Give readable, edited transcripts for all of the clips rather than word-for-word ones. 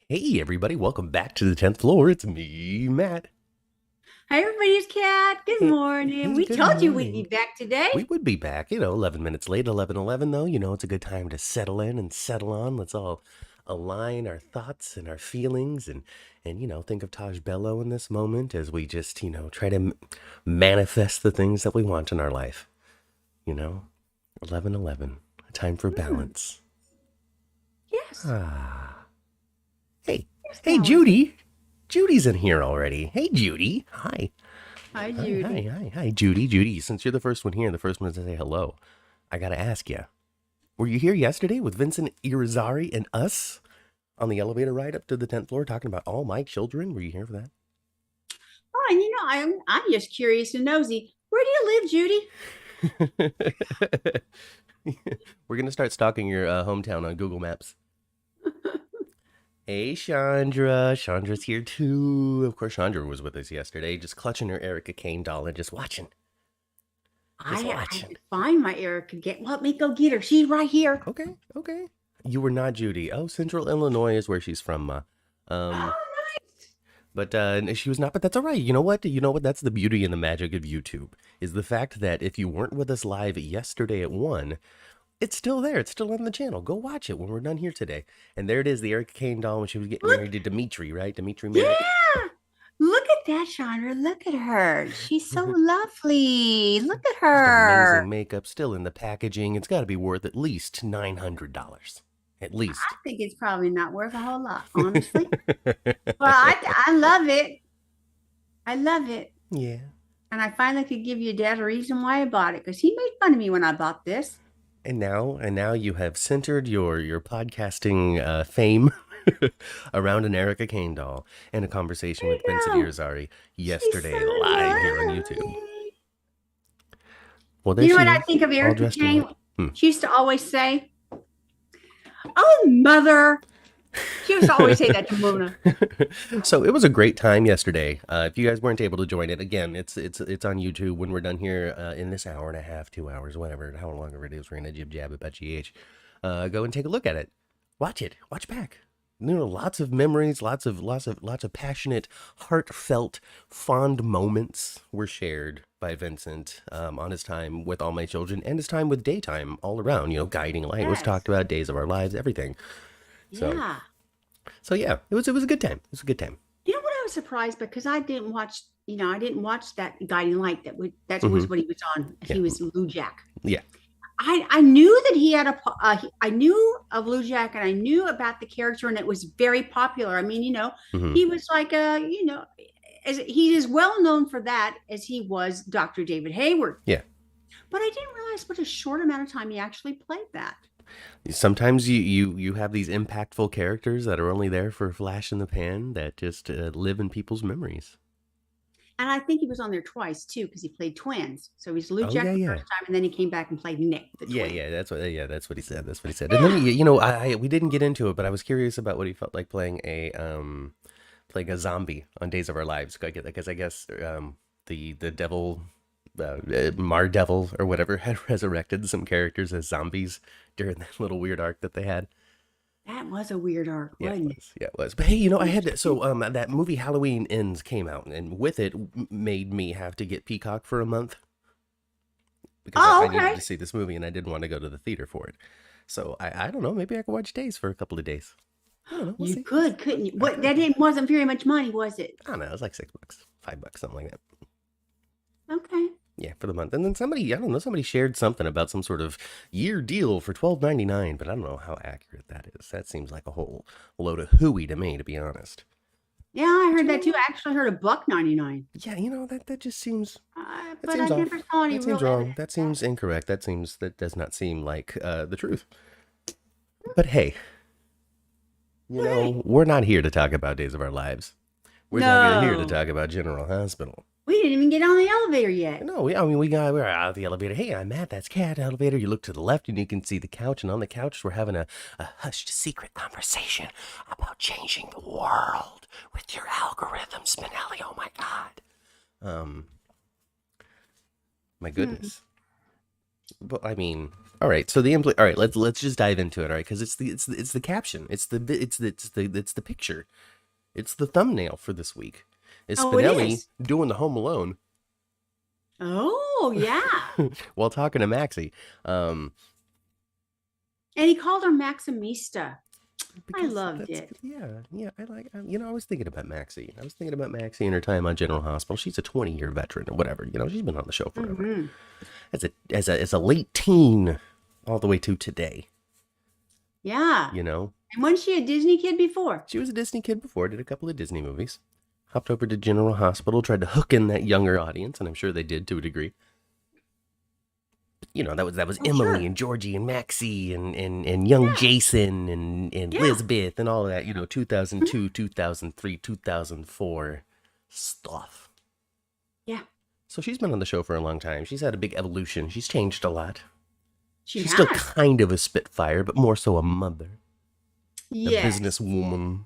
Hey everybody, welcome back to the 10th floor. It's me, Matt. Hi, everybody's cat. Good Hey, morning. hey, We good told you we'd be morning. back today. We would be back, 11 minutes late, 11:11 though. It's a good time to settle in and settle on. Let's all align our thoughts and our feelings and think of Taj Bello in this moment as we just, try to manifest the things that we want in our life. You know, 11:11, a time for Hmm. balance. Yes. Ah. Hey, Yes, hey Dallas. Judy. Judy's in here already. Hey Judy. Hi. Hi, Hi, hi, Judy. hi, hi, Judy. Judy, since you're the first one here, the first one to say hello, I gotta ask you, were you here yesterday with Vincent Irizarry and us on the elevator ride up to the 10th floor talking about all my children? Were you here for that? Oh, and I'm just curious and nosy. Where do you live, Judy? We're gonna start stalking your hometown on Google Maps. Hey, Chandra. Chandra's here too. Of course, Chandra was with us yesterday, just clutching her Erica Kane doll and just watching. I Just have watching. to find my Erica. Let me go get her. She's right here. Okay, okay. You were not Judy. Oh, Central Illinois is where she's from, Um, Oh, nice. But she was not. But that's all right. You know what? You know what? That's the beauty and the magic of YouTube is the fact that if you weren't with us live yesterday at 1, it's still there. It's still on the channel. Go watch it when we're done here today. And there it is, the Eric Kane doll when she was getting married Look. to Dimitri, right? Dimitri Merrick. Yeah. Look at that, Chandra. Look at her. She's so lovely. Look at Just amazing her. makeup, still in the packaging. It's got to be worth at least $900. At I least. think it's probably not worth a whole lot, honestly. Well, I love it. I love it. Yeah. And I finally could give your dad a reason why I bought it because he made fun of me when I bought this. And now you have centered your podcasting fame around an Erica Kane doll and a conversation There you with Vincent go. Irizarry She's so yesterday live here on YouTube. lovely. Well, there You know she what I is, think of all Erica dressed in Kane? white. She used to always say, "Oh, mother." She used to always say that to Mona. So it was a great time yesterday. If you guys weren't able to join it, again, it's on YouTube when we're done here in this hour and a half, 2 hours, whatever, how long it is, we're gonna jib jab about GH. Go and take a look at it. Watch it. Watch back. Lots of memories, lots of passionate, heartfelt, fond moments were shared by Vincent on his time with all my children and his time with daytime all around. Guiding light was talked Yes. about, days of our lives, everything. So Yeah. so yeah, it was a good time. It was a good time. You know what I was surprised because I didn't watch that Guiding Light that Hmm. was what he was on. Yeah, He was Lou Jack. yeah. I knew that he had I knew of Blue Jack and I knew about the character and it was very popular. I mean, Hmm. he was like as he is well known for that as he was Dr. David Hayward. Yeah. But I didn't realize what a short amount of time he actually played that. Sometimes you have these impactful characters that are only there for a flash in the pan that just live in people's memories. And I think he was on there twice too because he played twins. So he's Lou Oh yeah, Jack the yeah. first time and then he came back and played Nick the Yeah, twin. yeah, that's what he said. That's what he said. And then Yeah. we didn't get into it, but I was curious about what he felt like playing a zombie on Days of Our Lives. Because I guess the devil, Mar Devil or whatever, had resurrected some characters as zombies during that little weird arc that they had. That was a weird arc, Yeah, it wasn't it? was. Yeah, it was. But hey, I had so that movie Halloween Ends came out, and with it made me have to get Peacock for a month because I Oh, needed okay. to see this movie and I didn't want to go to the theater for it. So I don't know. Maybe I could watch Days for a couple of days. I don't know. We'll You see. We'll see. could, couldn't you? I What could. that didn't wasn't very much money, was it? I don't know. It was like $6, $5, something like that. Okay. Yeah, for the month. And then I don't know, somebody shared something about some sort of year deal for $12.99, but I don't know how accurate that is. That seems like a whole load of hooey to me, to be honest. Yeah, I But heard you that know too. what? I actually heard a buck 99. Yeah, that just seems that But I seems never off. saw any That seems real wrong. evidence That of seems incorrect. That does not seem like the truth. But hey, that. Hey, we're not here to talk about Days of Our Lives. We're talking here to no. talk about General Hospital. We didn't even get on the elevator yet. No, I mean we're out of the elevator. Hey, I'm Matt. That's Cat. Elevator. You look to the left and you can see the couch, and on the couch we're having a hushed secret conversation about changing the world with your algorithm, Spinelli. Oh my God. Um, my Hmm. goodness. But I mean, All right, so all right, let's just dive into it, all right? Because it's the caption, it's the picture, it's the thumbnail for this week. Is Oh, it Spinelli is. doing the Home Alone Oh, yeah. while talking to Maxie? Um, And he called her Maximista. I because loved that's it. yeah, I was thinking about Maxie. I was thinking about Maxie and her time on General Hospital. She's a 20-year veteran or whatever. She's been on the show forever. Hmm. As a late teen, all the way to today. Yeah. You know, And wasn't she a Disney kid before? she was a Disney kid before, did a couple of Disney movies. Hopped over to General Hospital, tried to hook in that younger audience, and I'm sure they did to a degree. That was Oh, Emily sure. and Georgie and Maxie and young Yeah. Jason and Yeah. Lisbeth and all of that, 2002, 2003, 2004 stuff. Yeah. So she's been on the show for a long time. She's had a big evolution. She's changed a lot. She She's still has. kind of a Spitfire, but more so a mother, a Yes. businesswoman.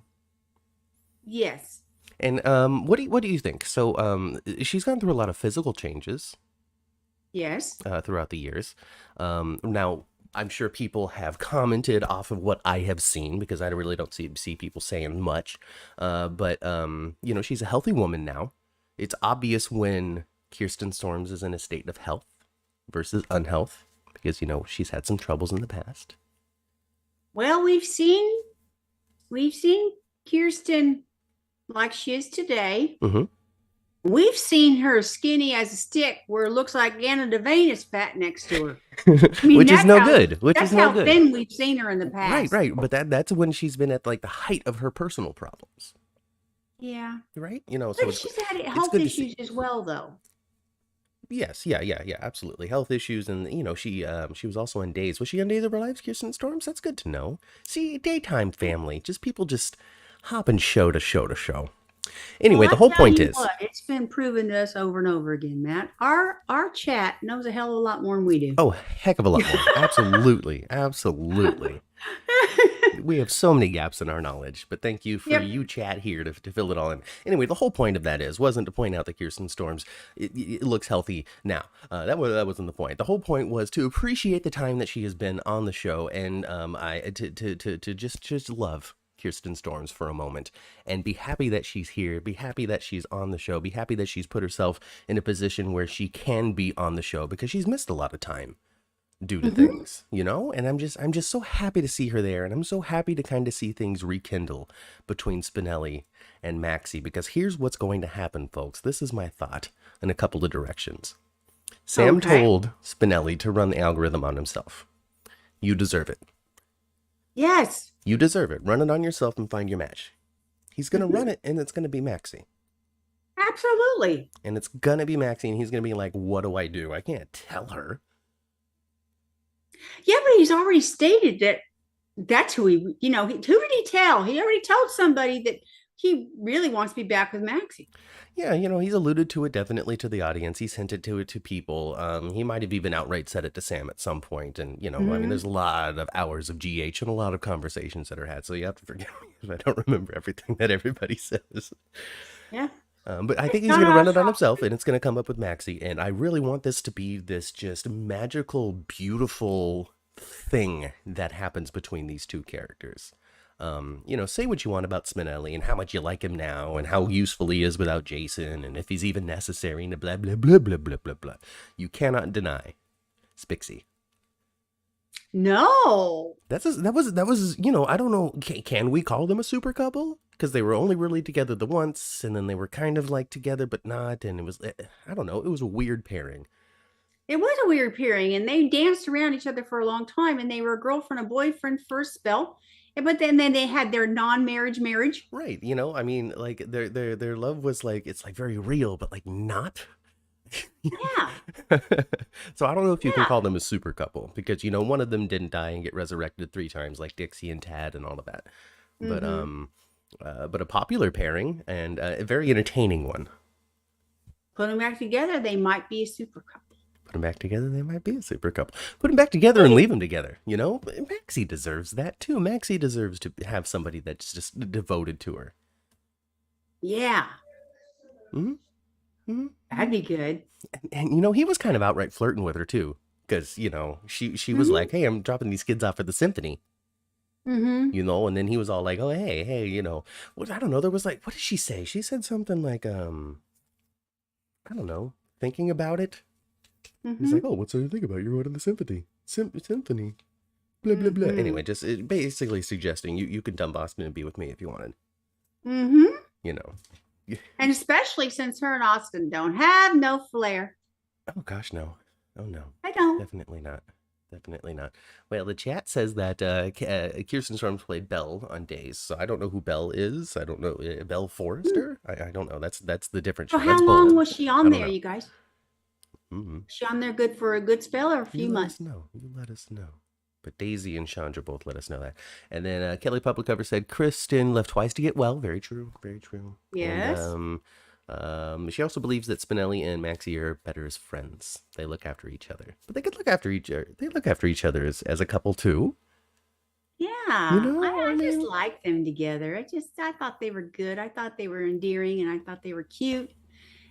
Yes. And what do you think? So she's gone through a lot of physical changes Yes. throughout the years. Now, I'm sure people have commented off of what I have seen because I really don't see people saying much. But she's a healthy woman now. It's obvious when Kirsten Storms is in a state of health versus unhealth because she's had some troubles in the past. Well, we've seen Kirsten like she is today. Mm-hmm. We've seen her skinny as a stick where it looks like Anna Devane is fat next to her. Which is no good. That's how thin we've seen her in the past. Right. But that's when she's been at like the height of her personal problems. Yeah. Right? But she's had health issues as well, though. Yes, yeah, absolutely. Health issues, and she was also on Days. Was she on Days of Our Lives, Kirsten Storms? That's good to know. See, daytime family, just people just hopping show to show to show. Anyway, Well, the whole point is, it's been proven to us over and over again, Matt. Our chat knows a hell of a lot more than we do. oh, heck of a lot more. Absolutely. We have so many gaps in our knowledge, but thank you for you chat here to fill it all in. Anyway, the whole point of that wasn't to point out that Kirsten Storms it looks healthy now. That wasn't the point. The whole point was to appreciate the time that she has been on the show, and to just love Kirsten Storms for a moment and be happy that she's here, be happy that she's on the show, be happy that she's put herself in a position where she can be on the show because she's missed a lot of time due to things, and I'm just so happy to see her there, and I'm so happy to kind of see things rekindle between Spinelli and Maxie, because here's what's going to happen, folks. This is my thought in a couple of directions. Sam told Spinelli to run the algorithm on himself. You deserve it. Yes. You deserve it. Run it on yourself and find your match. He's going to run it, and it's going to be Maxie. Absolutely. And it's going to be Maxie, and he's going to be like, what do I do? I can't tell her. Yeah, but he's already stated that that's who who did he tell? He already told somebody that he really wants to be back with Maxie. Yeah, he's alluded to it definitely to the audience. He's hinted to it to people. He might have even outright said it to Sam at some point. And, I mean, there's a lot of hours of GH and a lot of conversations that are had. So you have to forgive me if I don't remember everything that everybody says. Yeah. But I think he's going to run it on himself, and it's going to come up with Maxie. And I really want this to be this just magical, beautiful thing that happens between these two characters. Say what you want about Spinelli and how much you like him now and how useful he is without Jason and if he's even necessary and blah, blah, blah, blah, blah, blah, blah. You cannot deny Spixie. No. That was, I don't know. Can we call them a super couple? Because they were only really together the once, and then they were kind of like together, but not. And it was, I don't know. It was a weird pairing. It was a weird pairing, and they danced around each other for a long time, and they were a girlfriend and boyfriend for a spell. But then they had their non-marriage marriage. Right. I mean, like their love was like, it's like very real, but like not. Yeah. So I don't know if you can call them a super couple because, one of them didn't die and get resurrected 3 times like Dixie and Tad and all of that. But a popular pairing and a very entertaining one. Put them back together, they might be a super couple. Put them back together, they might be a super couple. Put them back together and leave them together, Maxie deserves that too. Maxie deserves to have somebody that's just devoted to her. Yeah. Mm-hmm. Mm-hmm. That'd be good. And he was kind of outright flirting with her too. because she was Mm-hmm. like, "Hey, I'm dropping these kids off at the symphony," Mm-hmm. and then he was all like, "Oh, hey, what? I don't know." There was like, what did she say? She said something like, I don't know, thinking about it. He's Mm-hmm. like, "Oh, what do you think about? You're going to the symphony, symphony, blah blah blah." Mm-hmm. Anyway, just basically suggesting you could dump Austin and be with me if you wanted, Mm-hmm. you know. And especially since her and Austin don't have no flair. Oh gosh, no. Oh no. I don't. Definitely not. Definitely not. Well, the chat says that Kirsten Storms played Belle on Days, so I don't know who Belle is. I don't know Belle Hmm. Forrester. I don't know. That's the different So show. That's how long bold. was she I on don't there, know. you guys? Mm-hmm. Was she on there good for a good spell or a You few let us months? know. You let us know. But Daisy and Chandra both let us know that. And then Kelly Public Cover said Kristen left twice to get well. Very true. Very true. And Yes. she also believes that Spinelli and Maxie are better as friends. They look after each other, but they could look after each other. They look after each other as a couple too. Yeah. I I just mean, liked them together. I thought they were good. I thought they were endearing and I thought they were cute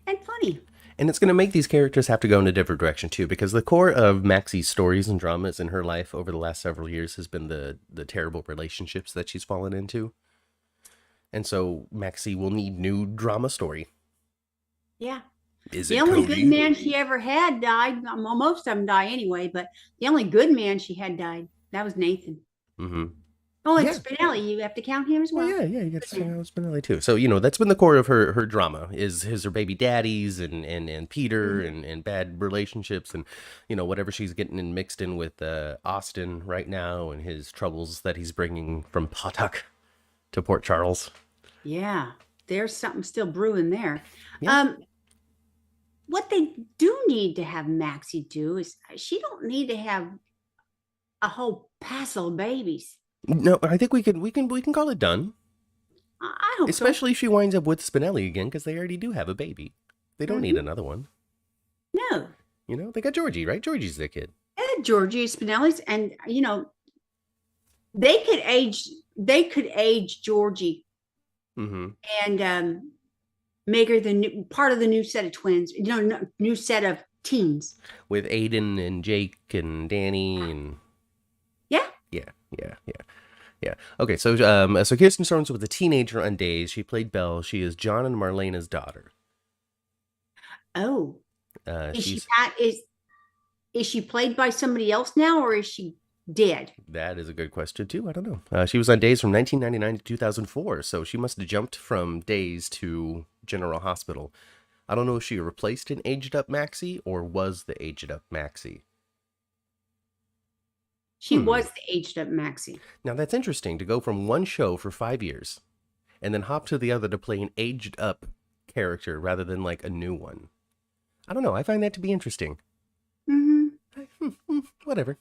and funny. and it's going to make these characters have to go in a different direction too, because the core of Maxie's stories and dramas in her life over the last several years has been the terrible relationships that she's fallen into, and so Maxie will need new drama story. Yeah. Is The it only good Cody? man she ever had died. Well, most of them die anyway, but the only good man she had died. That was Nathan. Mm-hmm. Oh, and Yeah. Spinelli. You have to count him as Well, well. yeah. You got to Good swing man. out Spinelli too. So that's been the core of her drama is her baby daddies and Peter Mhm. and bad relationships and whatever she's getting mixed in with Austin right now and his troubles that he's bringing from Pawtuck to Port Charles. Yeah. There's something still brewing there. Yeah. Um, what they do need to have Maxie do is she don't need to have a whole passel of babies. No, I think we can call it done. I hope so. Especially if she winds up with Spinelli again because they already do have a baby. They don't need Hmm. another one. No. They got Georgie, right? Georgie's their kid. And Georgie Spinelli's, and they could age. They could age Georgie Mm-hmm. and make her the new part of the new set of twins. New set of teens. With Aiden and Jake and Danny and Yeah. yeah. Okay, so Kirsten Storms was a teenager on Days. She played Belle. She is John and Marlena's daughter. Oh, is she She's not? Is she played by somebody else now, or is she dead? That is a good question too. I don't know. She was on Days from 1999 to 2004, so she must have jumped from Days to General Hospital. I don't know if she replaced an aged up Maxie or was the aged up Maxie. She was the aged up Maxie. Now that's interesting to go from one show for 5 years and then hop to the other to play an aged up character rather than like a new one. I don't know. I find that to be interesting. Whatever.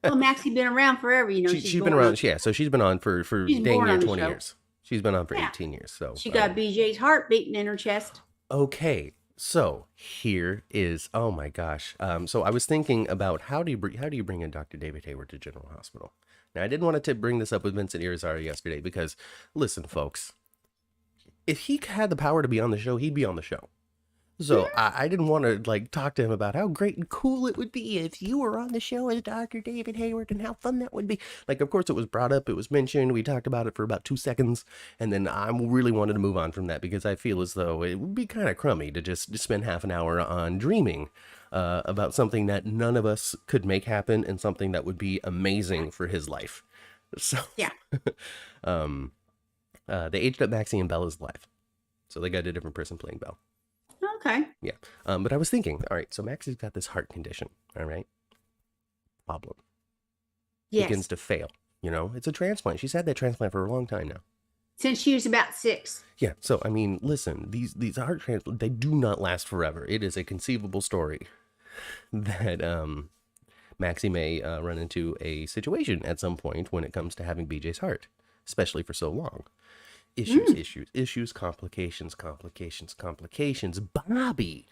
Well, Maxie been around forever. She's been around. Yeah, so she's been on for She's dang born near on the 20 show. years. She's been on for Yeah. 18 years. So She got BJ's heart beating in her chest. okay. So here is, oh my gosh. So I was thinking about how do you bring in Dr. David Hayward to General Hospital? Now I didn't want to bring this up with Vincent Irizarry yesterday because listen, folks, if he had the power to be on the show, he'd be on the show. So I didn't want to like talk to him about how great and cool it would be if you were on the show as Dr. David Hayward and how fun that would be. Like, of course, it was brought up, it was mentioned, we talked about it for about 2 seconds, and then I really wanted to move on from that because I feel as though it would be kind of crummy to just spend half an hour on dreaming about something that none of us could make happen and something that would be amazing for his life. So, Yeah. they aged up Maxie and Bella's life. So they got a different person playing Belle. Okay. Yeah. But I was thinking, all right, so Maxie's got this heart condition, all right? Problem. Yes. Begins to fail. It's a transplant. She's had that transplant for a long time now. Since she was about 6. Yeah. So, I mean, listen, these heart transplants, they do not last forever. It is a conceivable story that Maxie may run into a situation at some point when it comes to having BJ's heart, especially for so long. Issues, complications. Bobby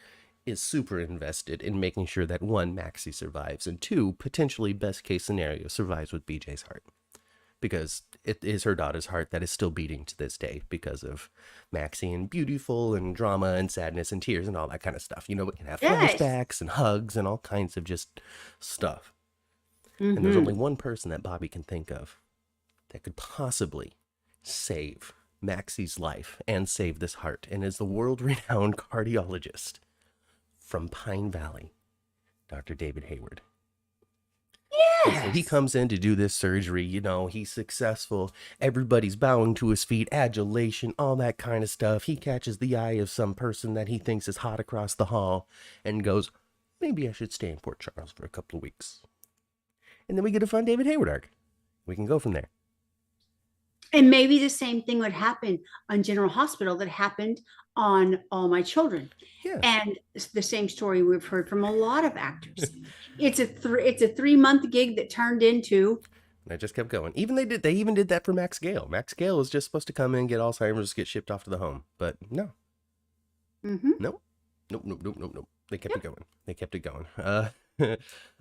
is super invested in making sure that one, Maxie survives, and two, potentially best case scenario, survives with BJ's heart. Because it is her daughter's heart that is still beating to this day because of Maxie and beautiful and drama and sadness and tears and all that kind of stuff. You know, we can have Yes. flashbacks and hugs and all kinds of just stuff. And there's Mm-hmm. only one person that Bobby can think of that could possibly save Maxie's life and save this heart, and is the world-renowned cardiologist from Pine Valley, Dr. David Hayward. And so he Yes. comes in to do this surgery, you know, he's successful. Everybody's bowing to his feet, adulation, all that kind of stuff. He catches the eye of some person that he thinks is hot across the hall and goes, maybe I should stay in Port Charles for a couple of weeks. And then we get a fun David Hayward arc. We can go from there. And maybe the same thing would happen on General Hospital that happened on All My Children. Yeah. And it's the same story we've heard from a lot of actors. It's a 3-month gig that turned into. And I just kept going. They even did that for Max Gale. Max Gale was just supposed to come in, get Alzheimer's, get shipped off to the home. But no. Mm-hmm. Nope. They kept it going.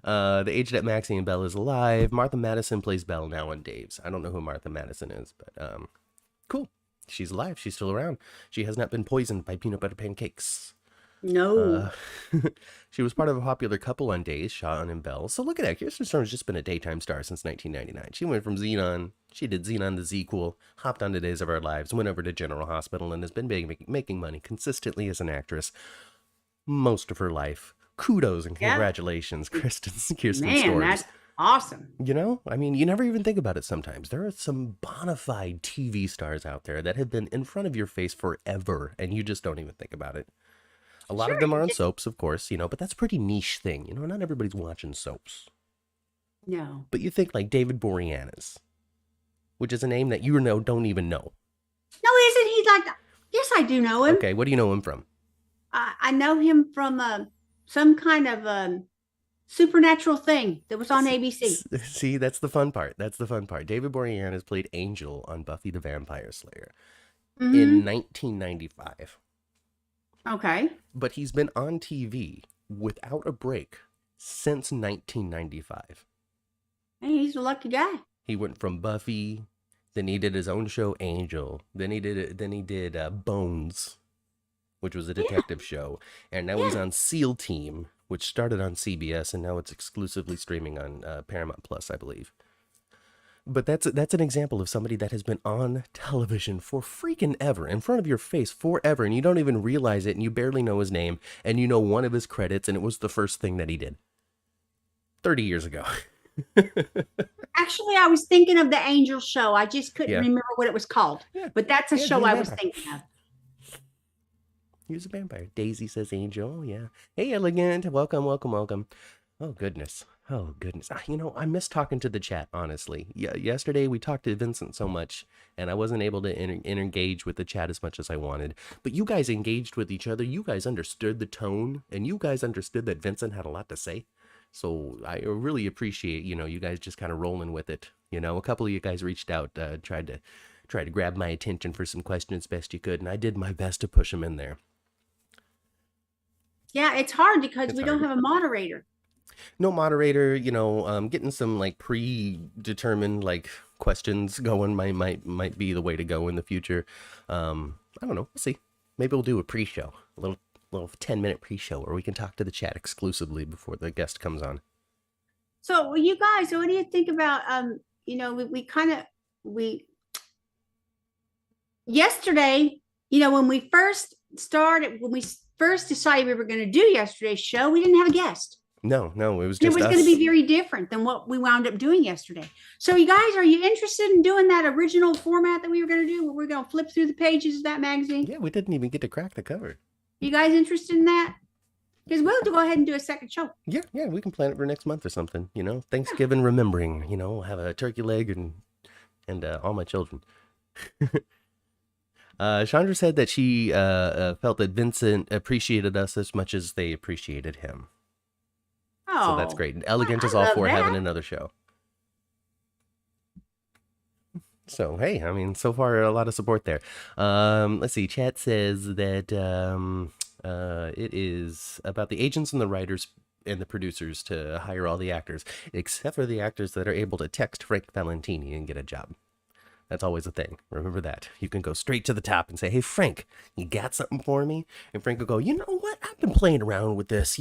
The age that Maxie and Bell is alive. Martha Madison plays Bell now on Dave's. I don't know who Martha Madison is, but cool. She's alive. She's still around. She has not been poisoned by peanut butter pancakes. No. She was part of a popular couple on Days, Sean and Bell. So look at that. Kirsten Storm's just been a daytime star since 1999. She went from Xenon. She did Xenon the Z-Cool, hopped on to Days of Our Lives, went over to General Hospital, and has been making money consistently as an actress most of her life. Kudos and congratulations, Kirsten Man, Storms. that's awesome. You know, I mean, you never even think about it sometimes. There are some bona fide TV stars out there that have been in front of your face forever, and you just don't even think about it. A lot of them are on soaps, of course, you know, but that's a pretty niche thing. You know, not everybody's watching soaps. No. But you think like David Boreanaz, which is a name that you don't even know. No, isn't he like that? Yes, I do know him. Okay, what do you know him from? I know him from some kind of supernatural thing that was on ABC. See, that's the fun part. David Boreanaz played Angel on Buffy the Vampire Slayer in 1995. Okay. But he's been on TV without a break since 1995. Hey, he's a lucky guy. He went from Buffy, then he did his own show Angel, then he did Bones, which was a detective show, and now he's on SEAL Team, which started on CBS and now it's exclusively streaming on Paramount Plus, I believe. But that's an example of somebody that has been on television for freaking ever, in front of your face forever, and you don't even realize it, and you barely know his name, and you know one of his credits, and it was the first thing that he did 30 years ago. Actually, I was thinking of the Angel show. I just couldn't Yeah. remember what it was called. Yeah. But that's a Yeah, show doesn't I was matter. thinking of. He was a vampire. Daisy says Angel. Yeah. Hey, Elegant. Welcome. Oh, goodness. You know, I miss talking to the chat, honestly. Yeah, yesterday we talked to Vincent so much, and I wasn't able to engage with the chat as much as I wanted. But you guys engaged with each other. You guys understood the tone, and you guys understood that Vincent had a lot to say. So I really appreciate, you know, you guys just kind of rolling with it. You know, a couple of you guys reached out, tried to grab my attention for some questions best you could, and I did my best to push them in there. Yeah, it's hard because It's we hard. don't have a moderator. No moderator, you know, getting some like predetermined like questions going might be the way to go in the future. I don't know. We'll see. Maybe we'll do a pre-show, a little 10-minute pre-show where we can talk to the chat exclusively before the guest comes on. So you guys, what do you think about you know, we yesterday, you know, when we first decided we were going to do yesterday's show, we didn't have a guest. No, it was It just was us. going to be very different than what we wound up doing yesterday. So you guys, are you interested in doing that original format that we were going to do, where we're going to flip through the pages of that magazine? Yeah, we didn't even get to crack the cover. You guys interested in that? Because we'll go ahead and do a second show. Yeah, we can plan it for next month or something. You know, Thanksgiving remembering. You know, have a turkey leg and All My Children. Chandra said that she felt that Vincent appreciated us as much as they appreciated him. Oh, So that's great. And Elegant is I all love for that. having another show. So, hey, I mean, so far, a lot of support there. Let's see. Chat says that it is about the agents and the writers and the producers to hire all the actors, except for the actors that are able to text Frank Valentini and get a job. That's always a thing. Remember that. You can go straight to the top and say, hey, Frank, you got something for me? And Frank will go, you know what? I've been playing around with this,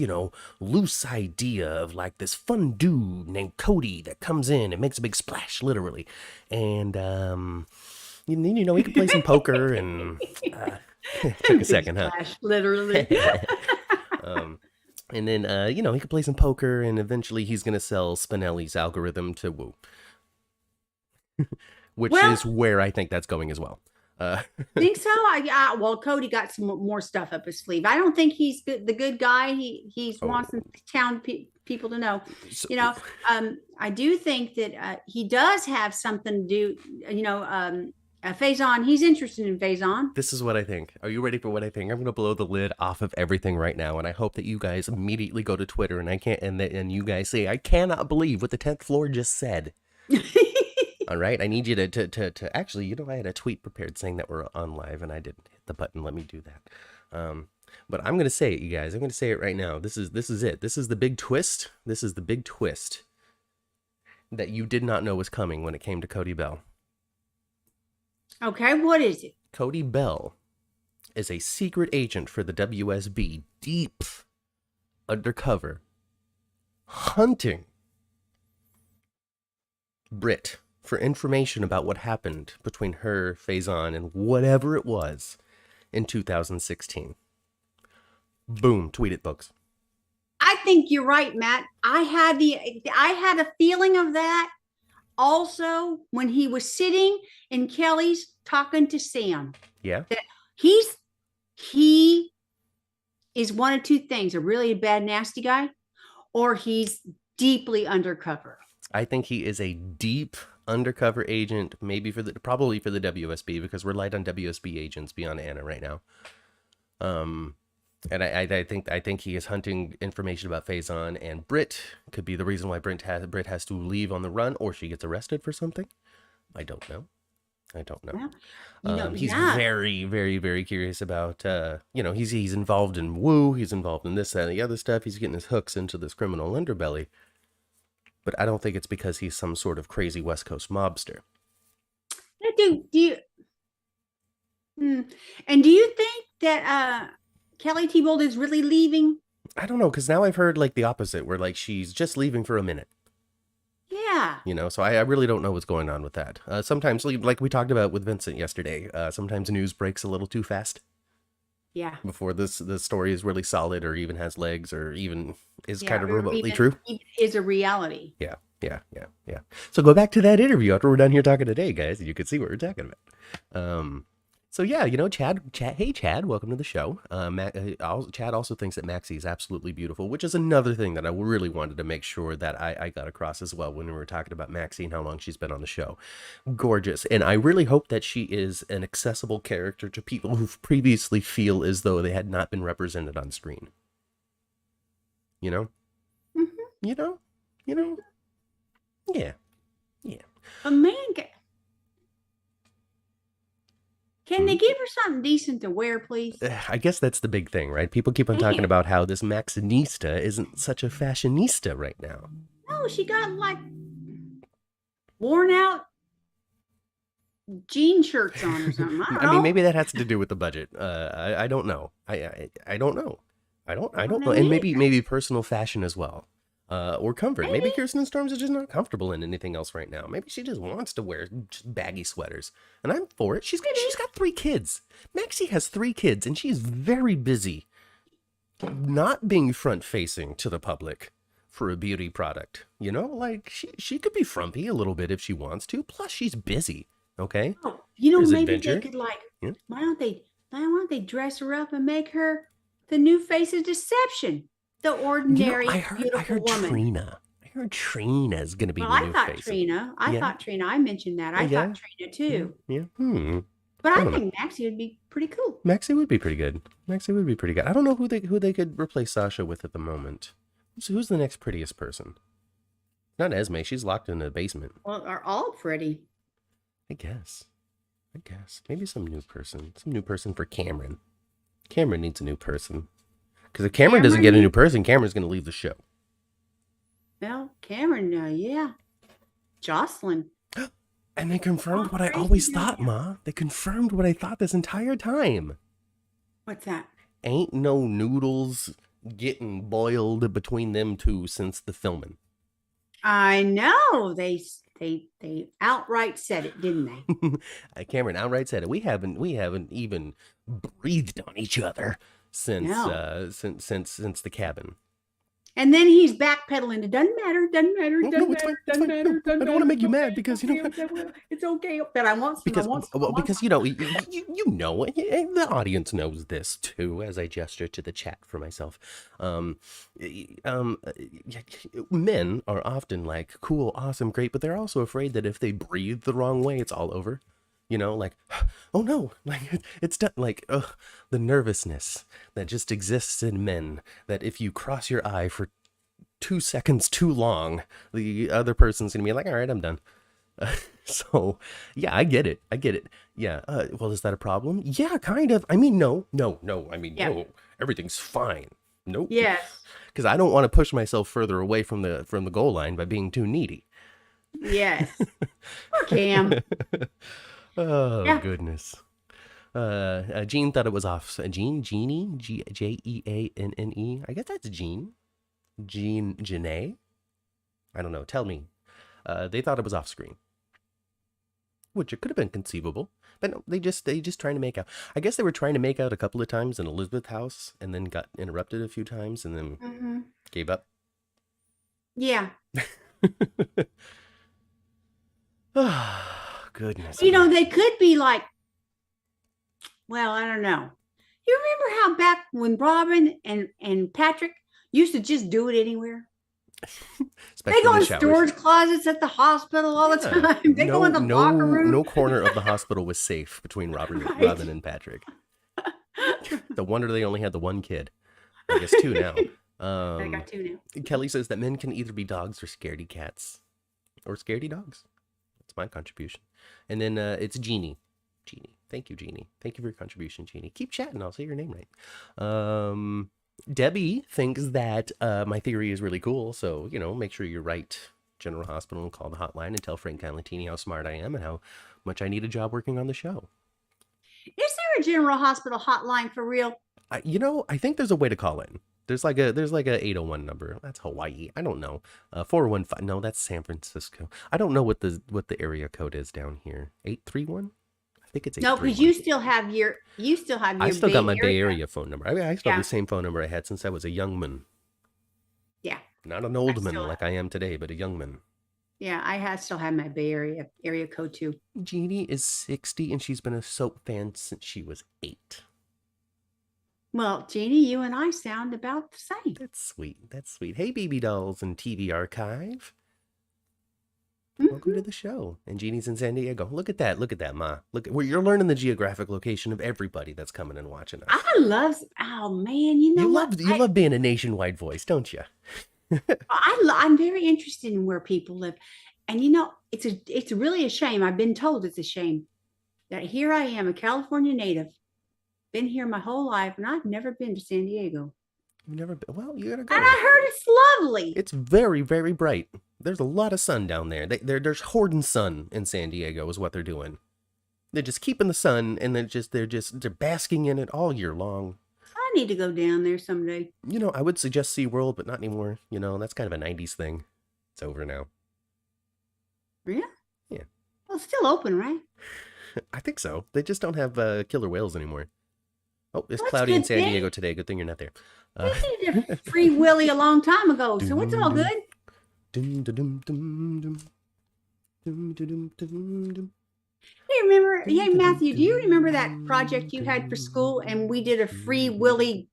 loose idea of like this fun dude named Cody that comes in and makes a big splash, literally. And, he could play some poker and took a second, huh? Splash, literally. And then, he could play some poker, and eventually he's going to sell Spinelli's algorithm to Woo. Which is where I think that's going as well. Think so? Well, Cody got some more stuff up his sleeve. I don't think he's the good guy. He wants the town people to know. So, I do think that he does have something to do, Faison, he's interested in Faison. This is what I think. Are you ready for what I think? I'm going to blow the lid off of everything right now, and I hope that you guys immediately go to Twitter and you guys say, I cannot believe what the 10th floor just said. All right, I need you to actually, I had a tweet prepared saying that we're on live, and I didn't hit the button. Let me do that. But I'm going to say it, you guys. I'm going to say it right now. This is it. This is the big twist. This is the big twist that you did not know was coming when it came to Cody Bell. Okay, what is it? Cody Bell is a secret agent for the WSB, deep undercover, hunting Britt for information about what happened between her, Faison, and whatever it was in 2016. Boom, tweet it, folks. I think you're right, Matt. I had a feeling of that also when he was sitting in Kelly's talking to Sam. Yeah. That he is one of two things, a really bad, nasty guy, or he's deeply undercover. I think he is a deep undercover agent, probably for the WSB, because we're light on WSB agents beyond Anna right now. And I think he is hunting information about Faison, and Britt could be the reason why Britt has to leave on the run, or she gets arrested for something. I don't know. Yeah. He's very, very, very curious about, he's involved in Woo. He's involved in this, that, and the other stuff. He's getting his hooks into this criminal underbelly. But I don't think it's because he's some sort of crazy West Coast mobster. Do you think that Kelly T-Bold is really leaving? I don't know, because now I've heard like the opposite, where like she's just leaving for a minute. Yeah. So I really don't know what's going on with that. Sometimes, like we talked about with Vincent yesterday, sometimes news breaks a little too fast. Yeah. Before the story is really solid, or even has legs, or even is kind of remotely true. Is a reality. Yeah. So go back to that interview after we're done here talking today, guys, and you can see what we're talking about. So yeah, Chad, hey Chad, welcome to the show. Chad also thinks that Maxie is absolutely beautiful, which is another thing that I really wanted to make sure that I got across as well when we were talking about Maxie and how long she's been on the show. Gorgeous. And I really hope that she is an accessible character to people who previously feel as though they had not been represented on screen. Mm-hmm. Yeah. A man Can they give her something decent to wear, please? I guess that's the big thing, right? People keep on talking about how this Maxinista isn't such a fashionista right now. No, she got like worn out jean shirts on or something. I mean, maybe that has to do with the budget. I don't know. I don't know. I don't know. And maybe personal fashion as well. Or comfort. Maybe Kirsten Storms is just not comfortable in anything else right now. Maybe she just wants to wear just baggy sweaters. And I'm for it. She's got 3 kids. Maxie has 3 kids, and she's very busy not being front-facing to the public for a beauty product. Like she could be frumpy a little bit if she wants to. Plus, she's busy. Okay? Oh, maybe they could why don't they dress her up and make her the new face of deception? The ordinary, I heard woman. Trina. I heard Trina's going to be the new face. I thought Trina. I mentioned that. I thought Trina too. Yeah. But I think Maxie would be pretty cool. Maxie would be pretty good. I don't know who they could replace Sasha with at the moment. So who's the next prettiest person? Not Esme. She's locked in the basement. Well, are all pretty. I guess. Maybe some new person. Some new person for Cameron. Cameron needs a new person. Because if Cameron doesn't get a new person, Cameron's going to leave the show. Well, Cameron, yeah. Jocelyn. And they confirmed what I Crazy always down thought, there. Ma. They confirmed what I thought this entire time. What's that? Ain't no noodles getting boiled between them two since the filming. I know they outright said it, didn't they? Cameron outright said it. We haven't even breathed on each other since No. since the cabin. And then he's backpedaling. It doesn't matter. Doesn't matter. No, Doesn't it's fine, matter. it's Doesn't fine. matter. No, I don't want to make you mad because you know what? It's okay. But I want some. Because I want some. well, because you know the audience knows this too. As I gesture to the chat for myself, men are often like cool, awesome, great, but they're also afraid that if they breathe the wrong way, it's all over. You know, like, oh no, like it's done. Like, the nervousness that just exists in men. That if you cross your eye for 2 seconds too long, the other person's gonna be like, all right, I'm done. So yeah, I get it. Yeah. Well, is that a problem? Yeah, kind of. I mean, no. I mean, Yeah. no. Everything's fine. Nope. Yes. Because I don't want to push myself further away from the goal line by being too needy. Yes. Poor Cam. Oh, Yeah. goodness. Jean thought it was off. Jeannie? Jeanne? I guess that's Jean. Janae? I don't know. Tell me. They thought it was off screen. Which it could have been conceivable. But no, they just trying to make out. I guess they were trying to make out a couple of times in Elizabeth House and then got interrupted a few times and then gave up. Yeah. Oh, goodness. You know, they could be like, well, I don't know. You remember how back when Robin and Patrick used to just do it anywhere? Especially They go in in the showers. storage closet at the hospital all the Yeah. time. They go in the locker room. No corner of the hospital was safe between Robin and Patrick. The wonder they only had the one kid. I guess two now. I got two now. Kelly says that men can either be dogs or scaredy cats. Or scaredy dogs. That's my contribution. And then it's Jeannie. Jeannie. Thank you, Jeannie. Thank you for your contribution, Jeannie. Keep chatting. I'll say your name right. Debbie thinks that my theory is really cool. So, you know, make sure you write General Hospital and call the hotline and tell Frank Galantini how smart I am and how much I need a job working on the show. Is there a General Hospital hotline for real? You know, I think there's a way to call in. There's like a 801 number. That's Hawaii. I don't know. 415. No, that's San Francisco. I don't know what the area code is down here. 831? I think it's 831. No, because you still have your I still got my Bay Area. Area phone number. I mean, I still have the same phone number I had since I was a young man. Yeah. Not an old man like I am today, but a young man. Yeah, I still have my Bay Area code too. Jeannie is 60 and she's been a soap fan since she was 8. Well, Jeannie, you and I sound about the same. That's sweet. That's sweet. Hey, BB Dolls and TV Archive. Mm-hmm. Welcome to the show. And Jeannie's in San Diego. Look at that. Look at that, Ma. Look at where you're learning the geographic location of everybody that's coming and watching us. I love. Oh man, you know what? You love being a nationwide voice, don't you? I'm very interested in where people live, and you know, it's really a shame. I've been told it's a shame that here I am, a California native, been here my whole life, and I've never been to San Diego. You've never been. Well, you gotta go. And I heard it's lovely. It's very, very bright. There's a lot of sun down there. There's hoarding sun in San Diego is what they're doing. They're just keeping the sun, and they're basking in it all year long. I need to go down there someday. You know, I would suggest SeaWorld, but not anymore. You know, that's kind of a 90s thing. It's over now. Really? Yeah. Well, it's still open, right? I think so. They just don't have killer whales anymore. Oh, it's Well, cloudy in good San thing. Diego today. Good thing you're not there. They did a Free Willy a long time ago, so it's all good. Dum, dum, dum, dum, dum. Dum, dum, dum, dum. Hey, remember? Hey, Matthew, do you remember that project you had for school, and we did a Free Willy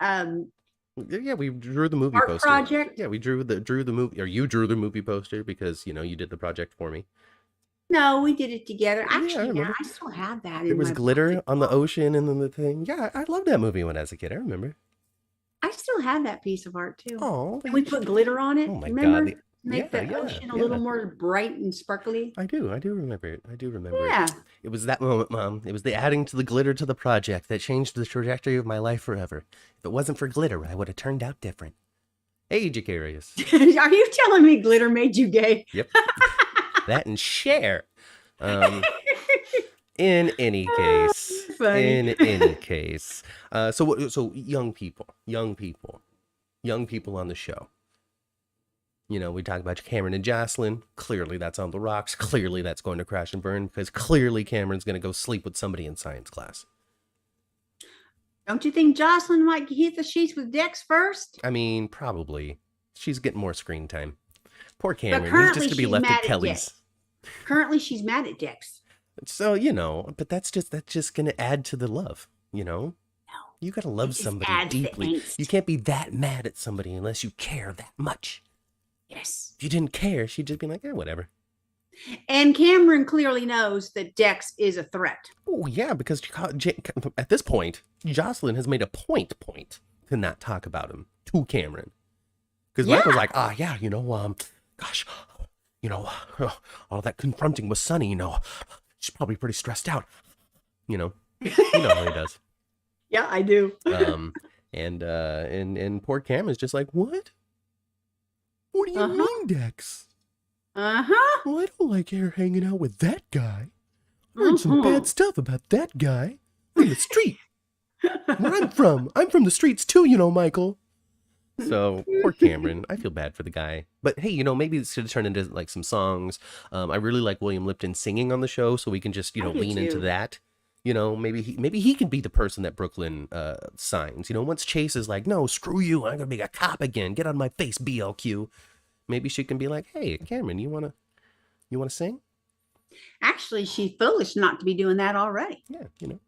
Yeah, we drew the movie art poster. project? Yeah, we drew the movie, or you drew the movie poster because you know you did the project for me. No, we did it together. Actually, I remember. I still have that. There was my glitter project on the book. ocean and then the thing. Yeah, I loved that movie when I was a kid. I remember. I still have that piece of art too. Oh, And we put glitter on it. Oh my Remember? God. Make Yeah, the ocean a yeah. little more bright and sparkly. I do remember it. I do remember Yeah. it. It was that moment, Mom. It was the adding to the glitter to the project that changed the trajectory of my life forever. If it wasn't for glitter, I would have turned out different. Hey, Jacarius. Are you telling me glitter made you gay? Yep. That and share. In any case, Funny. in any case, so young people on the show. You know, we talk about Cameron and Jocelyn. Clearly, that's on the rocks. Clearly, that's going to crash and burn because clearly Cameron's going to go sleep with somebody in science class. Don't you think Jocelyn might hit the sheets with Dex first? I mean, probably. She's getting more screen time. Poor Cameron. He's just going to be left at Kelly's. Currently, she's mad at Dex. So, you know, but that's just going to add to the love, you know? No. You got to love somebody deeply. You can't be that mad at somebody unless you care that much. Yes. If you didn't care, she'd just be like, whatever. And Cameron clearly knows that Dex is a threat. Oh, yeah, because at this point, Jocelyn has made a point to not talk about him to Cameron. Because Michael's like, yeah, you know, gosh, you know, all that confronting with Sonny, you know, she's probably pretty stressed out. You know how he does. Yeah, I do. And poor Cameron's just like, what? What do you mean, Dex? Well, I don't like her hanging out with that guy. I heard some bad stuff about that guy on the street. Where I'm from the streets too, you know, Michael. So, poor Cameron. I feel bad for the guy. But hey, you know, maybe this should turn into like some songs. I really like William Lipton singing on the show, so we can just, you know, lean into that. You know, maybe he can be the person that Brooklyn signs. You know, once Chase is like, no, screw you, I'm gonna be a cop again. Get on my face, BLQ. Maybe she can be like, hey, Cameron, you wanna sing? Actually, she's foolish not to be doing that already. Yeah, you know.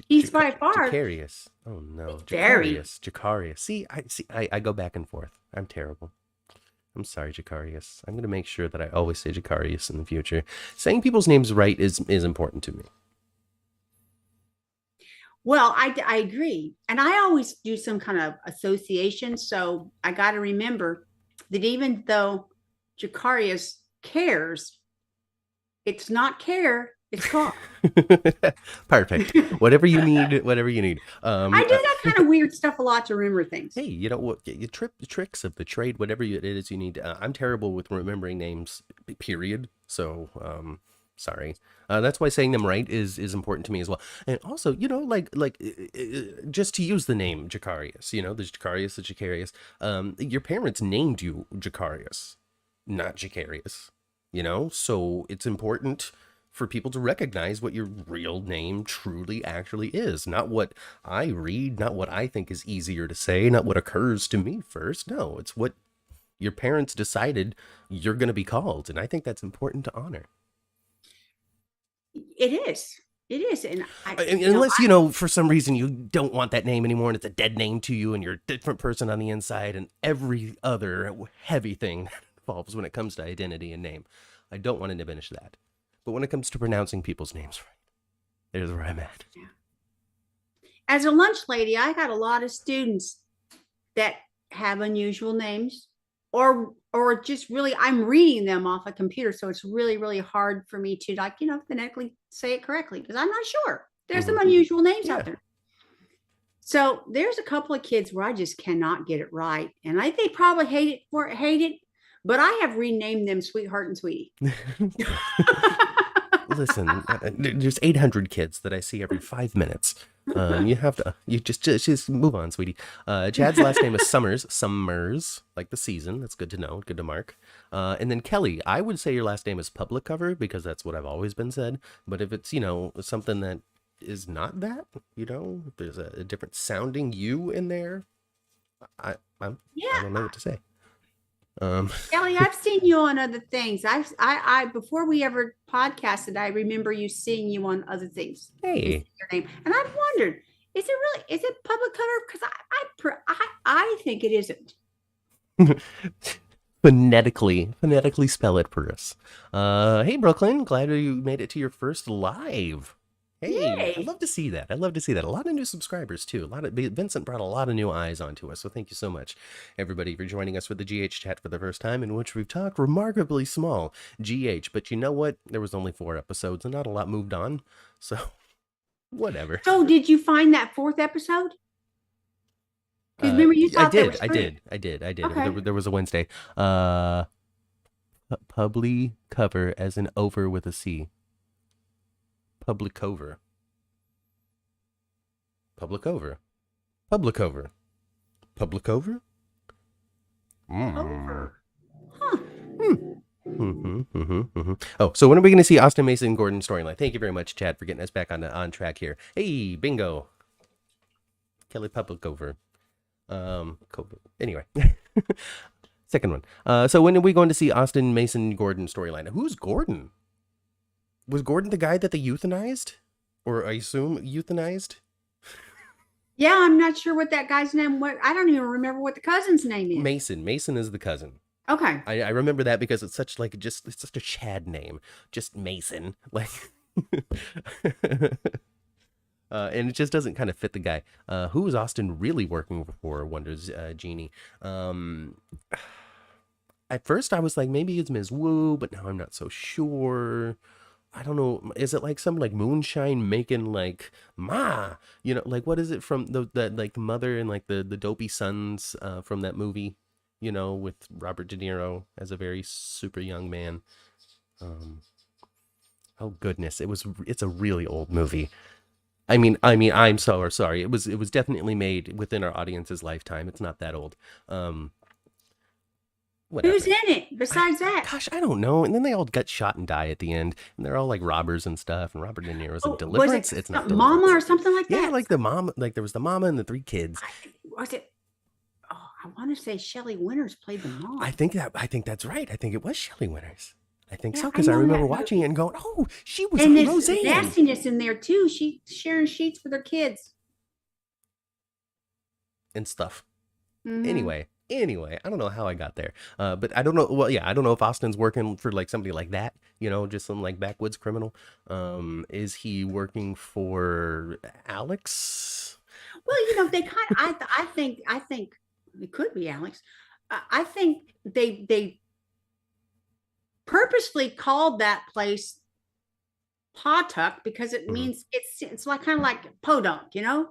He's by far. Jacarius. Oh no, Very. Jacarius. See, I go back and forth. I'm terrible. I'm sorry, Jacarius. I'm gonna make sure that I always say Jacarius in the future. Saying people's names right is important to me. Well, I agree. And I always do some kind of association. So I got to remember that even though Jacarius cares, it's not care, it's car. Perfect. Whatever you need. I do that kind of weird stuff a lot to remember things. Hey, you know what? You tricks of the trade, whatever it is you need. I'm terrible with remembering names, period. So, sorry. That's why saying them right is important to me as well. And also, you know, like just to use the name Jacarius, you know, there's Jacarius, the Jacarius. Your parents named you Jacarius, not Jacarius, you know? So it's important for people to recognize what your real name truly actually is. Not what I read, not what I think is easier to say, not what occurs to me first. No, it's what your parents decided you're going to be called. And I think that's important to honor. It is. And unless, you know, for some reason you don't want that name anymore and it's a dead name to you and you're a different person on the inside and every other heavy thing that involves when it comes to identity and name. I don't want to diminish that. But when it comes to pronouncing people's names right, there's where I'm at. Yeah. As a lunch lady, I got a lot of students that have unusual names or just really, I'm reading them off a computer. So it's really, really hard for me to, like, you know, phonetically say it correctly because I'm not sure. There's some unusual names out there. So there's a couple of kids where I just cannot get it right. And they probably hate it. But I have renamed them Sweetheart and Sweetie. Listen, there's 800 kids that I see every 5 minutes. You just move on, sweetie. Chad's last name is Summers, like the season. That's good to know. Good to mark. And then Kelly, I would say your last name is public cover because that's what I've always been said. But if it's, you know, something that is not that, you know, if there's a different sounding you in there, I don't know what to say. Kelly, I've seen you on other things. I before we ever podcasted, I remember you seeing you on other things. Hey, your name, and I've wondered, is it public cover? Because I think it isn't. Phonetically spell it for us. Hey, Brooklyn, glad you made it to your first live. Hey, Yay. I'd love to see that. A lot of new subscribers too. Vincent brought a lot of new eyes onto us. So thank you so much, everybody, for joining us for the GH chat for the first time, in which we've talked remarkably small GH. But you know what? There was only 4 episodes, and not a lot moved on. So whatever. So did you find that 4th episode? Remember you thought I did. Okay. There was a Wednesday. Public cover as in over with a C. Public over. Public over. Public over. Public over? Over. Huh. Oh, so when are we going to see Austin Mason Gordon storyline? Thank you very much, Chad, for getting us back on track here. Hey, bingo. Kelly Public over. Anyway. Second one. So when are we going to see Austin Mason Gordon storyline? Who's Gordon? Was Gordon the guy that they euthanized? Or I assume euthanized? Yeah, I'm not sure what that guy's name was. I don't even remember what the cousin's name is. Mason. Mason is the cousin. Okay. I remember that because it's such like it's such a Chad name. Just Mason. Like and it just doesn't kind of fit the guy. Who is Austin really working for, wonders Jeannie. At first I was like, maybe it's Ms. Wu, but now I'm not so sure. I don't know. Is it like some like moonshine making like like what is it from the like mother and like the dopey sons from that movie, with Robert De Niro as a very super young man. Oh goodness, it's a really old movie. I mean, I'm so sorry. It was definitely made within our audience's lifetime. It's not that old. Whatever. Who's in it besides that? Gosh, I don't know. And then they all got shot and die at the end, and they're all like robbers and stuff. And Robert De Niro's in Deliverance. Was it's not Mama Deliverance. or something like that. Yeah, like the mom. Like there was the mama and the three kids. Was it? Oh, I want to say Shelley Winters played the mom. I think that's right. I think it was Shelley Winters. I think so, because I remember watching it and going, "Oh, she was and there's Roseanne." nastiness in there too. She sharing sheets with her kids and stuff. Mm-hmm. Anyway, I don't know how I got there, but I don't know. Well, yeah, I don't know if Austin's working for like somebody like that, just some like backwoods criminal. Is he working for Alex? Well, they kind of. I think it could be Alex. I think they purposely called that place Pawtuck because it means it's like kind of like podunk, Yeah.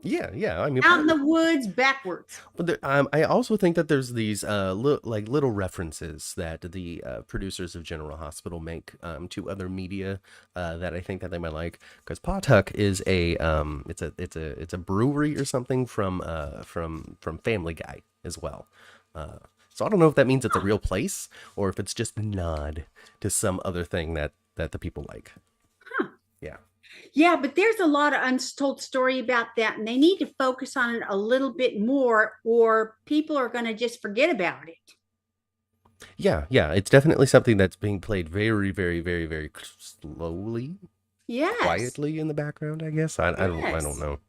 I mean, out in the woods backwards. But I also think that there's these little references that the producers of General Hospital make to other media that I think that they might like, because Pawtuck is it's a brewery or something from Family Guy as well. So I don't know if that means it's a real place or if it's just a nod to some other thing that the people like. Yeah, but there's a lot of untold story about that, and they need to focus on it a little bit more, or people are going to just forget about it. Yeah, it's definitely something that's being played very, very, very, very slowly, quietly in the background, I guess. I don't know.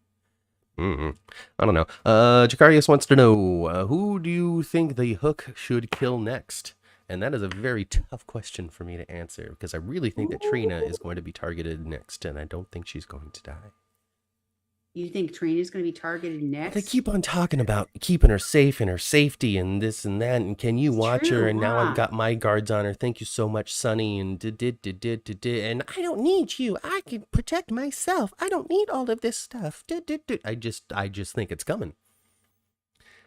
I don't know. Jacarius wants to know, who do you think the Hook should kill next? And that is a very tough question for me to answer, because I really think that Trina is going to be targeted next, and I don't think she's going to die. You think Trina's going to be targeted next? They keep on talking about keeping her safe and her safety and this and that, and can you watch her? And now I've got my guards on her. Thank you so much, Sonny. And and I don't need you. I can protect myself. I don't need all of this stuff. I just think it's coming.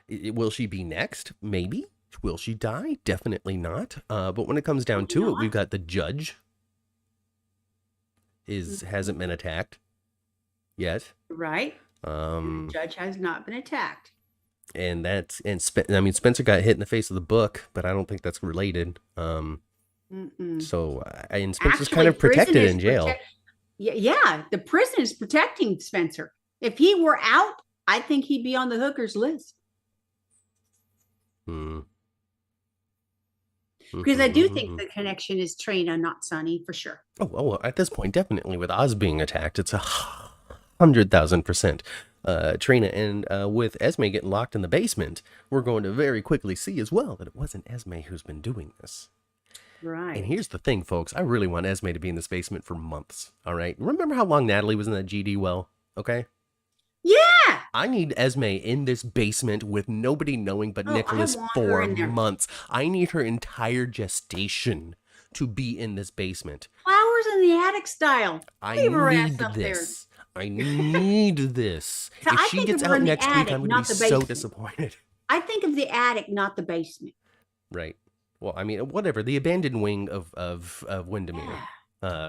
Will she be next? Maybe. Will she die? Definitely not. But when it comes down to it, we've got the judge hasn't been attacked yet. Right. The judge has not been attacked. And Spencer got hit in the face with the book, but I don't think that's related. So and Spencer's kind of protected in jail. Yeah, the prison is protecting Spencer. If he were out, I think he'd be on the hookers list. Because I do think the connection is Trina, not Sonny, for sure. Oh, well, at this point, definitely with Oz being attacked, it's 100,000% Trina. And with Esme getting locked in the basement, we're going to very quickly see as well that it wasn't Esme who's been doing this. Right. And here's the thing, folks. I really want Esme to be in this basement for months. All right. Remember how long Natalie was in that GD well? Okay. Yeah. I need Esme in this basement with nobody knowing but Nicholas for months. I need her entire gestation to be in this basement. Flowers in the attic style. I need this. I need this. So if she gets out next week, I'm going to be so disappointed. I think of the attic, not the basement. Right. Well, I mean, whatever. The abandoned wing of Windermere,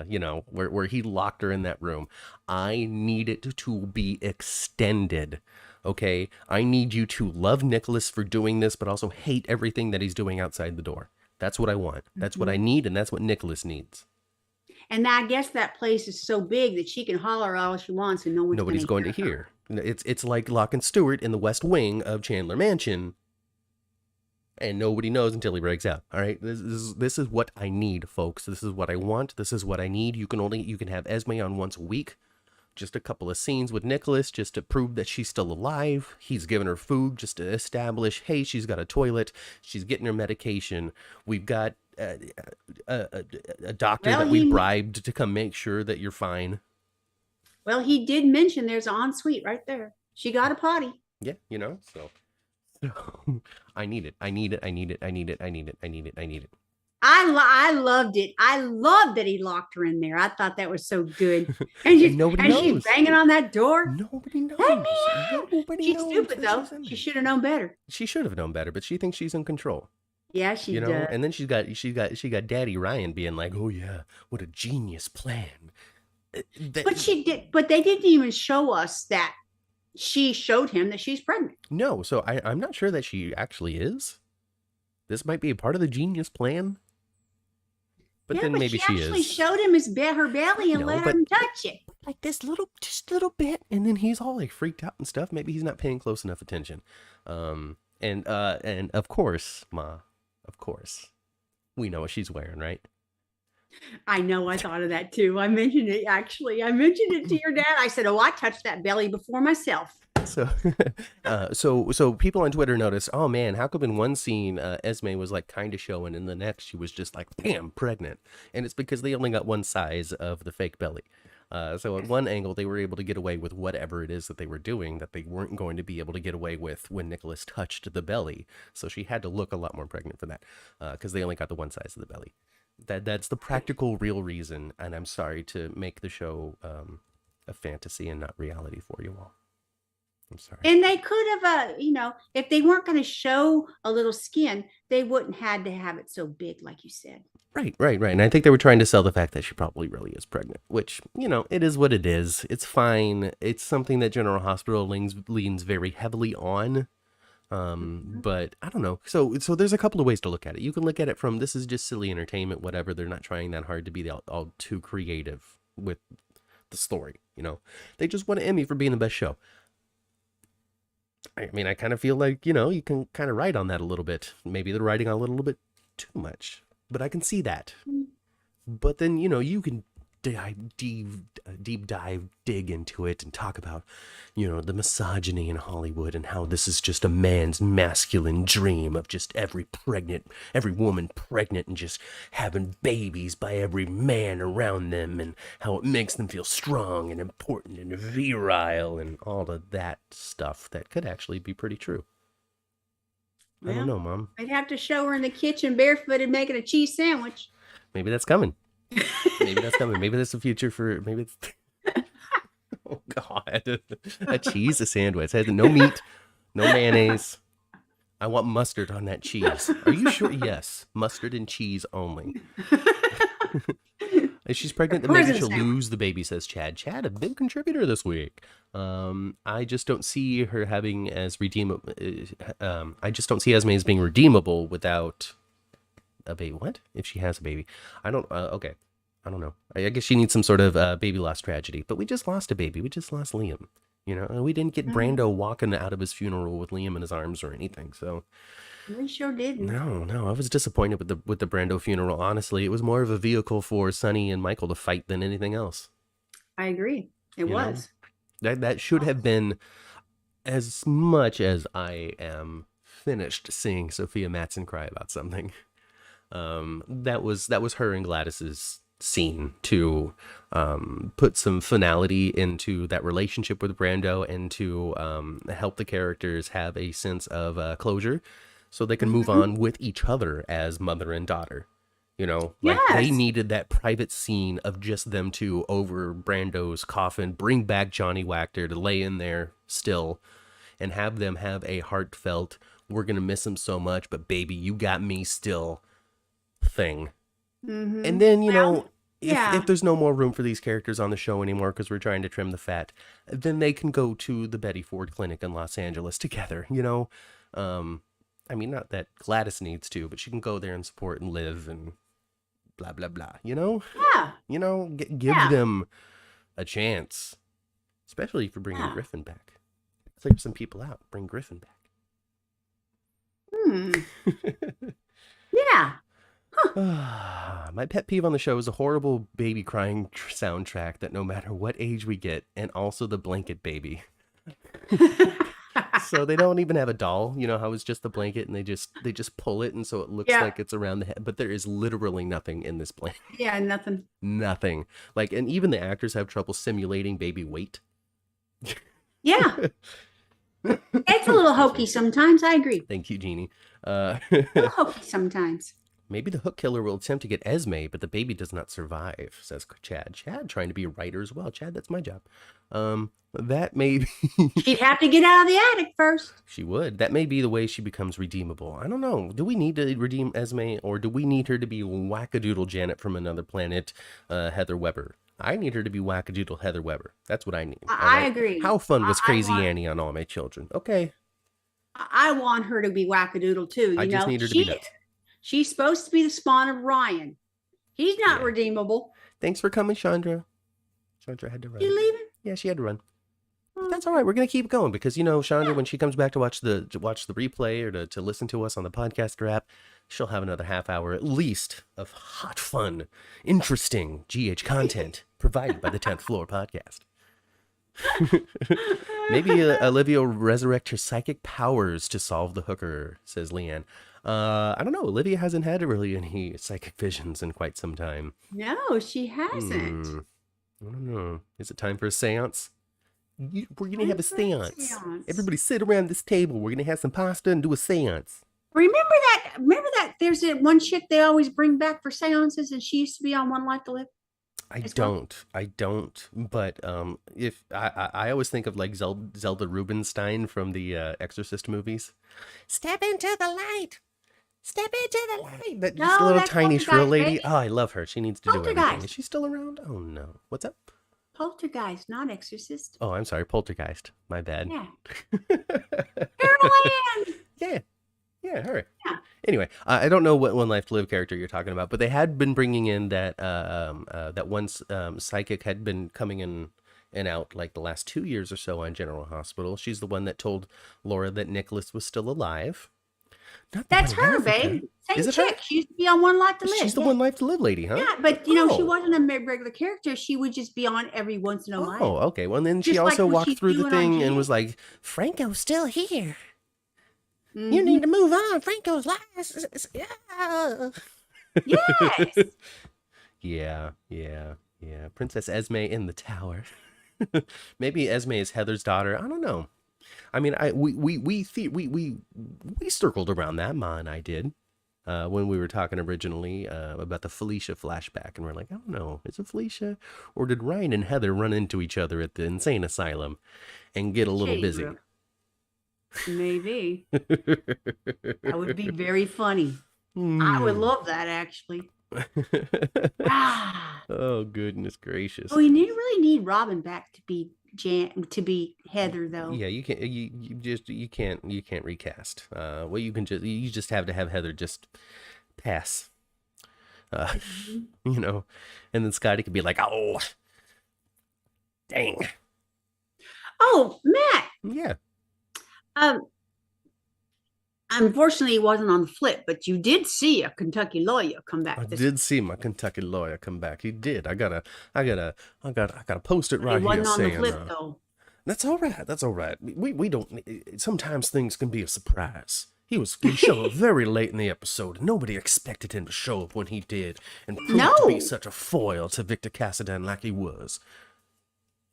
you know, where he locked her in that room. I need it to be extended. Okay, I need you to love Nicholas for doing this, but also hate everything that he's doing outside the door. That's what I want. That's what I need, and that's what Nicholas needs. And I guess that place is so big that she can holler all she wants and no one's Nobody's going to hear hear. It's like Locke and Stewart in the West Wing of Chandler Mansion, and nobody knows until he breaks out. All right, this is what I need, folks. This is what I want. This is what I need. You can have Esme on once a week, just a couple of scenes with Nicholas, just to prove that she's still alive. He's giving her food just to establish, hey, she's got a toilet. She's getting her medication. We've got a doctor that we bribed to come make sure that you're fine. Well, he did mention there's an ensuite right there. She got a potty. Yeah, you know, so I need it. I need it. I need it. I need it. I need it. I need it. I need it. I loved it. I loved that he locked her in there. I thought that was so good. And, nobody knows. She's banging on that door. Nobody knows. Nobody knows. She's stupid though. She should have known better. She should have known better, but she thinks she's in control. Yeah, she does. And then she got Daddy Ryan being like, "Oh yeah, what a genius plan." But they didn't even show us that she showed him that she's pregnant. No, so I'm not sure that she actually is. This might be a part of the genius plan. But then maybe she actually showed him her belly and let him touch it. Like this just a little bit. And then he's all like freaked out and stuff. Maybe he's not paying close enough attention. And of course, Ma, of course, we know what she's wearing, right? I know. I thought of that too. I mentioned it, actually. I mentioned it to your dad. I said, oh, I touched that belly before myself. So, so people on Twitter noticed, oh man, how come in one scene, Esme was like kind of showing, and the next she was just like, bam, pregnant. And it's because they only got one size of the fake belly. So at one angle, they were able to get away with whatever it is that they were doing that they weren't going to be able to get away with when Nicholas touched the belly. So she had to look a lot more pregnant for that, because they only got the one size of the belly. That's the practical, real reason. And I'm sorry to make the show a fantasy and not reality for you all. I'm sorry. And they could have, if they weren't going to show a little skin, they wouldn't had to have it so big, like you said. Right. And I think they were trying to sell the fact that she probably really is pregnant, which, it is what it is. It's fine. It's something that General Hospital leans very heavily on. But I don't know. So there's a couple of ways to look at it. You can look at it from, this is just silly entertainment, whatever. They're not trying that hard to be all too creative with the story. They just won an Emmy for being the best show. I mean, I kind of feel like, you can kind of write on that a little bit. Maybe they're writing on a little bit too much, but I can see that. But then, you can deep dive, dig into it and talk about, the misogyny in Hollywood and how this is just a man's masculine dream of just every woman pregnant and just having babies by every man around them, and how it makes them feel strong and important and virile and all of that stuff that could actually be pretty true. Well, I don't know, Mom. I'd have to show her in the kitchen barefooted making a cheese sandwich. Maybe that's coming. Maybe that's coming. Maybe that's the future for, maybe it's, oh God, a cheese sandwich. Has no meat, no mayonnaise. I want mustard on that cheese. Are you sure? Yes, mustard and cheese only. If she's pregnant, then maybe she'll lose the baby, says Chad. Chad, a big contributor this week. I just don't see her having as redeemable. I just don't see Esme as being redeemable without a baby. What? If she has a baby? I don't, okay. I don't know. I guess she needs some sort of baby loss tragedy, but we just lost a baby. We just lost Liam, and we didn't get Brando walking out of his funeral with Liam in his arms or anything. So we sure didn't. No, I was disappointed with the Brando funeral. Honestly, it was more of a vehicle for Sonny and Michael to fight than anything else. I agree. It was. That should have been, as much as I am finished seeing Sophia Matson cry about something. That was her and Gladys's scene to put some finality into that relationship with Brando, and to help the characters have a sense of closure, so they can move on with each other as mother and daughter. They needed that private scene of just them two over Brando's coffin, bring back Johnny Wachter to lay in there still, and have them have a heartfelt, we're gonna miss him so much, but baby, you got me still thing. Mm-hmm. And then, Well, if there's no more room for these characters on the show anymore because we're trying to trim the fat, then they can go to the Betty Ford Clinic in Los Angeles together, I mean, not that Gladys needs to, but she can go there and support and live and blah, blah, blah, Yeah. Give them a chance, especially for bringing Griffin back. Clear some people out, bring Griffin back. Yeah. My pet peeve on the show is a horrible baby crying soundtrack that no matter what age we get, and also the blanket baby. So they don't even have a doll, how it's just the blanket and they just pull it and so it looks like it's around the head, but there is literally nothing in this blanket. Yeah, nothing. Nothing. And even the actors have trouble simulating baby weight. Yeah. It's a little hokey sometimes, I agree. Thank you, Jeannie. A little hokey sometimes. Maybe the hook killer will attempt to get Esme, but the baby does not survive, says Chad. Chad trying to be a writer as well. Chad, that's my job. That may be... She'd have to get out of the attic first. She would. That may be the way she becomes redeemable. I don't know. Do we need to redeem Esme, or do we need her to be wackadoodle Janet from another planet, Heather Weber? I need her to be wackadoodle Heather Weber. That's what I need. I agree. How fun was Crazy Annie on All My Children? Okay. I want her to be wackadoodle too. I just need her to be nuts. She's supposed to be the spawn of Ryan. He's not redeemable. Thanks for coming, Chandra. Chandra had to run. You leaving? Yeah, she had to run. That's all right. We're gonna keep going because Chandra, when she comes back to watch the replay or to listen to us on the podcaster app, she'll have another half hour at least of hot, fun, interesting GH content provided by the 10th Floor Podcast. Maybe Olivia will resurrect her psychic powers to solve the hooker, says Leanne. I don't know. Olivia hasn't had really any psychic visions in quite some time. No, she hasn't. I don't know. Is it time for a seance? We're going to have a seance. Everybody sit around this table. We're going to have some pasta and do a seance. Remember that there's that one chick they always bring back for seances, and she used to be on One Life to Live? I don't. But if I always think of like Zelda Rubinstein from the Exorcist movies. Step into the light. Step into the light. That just little tiny shrill lady. Baby. Oh, I love her. She needs to do everything. Is she still around? Oh no. What's up? Poltergeist, not Exorcist. Oh, I'm sorry. Poltergeist. My bad. Yeah. Carolyn. Yeah, her. Yeah. Anyway, I don't know what One Life to Live character you're talking about, but they had been bringing in that that one psychic had been coming in and out like the last 2 years or so on General Hospital. She's the one that told Laura that Nicholas was still alive. That's her, babe. Same chick. She used to be on One Life to Live. She's the One Life to Live lady, huh? Yeah, but she wasn't a regular character. She would just be on every once in a while. Oh, okay. Well, and then she also walked through the thing and was like, Franco's still here. Mm-hmm. You need to move on. Franco's last. Yeah. Yes. Yeah. Princess Esme in the tower. Maybe Esme is Heather's daughter. I don't know. I mean, we circled around that. Ma and I did when we were talking originally about the Felicia flashback, and we're like, I don't know, is it Felicia, or did Ryan and Heather run into each other at the insane asylum and get a little busy? Maybe. That would be very funny. I would love that, actually. Oh, goodness gracious. We really need Robin back to be Heather, though. Yeah, you can't. You can't recast. Well, you just have to have Heather just pass. And then Scotty could be like, oh, dang. Oh, Matt. Yeah. Unfortunately, it wasn't on the flip, but you did see a Kentucky lawyer come back. I did see my Kentucky lawyer come back. He did. I gotta post it right here. It wasn't on the flip, though. That's all right. That's all right. We don't. Sometimes things can be a surprise. He showed up very late in the episode. Nobody expected him to show up when he did, and prove to be such a foil to Victor Cassadan like he was.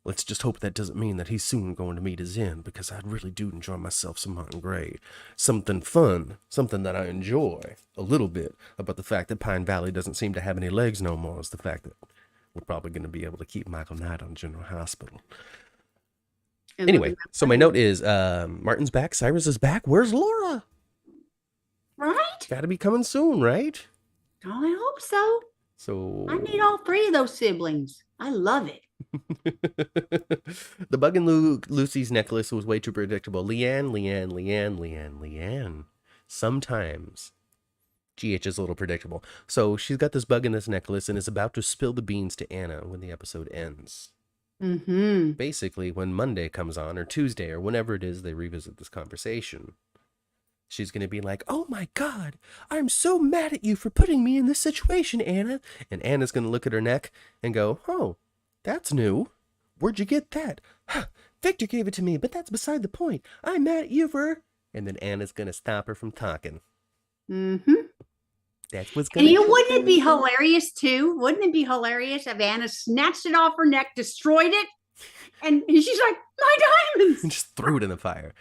Let's just hope that doesn't mean that he's soon going to meet his end, because I really do enjoy myself some Martin Gray. Something fun, something that I enjoy a little bit about the fact that Pine Valley doesn't seem to have any legs no more is the fact that we're probably going to be able to keep Michael Knight on General Hospital. Anyway, so my note is Martin's back, Cyrus is back. Where's Laura? Right? Got to be coming soon, right? Oh, I hope so. So I need all three of those siblings. I love it. the bug in Lucy's necklace was way too predictable. Leanne. Sometimes GH is a little predictable. So she's got this bug in this necklace and is about to spill the beans to Anna when the episode ends. Mm-hmm. Basically, when Monday comes on, or Tuesday, or whenever it is they revisit this conversation, she's going to be like, "Oh my God, I'm so mad at you for putting me in this situation, Anna." And Anna's going to look at her neck and go, "Oh, that's new. Where'd you get that?" "Huh, Victor gave it to me, but that's beside the point. I'm mad at you for..." And then Anna's going to stop her from talking. Mm-hmm. That's what's going to happen. Wouldn't it be hilarious too? Wouldn't it be hilarious if Anna snatched it off her neck, destroyed it, and she's like, "My diamonds!" Just threw it in the fire.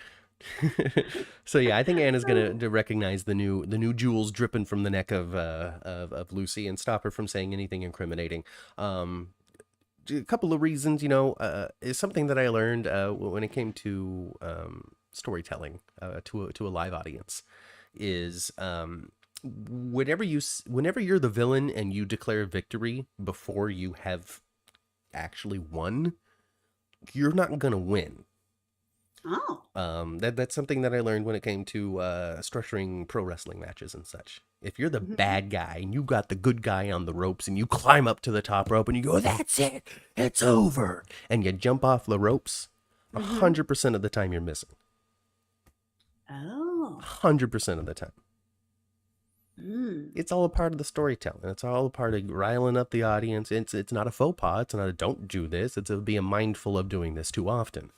So yeah, I think Anna's gonna recognize the new jewels dripping from the neck of Lucy and stop her from saying anything incriminating. A couple of reasons, is something that I learned when it came to storytelling to a live audience is whenever you're the villain and you declare victory before you have actually won, you're not gonna win. Oh. That's something that I learned when it came to structuring pro wrestling matches and such. If you're the bad guy and you got the good guy on the ropes and you climb up to the top rope and you go, "That's it, it's over," and you jump off the ropes, 100% of the time you're missing. Oh. 100% of the time. It's all a part of the storytelling. It's all a part of riling up the audience. It's not a faux pas. It's not a "don't do this." It's a being mindful of doing this too often.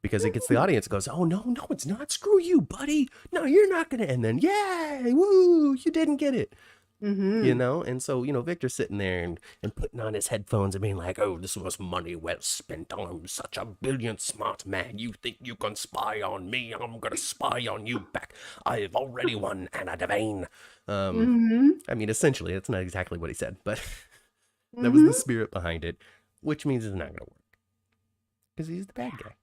Because it gets the audience goes, "Oh, no, it's not. Screw you, buddy. No, you're not going to." And then, "Yay, woo, you didn't get it." And so, Victor's sitting there and putting on his headphones and being like, "Oh, this was money well spent. I'm such a brilliant, smart man. You think you can spy on me? I'm going to spy on you back. I've already won, Anna Devane." I mean, essentially, that's not exactly what he said, but that was the spirit behind it, which means it's not going to work because he's the bad guy.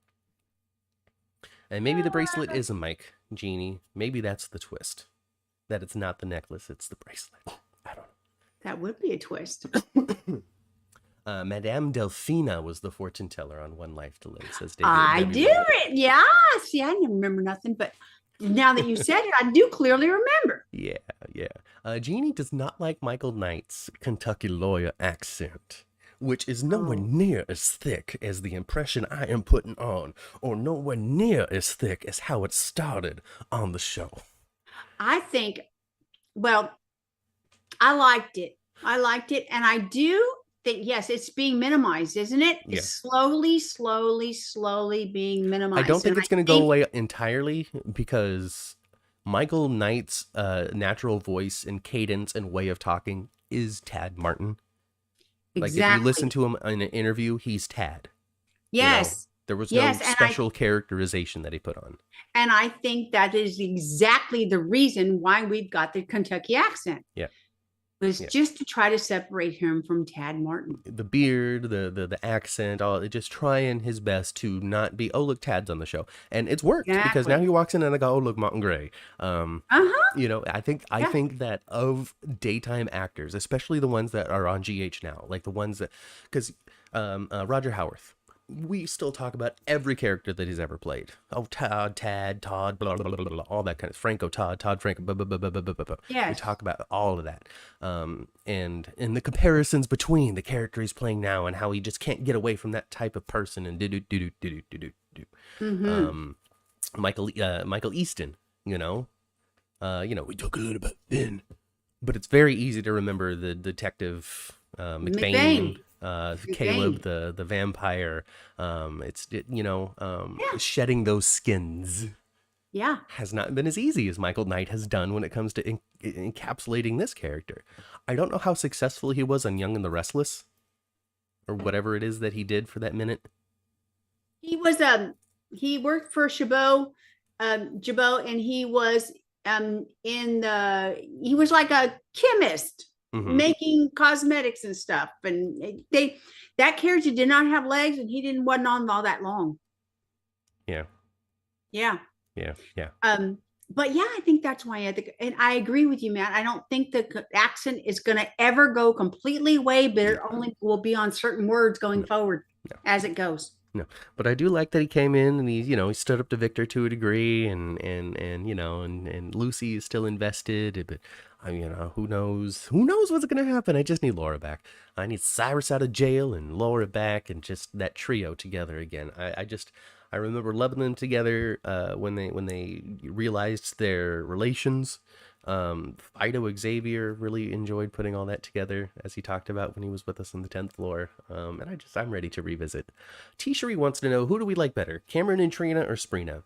And maybe the bracelet is a mic, Jeannie. Maybe that's the twist. That it's not the necklace, it's the bracelet. I don't know. That would be a twist. Madame Delphina was the fortune teller on One Life to Live, says David. I do it. Yeah. See, I didn't remember nothing, but now that you said it, I do clearly remember. Yeah. Jeannie does not like Michael Knight's Kentucky lawyer accent, which is nowhere near as thick as the impression I am putting on, or nowhere near as thick as how it started on the show. I think, well, I liked it. And I do think, yes, it's being minimized, isn't it? Yeah. It's slowly being minimized. I don't think it's going to go away entirely because Michael Knight's natural voice and cadence and way of talking is Tad Martin. Exactly. Like if you listen to him in an interview, he's Tad. Yes. There was no special characterization that he put on. And I think that is exactly the reason why we've got the Kentucky accent. Yeah. Was just to try to separate him from Tad Martin. The beard, the accent, just trying his best to not be, "Oh, look, Tad's on the show." And it's worked because now he walks in and I go, "Oh, look, Martin Gray." I think that of daytime actors, especially the ones that are on GH now, like the ones that, because Roger Howarth, we still talk about every character that he's ever played. Oh, Tad, Todd, blah, blah, blah, blah, all that kind of Franco, Todd, Franco, blah, blah, blah, blah, blah, blah. Yes. We talk about all of that. And the comparisons between the character he's playing now and how he just can't get away from that type of person and Michael Easton, we talk a little bit then, but it's very easy to remember the detective McBain. Caleb, the vampire, shedding those skins has not been as easy as Michael Knight has done when it comes to encapsulating this character. I don't know how successful he was on Young and the Restless or whatever it is that he did for that minute. He was he worked for Jabot, and he was he was like a chemist. Making cosmetics and stuff, and that character did not have legs, and he wasn't on all that long. Yeah. but yeah, I think that's why and I agree with you, Matt. I don't think the accent is going to ever go completely away, but it only will be on certain words going No, forward no, as it goes. no. But I do like that he came in and he stood up to Victor to a degree, and Lucy is still invested, but who knows what's gonna happen. I just need Laura back. I need Cyrus out of jail and Laura back, and just that trio together again. I remember loving them together when they realized their relations. Fido Xavier really enjoyed putting all that together, as he talked about when he was with us on the 10th floor. And I'm ready to revisit. T-Cherie wants to know, who do we like better, Cameron and Trina or Sprina?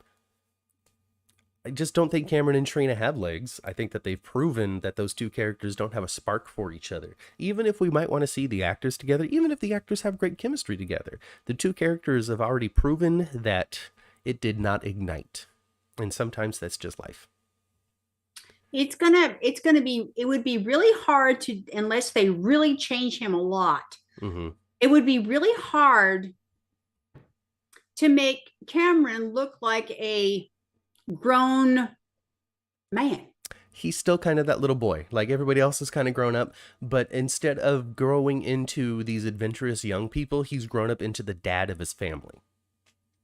I just don't think Cameron and Trina have legs. I think that they've proven that those two characters don't have a spark for each other. Even if we might want to see the actors together, even if the actors have great chemistry together, the two characters have already proven that it did not ignite. And sometimes that's just life. It would be really hard to, unless they really change him a lot. Mm-hmm. It would be really hard to make Cameron look like a grown man. He's still kind of that little boy. Like everybody else is kind of grown up, but instead of growing into these adventurous young people, he's grown up into the dad of his family.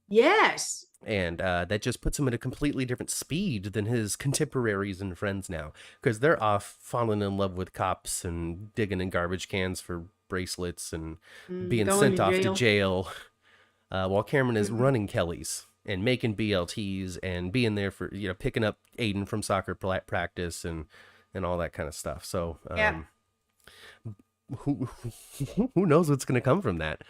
Yes. And that just puts him at a completely different speed than his contemporaries and friends now, because they're off falling in love with cops and digging in garbage cans for bracelets and being sent off to jail, while Cameron is running Kelly's and making BLTs and being there for, picking up Aiden from soccer practice and all that kind of stuff. So yeah. Who knows what's going to come from that.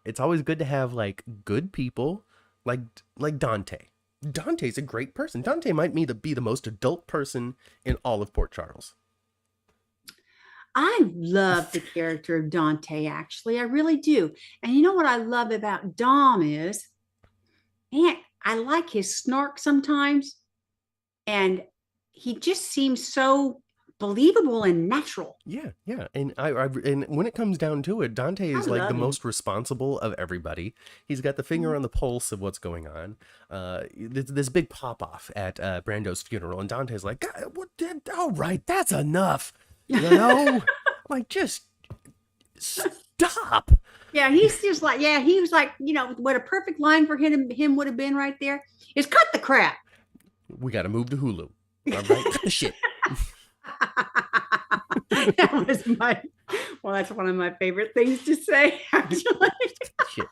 It's always good to have like good people like Dante. Dante's a great person. Dante might be the most adult person in all of Port Charles. I love the character of Dante, actually. I really do. And you know what I love about Dom is, man, I like his snark sometimes. And he just seems so believable and natural. Yeah. And and when it comes down to it, Dante is like the most responsible of everybody. He's got the finger on the pulse of what's going on. This big pop off at Brando's funeral, and Dante's like, all right, that's enough. Like, just stop. Yeah, he's just like, he was like, what a perfect line for him would have been right there is cut the crap. We got to move to Hulu. All right, cut the shit. That was that's one of my favorite things to say, actually. Shit.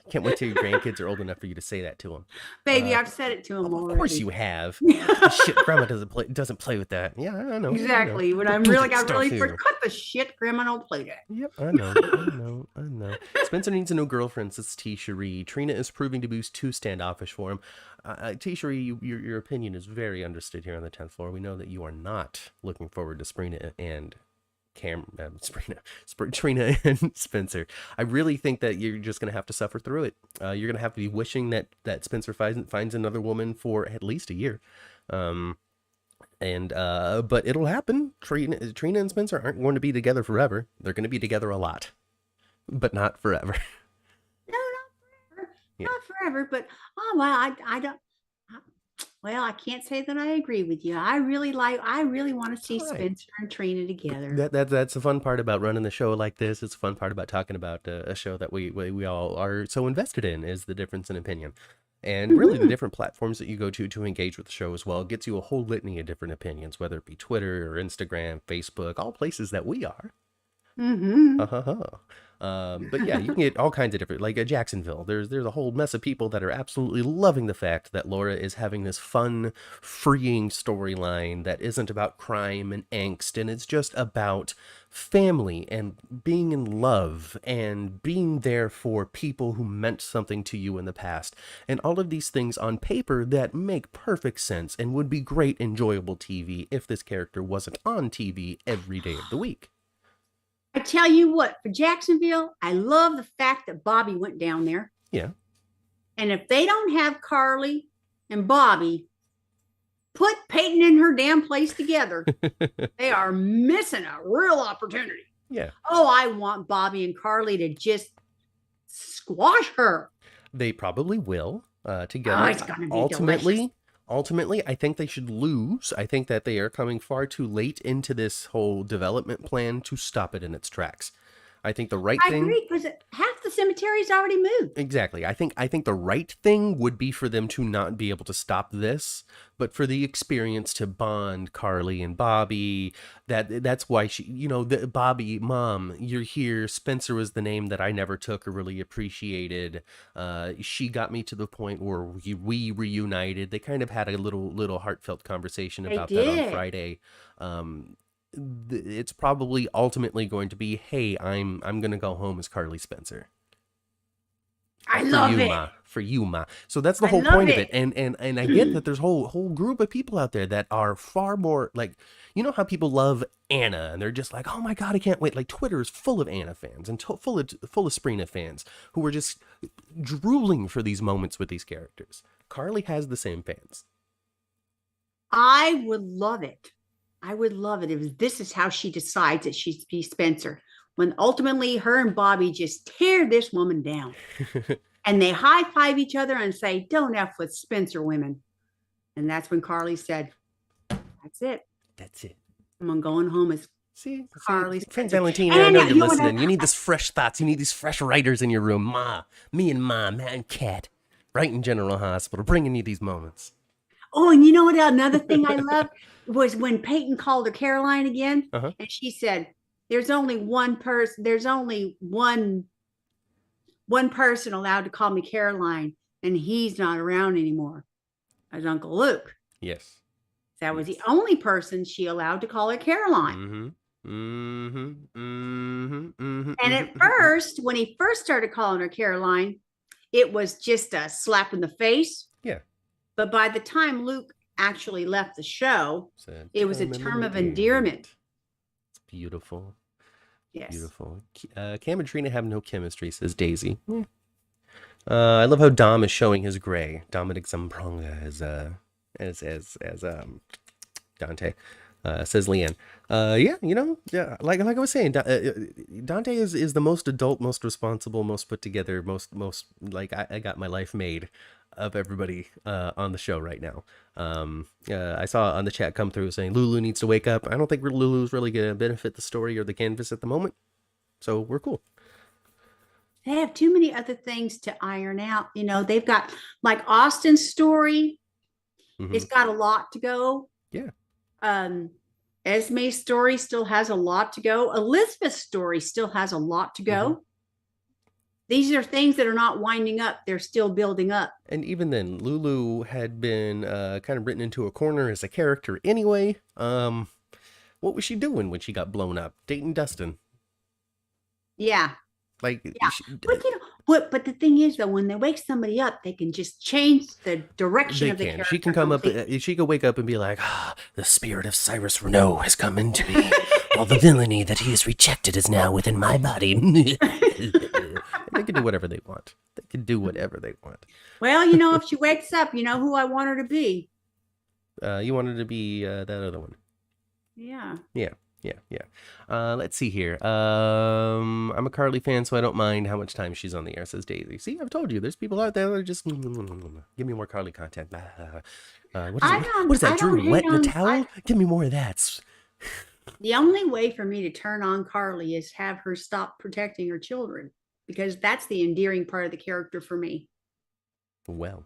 Can't wait till your grandkids are old enough for you to say that to them. Baby, I've said it to them already. Of course you have. Shit, Grandma doesn't play with that. Yeah, I know. Exactly. When I'm really, cut the shit, Grandma don't play that. Yep, I know. Spencer needs a new girlfriend, says T-Cherie. Trina is proving to be too standoffish for him. T-Cherie, your opinion is very understood here on the 10th floor. We know that you are not looking forward to Sprina and Trina and Spencer. I really think that you're just going to have to suffer through it. You're going to have to be wishing that Spencer finds another woman for at least a year. But it'll happen. Trina and Spencer aren't going to be together forever. They're going to be together a lot, but not forever. No, not forever. Yeah. Not forever, but I don't. Well, I can't say that I agree with you. I really want to see Spencer and Trina together. That's the fun part about running the show like this. It's the fun part about talking about a show that we all are so invested in, is the difference in opinion. And really the different platforms that you go to engage with the show as well. It gets you a whole litany of different opinions, whether it be Twitter or Instagram, Facebook, all places that we are. But yeah, you can get all kinds of different, like Jacksonville. There's a whole mess of people that are absolutely loving the fact that Laura is having this fun, freeing storyline that isn't about crime and angst, and it's just about family and being in love and being there for people who meant something to you in the past, and all of these things on paper that make perfect sense and would be great, enjoyable TV if this character wasn't on TV every day of the week. I tell you what, for Jacksonville, I love the fact that Bobby went down there. Yeah. And if they don't have Carly and Bobby put Peyton in her damn place together, they are missing a real opportunity. Yeah. Oh, I want Bobby and Carly to just squash her. They probably will together. It's gonna be ultimately, delicious. ultimately, I think they should lose. I think that they are coming far too late into this whole development plan to stop it in its tracks. I think the right I thing. agree, because half the cemetery's already moved. Exactly. I think the right thing would be for them to not be able to stop this, but for the experience to bond Carly and Bobby. That's why she, Bobby, Mom, you're here. Spencer was the name that I never took or really appreciated. She got me to the point where we reunited. They kind of had a little heartfelt conversation about that on Friday. It's probably ultimately going to be, hey, I'm gonna go home as Carly Spencer. I love it. For you, Ma. So that's the whole point of it. And I get that there's a whole group of people out there that are far more like, how people love Anna and they're just like, oh my God, I can't wait. Like Twitter is full of Anna fans and full of Sprina fans who are just drooling for these moments with these characters. Carly has the same fans. I would love it. If this is how she decides that she's be Spencer. When ultimately her and Bobby just tear this woman down. And they high five each other and say, don't F with Spencer women. And that's when Carly said, that's it. I'm going home as Carly's friend Valentine. I know you're listening. You need these fresh thoughts. You need these fresh writers in your room. Me and Matt and Kat, right in General Hospital, bringing you these moments. Oh, and you know what? Another thing I loved was when Peyton called her Caroline again, and she said, "There's only one person. There's only one person allowed to call me Caroline, and he's not around anymore. As Uncle Luke." Yes, that was the only person she allowed to call her Caroline. And at first, when he first started calling her Caroline, it was just a slap in the face. Yeah. But by the time Luke actually left the show, it was a term of endearment. It's beautiful. Yes. Beautiful. Cam and Trina have no chemistry, says Daisy. I love how Dom is showing his gray. Dominic Zambranga as Dante. Says Leanne. Like I was saying, Dante is the most adult, most responsible, most put together, most like I got my life made of everybody on the show right now. I saw on the chat come through saying Lulu needs to wake up. I don't think Lulu's really going to benefit the story or the canvas at the moment. So we're cool. They have too many other things to iron out. They've got like Austin's story. It's got a lot to go. Yeah. Esme's story still has a lot to go. Elizabeth's story still has a lot to go. These are things that are not winding up. They're still building up. And even then, Lulu had been kind of written into a corner as a character anyway. What was she doing when she got blown up? Dating Dustin. Yeah. Yeah. But the thing is, though, when they wake somebody up, they can just change the direction of the character. She can come up. She could wake up and be like, the spirit of Cyrus Renault has come into me. All the villainy that he has rejected is now within my body. They can do whatever they want. Well, if she wakes up, you know who I want her to be. You want her to be that other one. Yeah. Let's see here. I'm a Carly fan, so I don't mind how much time she's on the air, says Daisy. See, I've told you, there's people out there that are just give me more Carly content. What is that, Drew? Wet in the towel? Give me more of that. The only way for me to turn on Carly is have her stop protecting her children, because that's the endearing part of the character for me. Well,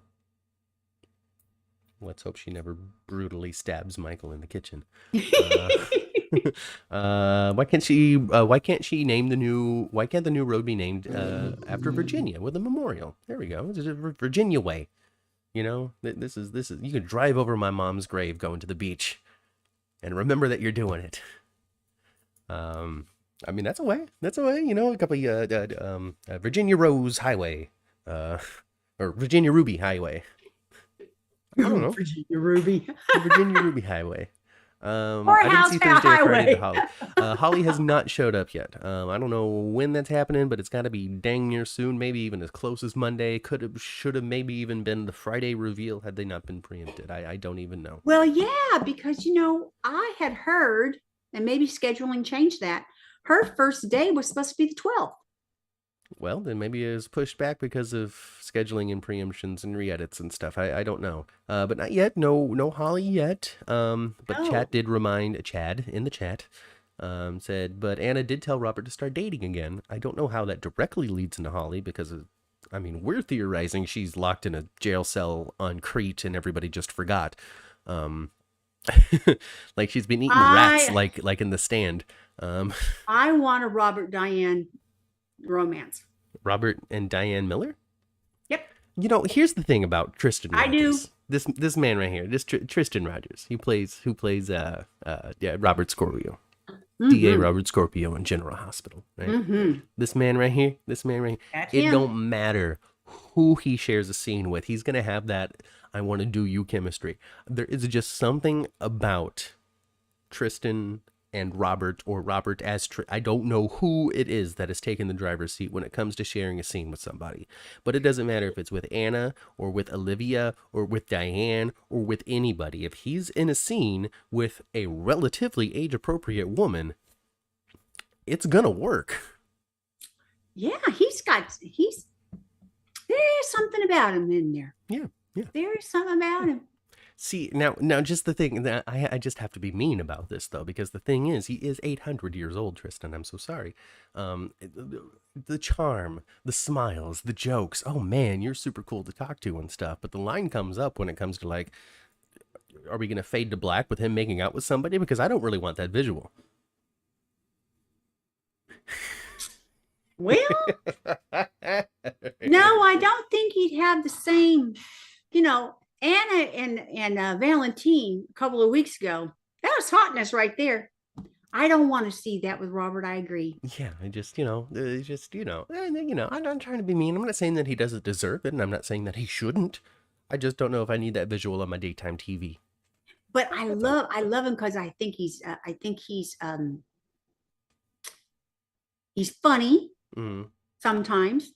let's hope she never brutally stabs Michael in the kitchen. Why can't the new road be named after Virginia with a memorial? There we go. It's a Virginia Way. This is you can drive over my mom's grave going to the beach and remember that you're doing it. I mean, that's a way, a couple Virginia Rose Highway, or Virginia Ruby Highway. I don't know. Virginia Ruby Highway. Or I didn't see Thursday or Friday to Holly. Holly has not showed up yet. I don't know when that's happening, but it's got to be dang near soon. Maybe even as close as Monday. Should have maybe even been the Friday reveal had they not been preempted. I don't even know. Well, yeah, because I had heard, and maybe scheduling changed that. Her first day was supposed to be the 12th. Well, then maybe it was pushed back because of scheduling and preemptions and re-edits and stuff. I don't know. But not yet. No Holly yet. But Oh, chat did remind Chad in the chat. Said, but Anna did tell Robert to start dating again. I don't know how that directly leads into Holly because I mean, we're theorizing she's locked in a jail cell on Crete and everybody just forgot. Um, like she's been eating rats, I like in The Stand. I want a Robert Diane romance. Robert and Diane Miller. Yep, Here's the thing about Tristan I do. Rogers. This man right here, Tristan Rogers. Who plays Robert Scorpio, DA Mm-hmm. Robert Scorpio in General Hospital. Right. Mm-hmm. This man right here. That's It him. don't matter who he shares a scene with. He's gonna have that I want to do you chemistry. There is just something about Tristan and Robert, or Robert as I don't know who it is that has taken the driver's seat when it comes to sharing a scene with somebody. But it doesn't matter if it's with Anna or with Olivia or with Diane or with anybody. If he's in a scene with a relatively age-appropriate woman, it's gonna work. Yeah, he's there's something about him in there. Yeah, yeah. There's something about him. See, now, just the thing that I just have to be mean about this though, because the thing is, he is 800 years old, Tristan. I'm so sorry. The charm, the smiles, the jokes. Oh man, you're super cool to talk to and stuff. But the line comes up when it comes to like, are we gonna fade to black with him making out with somebody? Because I don't really want that visual. Well, no, I don't think he'd have the same, Anna and Valentine a couple of weeks ago. That was hotness right there. I don't want to see that with Robert. I agree. Yeah, I'm not trying to be mean. I'm not saying that he doesn't deserve it, and I'm not saying that he shouldn't. I just don't know if I need that visual on my daytime TV. But I love him because he's funny Mm. sometimes.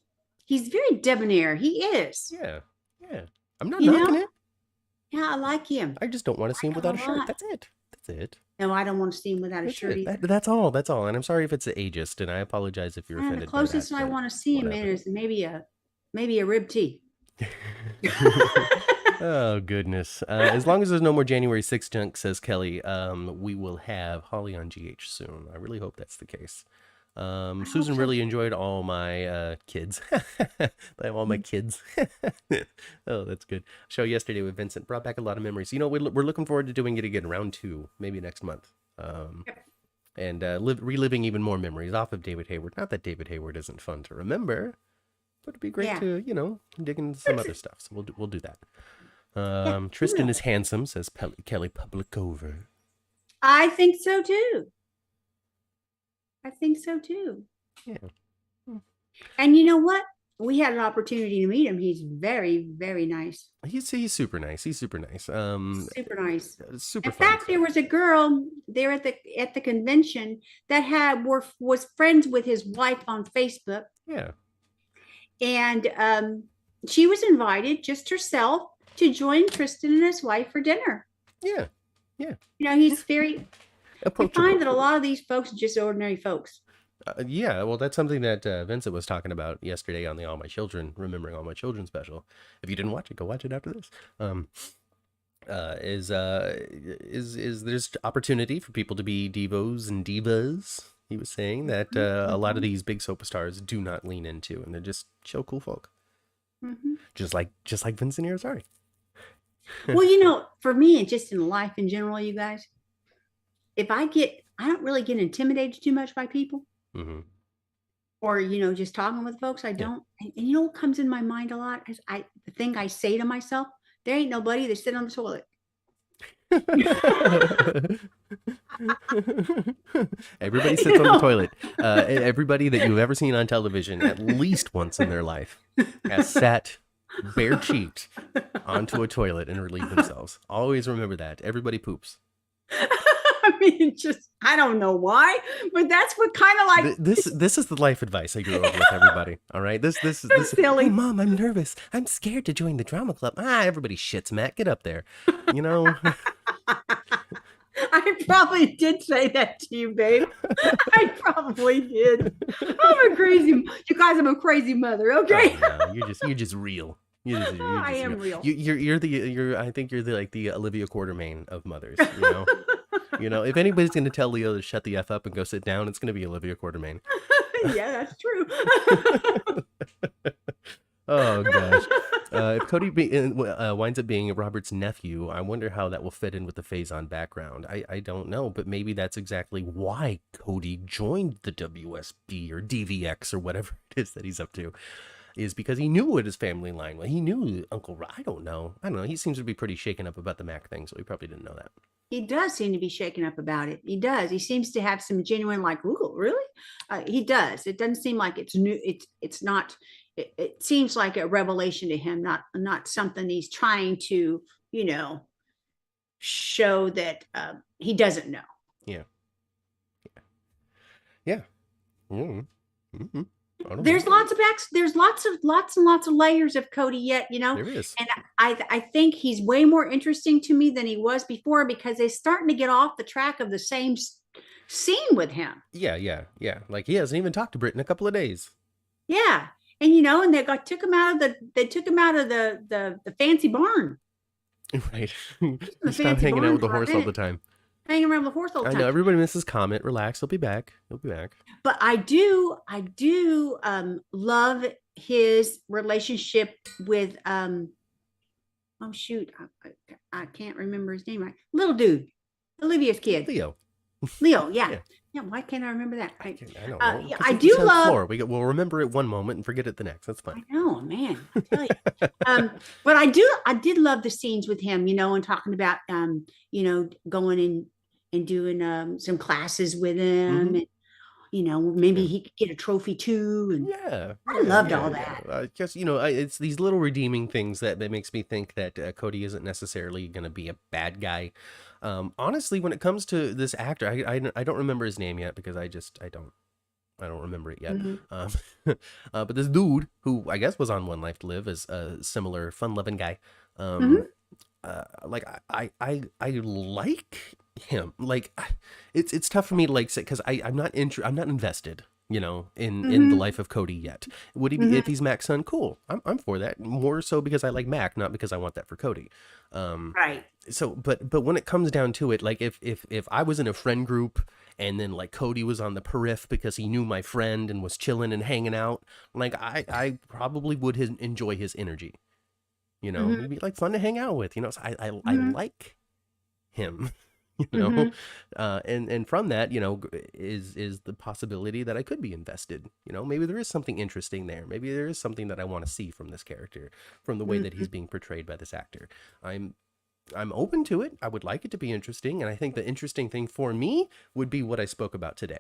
He's very debonair. He is. Yeah, yeah. I'm not You knocking know? it. Yeah, I like him. I just don't want to see him I without a like him a shirt. lot. That's it. That's it. No, I don't want to see him without a That's shirt it. either. That's all. That's all. And I'm sorry if it's ageist, and I apologize if you're And the offended by that. closest I but want to see him in whatever. is maybe a rib tee. Oh goodness. As long as there's no more January 6th junk, says Kelly, we will have Holly on GH soon. I really hope that's the case. Susan so. really enjoyed all my kids. All my kids. Oh, that's good. Show yesterday with Vincent brought back a lot of memories. We're looking forward to doing it again, round 2, maybe next month. And reliving even more memories off of David Hayward. Not that David Hayward isn't fun to remember, but it'd be great Yeah. to dig into some other stuff. So we'll do that. Yeah, Tristan will. is handsome, says Kelly Publicover. I think so too. I think so too. Yeah. And you know what? We had an opportunity to meet him. He's very, very nice. He's super nice. He's super nice. Super nice. Super In fun. fact, there was a girl there at the convention that was friends with his wife on Facebook. Yeah. And she was invited just herself to join Tristan and his wife for dinner. Yeah. Yeah. He's very Approachable. I find that a lot of these folks are just ordinary folks. Yeah, well, that's something that Vincent was talking about yesterday on the All My Children, Remembering All My Children special. If you didn't watch it, go watch it after this. Is there's opportunity for people to be divos and divas? He was saying that a lot of these big soap stars do not lean into, and they're just chill, cool folk. Mm-hmm. Just like Vincent Irizarry. Well, for me and just in life in general, you guys, I don't really get intimidated too much by people. Mm-hmm. Or, just talking with folks, I don't. And you know what comes in my mind a lot is the thing I say to myself, there ain't nobody that's sitting on the toilet. Everybody sits on the toilet. Everybody that you've ever seen on television at least once in their life has sat bare-cheeked onto a toilet and relieved themselves. Always remember that. Everybody poops. I mean, I don't know why, but that's what kind of like this is the life advice I grew up with, everybody. All right, this is silly. Hey, Mom, I'm nervous. I'm scared to join the drama club. Everybody shits, Matt. Get up there. I probably did say that to you, babe. I probably did. I'm a crazy, you guys. I'm a crazy mother. Okay. Oh, no, you're just real. I am real. You're I think you're like the Olivia Quartermain of mothers. If anybody's gonna tell Leo to shut the f up and go sit down, it's gonna be Olivia Quartermain. Yeah, that's true. Oh gosh. If Cody winds up being Robert's nephew, I wonder how that will fit in with the Phazon background. I don't know, but maybe that's exactly why Cody joined the WSB or DVX or whatever it is that he's up to, is because he knew what his family line was. He knew Uncle I don't know. He seems to be pretty shaken up about the Mac thing, so he probably didn't know that. He does seem to be shaken up about it. He does. He seems to have some genuine, like, ooh, really? He does. It doesn't seem like it's new. It's not. It seems like a revelation to him, not something he's trying to, show that he doesn't know. Yeah. Yeah. Mm-hmm. There's lots and lots of layers of Cody yet, There is. And I think he's way more interesting to me than he was before, because they're starting to get off the track of the same scene with him. Yeah. Like he hasn't even talked to Britt in a couple of days. Yeah. And and they took him out of the fancy barn. Right. Stop hanging out with the horse all the time. Hanging around the horse all the time. I know everybody misses Comet. Relax, he'll be back. But I do love his relationship with oh shoot, I can't remember his name. Little dude, Olivia's kid. Leo, yeah. Why can't I remember that? I don't know. I do love. We'll remember it one moment and forget it the next. That's fine. I know, man. I tell you. But I did love the scenes with him, and talking about going in and doing some classes with him, and maybe he could get a trophy too. And I loved all that. I guess it's these little redeeming things that makes me think that Cody isn't necessarily going to be a bad guy. Honestly, when it comes to this actor, I don't remember his name yet, because I don't remember it yet. Mm-hmm. But this dude, who I guess was on One Life to Live, is a similar fun-loving guy. Like I like him. Like it's tough for me to like say, because I'm not invested, in the life of Cody yet. Would he be if he's Mac's son? Cool. I'm for that. More so because I like Mac, not because I want that for Cody. Right. So, but when it comes down to it, like if I was in a friend group and then like Cody was on the periph because he knew my friend and was chilling and hanging out, like I probably would enjoy his energy. He'd be like fun to hang out with. So I like him. And from that, is the possibility that I could be invested. Maybe there is something interesting there. Maybe there is something that I want to see from this character, from the way that he's being portrayed by this actor. I'm open to it. I would like it to be interesting, and I think the interesting thing for me would be what I spoke about today,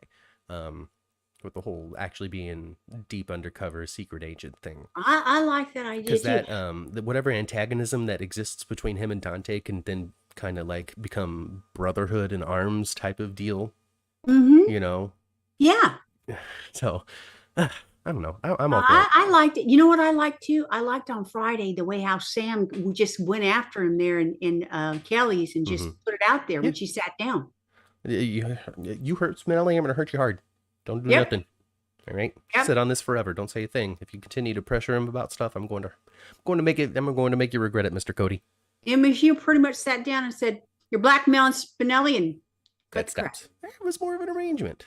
with the whole actually being deep undercover secret agent thing. I like that idea, because that whatever antagonism that exists between him and Dante can then kind of like become brotherhood in arms type of deal. Yeah. So I don't know. I'm okay. I liked it. You know what I liked too? I liked on Friday the way how Sam just went after him there in Kelly's and just put it out there when she sat down. You hurt Spinelli, I'm gonna hurt you hard. Don't do nothing. All right. Sit on this forever. Don't say a thing. If you continue to pressure him about stuff, I'm going to make you regret it, Mr. Cody. MSU pretty much sat down and said, "You're blackmailing Spinelli," and that's it was more of an arrangement.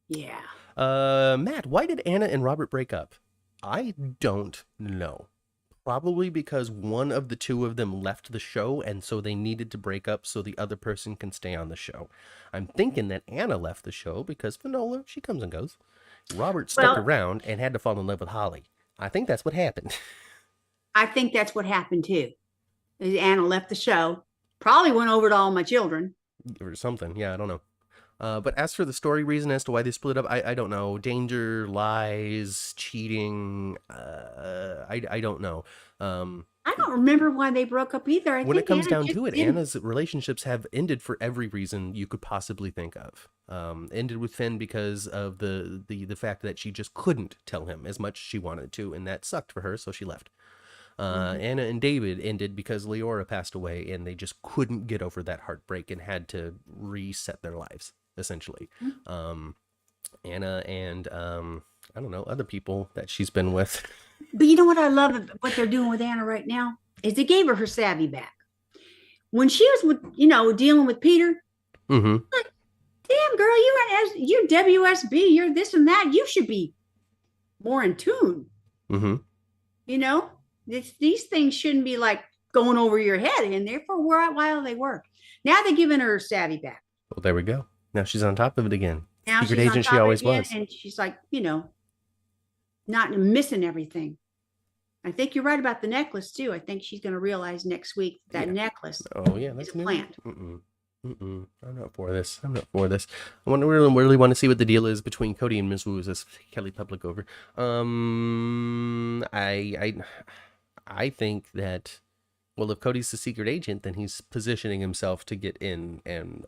Yeah. Matt, why did Anna and Robert break up? I don't know. Probably because one of the two of them left the show, and so they needed to break up so the other person can stay on the show. I'm thinking that Anna left the show because Finola, she comes and goes. Robert stuck around and had to fall in love with Holly. I think that's what happened. I think that's what happened too. Anna left the show, probably went over to All My Children. Or something. Yeah, I don't know. But as for the story reason as to why they split up, I don't know. Danger, lies, cheating. I don't know. I don't remember why they broke up either. When it comes down to it, Anna's relationships have ended for every reason you could possibly think of. Ended with Finn because of the fact that she just couldn't tell him as much as she wanted to, and that sucked for her, so she left. Anna and David ended because Leora passed away, and they just couldn't get over that heartbreak and had to reset their lives, essentially. Anna and I don't know, other people that she's been with. But you know what I love what they're doing with Anna right now is they gave her savvy back. When she was with, dealing with Peter, like, damn girl, you're WSB, you're this and that. You should be more in tune. These things shouldn't be like going over your head, and therefore while they work. Now they're giving her savvy back. Well, there we go. Now she's on top of it again. Now Secret agent she always was. And she's like, not missing everything. I think you're right about the necklace too. I think she's going to realize next week that necklace. Oh yeah, that's a plant. I'm not for this. I really want to see what the deal is between Cody and Miss Wu. Is this Kelly Public over? I think that, well, if Cody's the secret agent, then he's positioning himself to get in and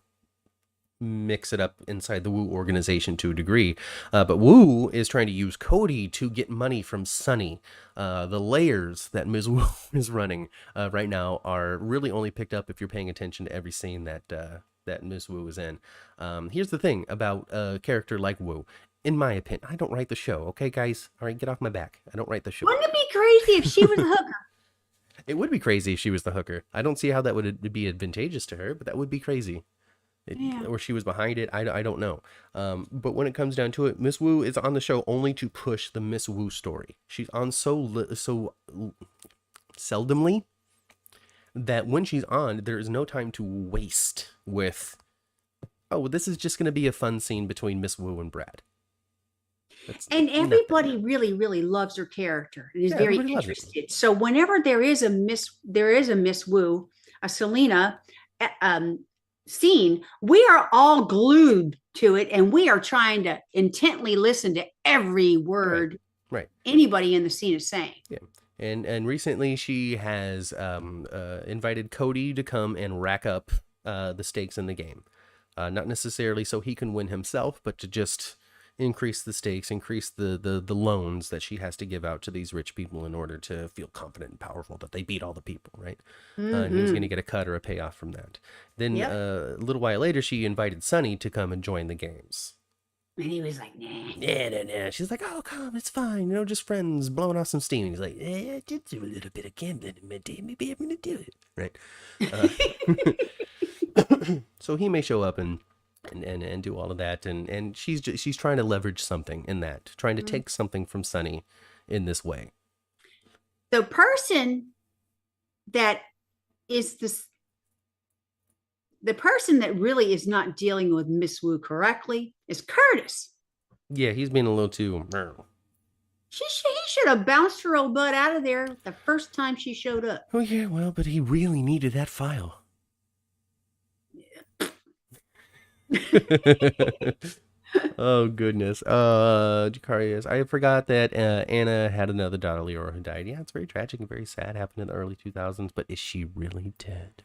mix it up inside the Wu organization to a degree. But Wu is trying to use Cody to get money from Sonny. The layers that Ms. Wu is running right now are really only picked up if you're paying attention to every scene that Ms. Wu is in. Here's the thing about a character like Wu. In my opinion, I don't write the show. Okay, guys? All right, get off my back. I don't write the show. Wouldn't it be crazy if she was a hooker? It would be crazy if she was the hooker. I don't see how that would be advantageous to her, but that would be crazy. Or she was behind it. I don't know. But when it comes down to it, Miss Wu is on the show only to push the Miss Wu story. She's on so seldomly that when she's on, there is no time to waste with, oh, this is just going to be a fun scene between Miss Wu and Brad. And everybody really, really loves her character and is very interested. So whenever there is a Miss Wu, a Selena scene, we are all glued to it, and we are trying to intently listen to every word anybody in the scene is saying. Yeah. And recently she has invited Cody to come and rack up the stakes in the game. Not necessarily so he can win himself, but to just increase the stakes, increase the loans that she has to give out to these rich people in order to feel confident and powerful that they beat all the people, right? And he was going to get a cut or a payoff from that. Then a little while later, she invited Sonny to come and join the games. And he was like, nah. Nah. She's like, oh, come, it's fine. Just friends blowing off some steam. And he's like, yeah, just do a little bit of gambling. Maybe I'm going to do it, right? So he may show up and do all of that, and she's trying to leverage something in that, trying to take something from Sonny in this way. The person that is the person that really is not dealing with Miss Wu correctly is Curtis. Yeah, he's being a little too. He should have bounced her old butt out of there the first time she showed up. Oh yeah, well, but he really needed that file. Oh goodness. Jacarius, I forgot that Anna had another daughter, Leora, who died. Yeah, it's very tragic and very sad. Happened in the early 2000s, but is she really dead?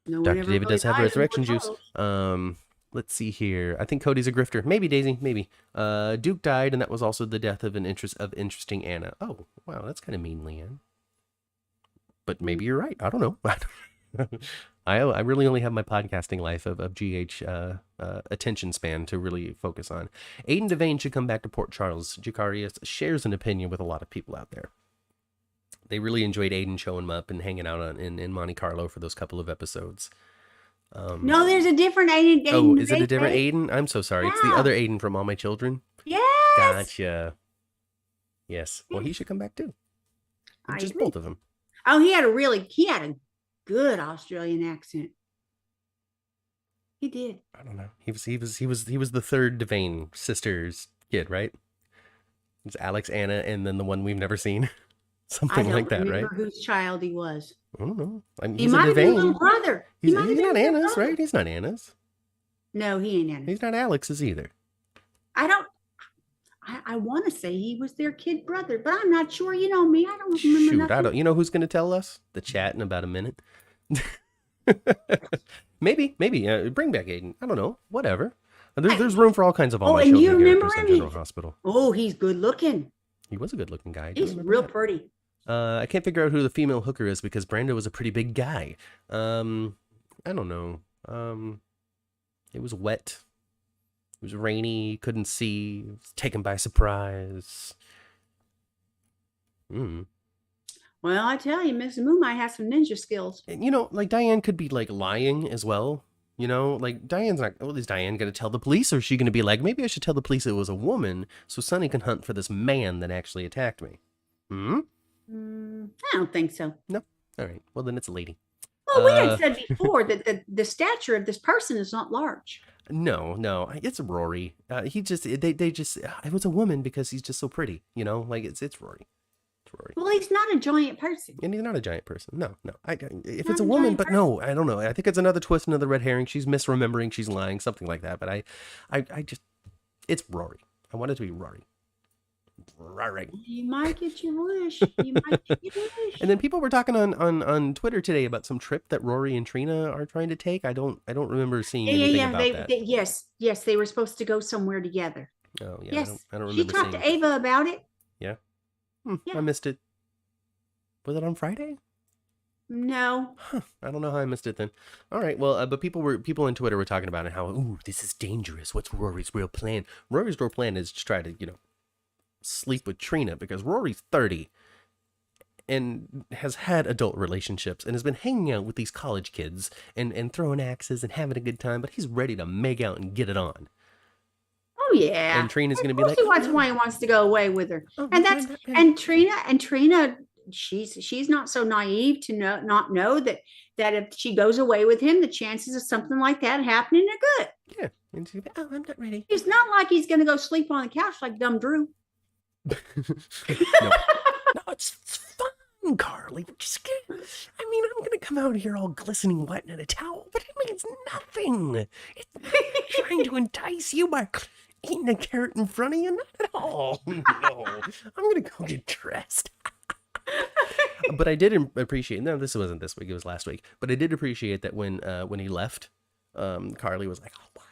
No, Dr. David does have resurrection juice. Let's see here. I think Cody's a grifter. Maybe Daisy, maybe. Duke died, and that was also the death of interesting Anna. Oh, wow, that's kind of mean, Leanne. But maybe you're right. I don't know. I really only have my podcasting life of GH attention span to really focus on. Aiden Devane should come back to Port Charles. Jacarius shares an opinion with a lot of people out there. They really enjoyed Aiden showing him up and hanging out in Monte Carlo for those couple of episodes. No, there's a different Aiden. Oh, is it a different Aiden? I'm so sorry. Yeah. It's the other Aiden from All My Children. Yes. Gotcha. Yes. Well, he should come back too. Just both of them. Oh, he had a good Australian accent. He did. I don't know. He was the third Devane sisters kid, right? It's Alex, Anna, and then the one we've never seen. Something like that, right? I don't remember whose child he was. I don't know. I mean, he might have been a little brother. He's not Anna's, right? He's not Anna's. No, he ain't Anna's. He's not Alex's either. I want to say he was their kid brother, but I'm not sure. You know me. I don't remember nothing. I don't. You know who's going to tell us? The chat in about a minute. maybe. Bring back Aiden. I don't know. Whatever. There's room for all kinds of all my children. And you remember him? General Hospital. Oh, he's good looking. He was a good-looking guy. He's real pretty. I can't figure out who the female hooker is because Brando was a pretty big guy. I don't know. It was wet. It was rainy. Couldn't see. Was taken by surprise. Well, I tell you, Mrs. Moon might have some ninja skills. And, like Diane could be like lying as well. Like Diane's not, is Diane going to tell the police, or is she going to be like, maybe I should tell the police it was a woman so Sonny can hunt for this man that actually attacked me? I don't think so. No? All right. Well, then it's a lady. Well, we had said before that the stature of this person is not large. No, it's Rory. They just, it was a woman because he's just so pretty, like it's Rory. Rory. Well, he's not a giant person. And he's not a giant person. No. If it's a woman, but no, I don't know. I think it's another twist, another red herring. She's misremembering, she's lying, something like that. But I just, it's Rory. I want it to be Rory. Rory. You might get your wish. And then people were talking on Twitter today about some trip that Rory and Trina are trying to take. I don't remember seeing anything about that. Yes, they were supposed to go somewhere together. Oh yeah. Yes. I don't remember. She talked to Ava about it. Yeah. Yeah. I missed it. Was it on Friday? No. I don't know how I missed it then. All right. Well, but people on Twitter were talking about it, how, ooh, this is dangerous. What's Rory's real plan? Rory's real plan is to try to, sleep with Trina because Rory's 30 and has had adult relationships and has been hanging out with these college kids and throwing axes and having a good time, but he's ready to make out and get it on. Oh yeah. And Trina's going to be like, that's why he wants to go away with her. And Trina, she's not so naive to not know that if she goes away with him, the chances of something like that happening are good. Yeah. And she's like, oh, I'm not ready. It's not like he's going to go sleep on the couch like dumb Drew. No, it's fun, Carly. I'm going to come out here all glistening wet in a towel, but it means nothing. It's trying to entice you by eating a carrot in front of you? Not at all. No, I'm going to go get dressed. But I did appreciate, no, this wasn't this week, it was last week, but I did appreciate that when he left, Carly was like, oh my God.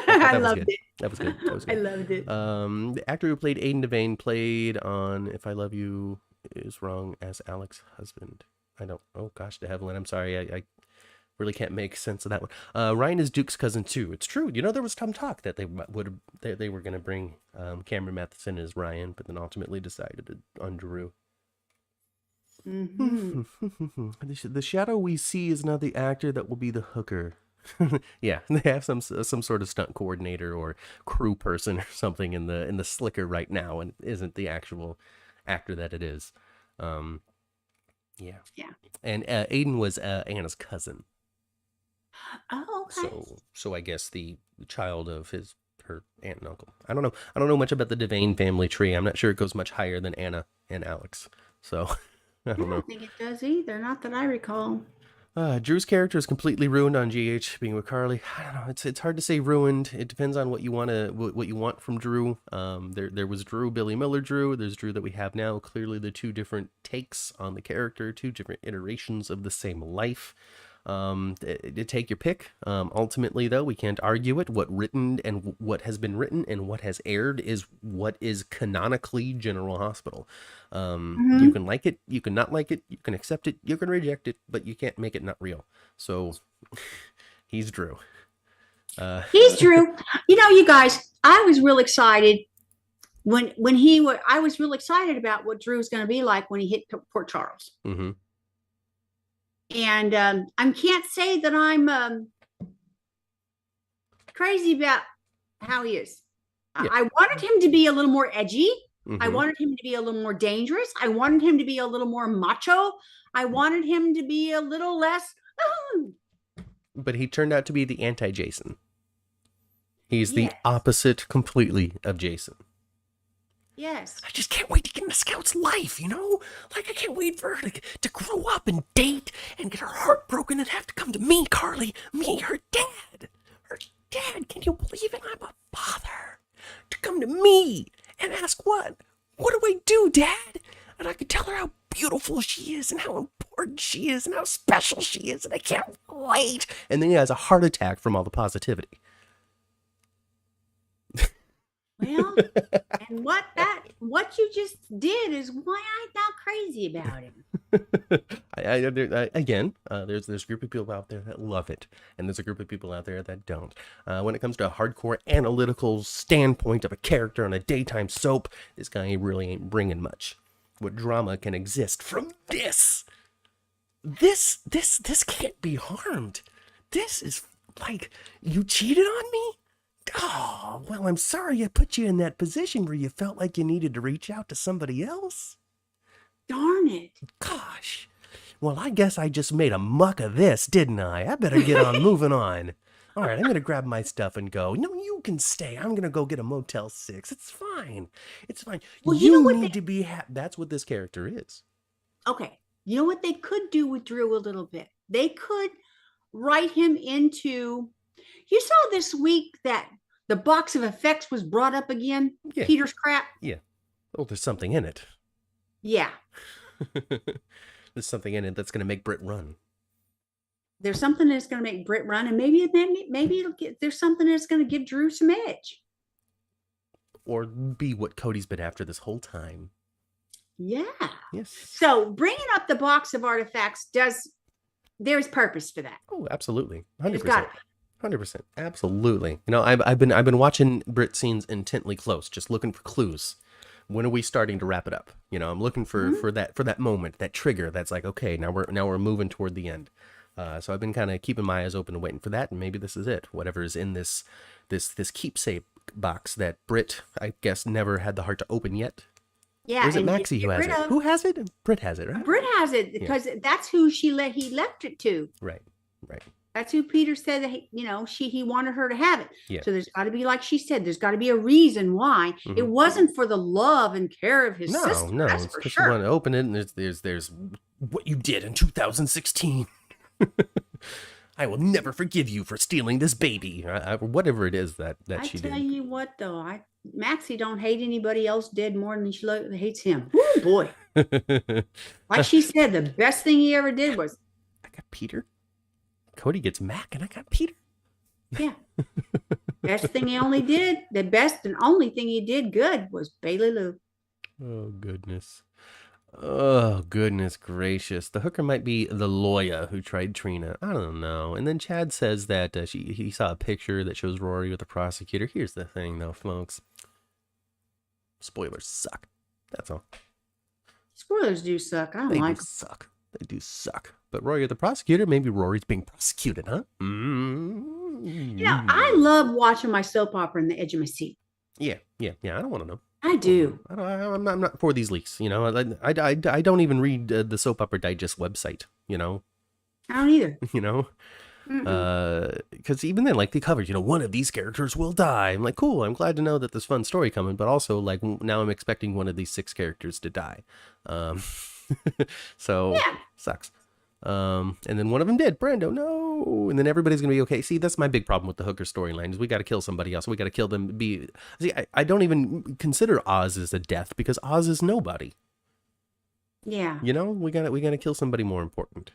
I loved it. That was good. I loved it. The actor who played Aiden Devane played on If I Love You Is Wrong as Alex's husband. Oh gosh, de Havilland, I'm sorry, I really can't make sense of that one. Ryan is Duke's cousin too. It's true. There was some talk that they were going to bring Cameron Matheson as Ryan, but then ultimately decided on Drew. The shadow we see is not the actor that will be the hooker. Yeah, they have some sort of stunt coordinator or crew person or something in the slicker right now, and isn't the actual actor that it is. Yeah. And Aiden was Anna's cousin. Oh, okay. So I guess the child of her aunt and uncle. I don't know much about the Devane family tree. I'm not sure it goes much higher than Anna and Alex. So I don't know. I don't think it does either. Not that I recall. Drew's character is completely ruined on GH being with Carly. I don't know. It's hard to say ruined. It depends on what you want from Drew. There was Drew, Billy Miller Drew. There's Drew that we have now. Clearly, the two different takes on the character, two different iterations of the same life. Take your pick. Ultimately, though, we can't argue it. What has been written and what has aired is what is canonically General Hospital. You can like it, you can not like it, you can accept it, you can reject it, but you can't make it not real. So he's Drew. He's Drew. You guys, I was real excited I was real excited about what Drew's going to be like when he hit Port Charles. Mm-hmm. And I can't say that I'm crazy about how he is. Yeah. I wanted him to be a little more edgy. Mm-hmm. I wanted him to be a little more dangerous. I wanted him to be a little more macho. I wanted him to be a little less. But he turned out to be the anti-Jason. He's the opposite completely of Jason. Yes. I just can't wait to get in the Scout's life, Like, I can't wait for her to grow up and date and get her heart broken and have to come to me, Carly. Me, her dad. Her dad. Can you believe it? I'm a father. To come to me and ask what? What do I do, Dad? And I could tell her how beautiful she is and how important she is and how special she is, and I can't wait. And then he has a heart attack from all the positivity. Well, what you just did is why I'm not crazy about him. There's a group of people out there that love it, and there's a group of people out there that don't. When it comes to a hardcore analytical standpoint of a character on a daytime soap, this guy really ain't bringing much. What drama can exist from this? This can't be harmed. This is like, you cheated on me? Oh, well, I'm sorry I put you in that position where you felt like you needed to reach out to somebody else. Darn it. Gosh. Well, I guess I just made a muck of this, didn't I? I better get on moving on. All right, I'm going to grab my stuff and go. No, you can stay. I'm going to go get a Motel 6. It's fine. It's fine. Well, you know what need to be that's what this character is. Okay. You know what they could do with Drew a little bit? They could write him into... You saw this week that the box of effects was brought up again? Yeah. Peter's crap? Yeah. Oh, there's something in it. Yeah. There's something in it that's going to make Britt run. There's something that's going to make Britt run, and maybe there's something that's going to give Drew some edge. Or be what Cody's been after this whole time. Yeah. Yes. So bringing up the box of artifacts there's purpose for that. Oh, absolutely. 100%. It's got it. 100%. Absolutely. You know, I've been watching Britt scenes intently close, just looking for clues. When are we starting to wrap it up? You know, I'm looking for that moment, that trigger that's like, okay, now we're moving toward the end. So I've been kind of keeping my eyes open and waiting for that, and maybe this is it. Whatever is in this keepsake box that Britt, I guess, never had the heart to open yet. Yeah. Or is it Maxie who has it? Who has it? Britt has it, right? Britt has it because that's who he left it to. Right. That's who Peter said that he wanted her to have it. Yeah. So there's got to be, like she said, there's got to be a reason why. Mm-hmm. It wasn't for the love and care of his sister. No, that's it's because you want to open it, and there's what you did in 2016. I will never forgive you for stealing this baby, whatever it is that she did. I tell you what, though, Maxie don't hate anybody else dead more than she hates him. Oh boy! Like she said, the best thing he ever did was I got Peter. Cody gets Mac, and I got Peter. Yeah. Best thing he only did, the best and only thing he did good was Bailey Lou. Oh, goodness. Oh, goodness gracious. The hooker might be the lawyer who tried Trina. I don't know. And then Chad says that he saw a picture that shows Rory with the prosecutor. Here's the thing, though, folks. Spoilers suck. That's all. Spoilers do suck. I don't like them. Suck. They do suck. But Rory the prosecutor, maybe Rory's being prosecuted, huh? Mm-hmm. I love watching my soap opera in the edge of my seat. Yeah. I don't want to know. I do. I'm not for these leaks. You know, I don't even read the Soap Opera Digest website. You know. I don't either. You know. Because even then, like, they covered, one of these characters will die. I'm like, cool. I'm glad to know that there's fun story coming, but also, like, now I'm expecting one of these 6 characters to die. So sucks. And then one of them did. Brando, no. And then everybody's gonna be okay. See, that's my big problem with the hooker storyline is we got to kill somebody else. We got to kill them. I don't even consider Oz as a death because Oz is nobody. Yeah. We gotta kill somebody more important.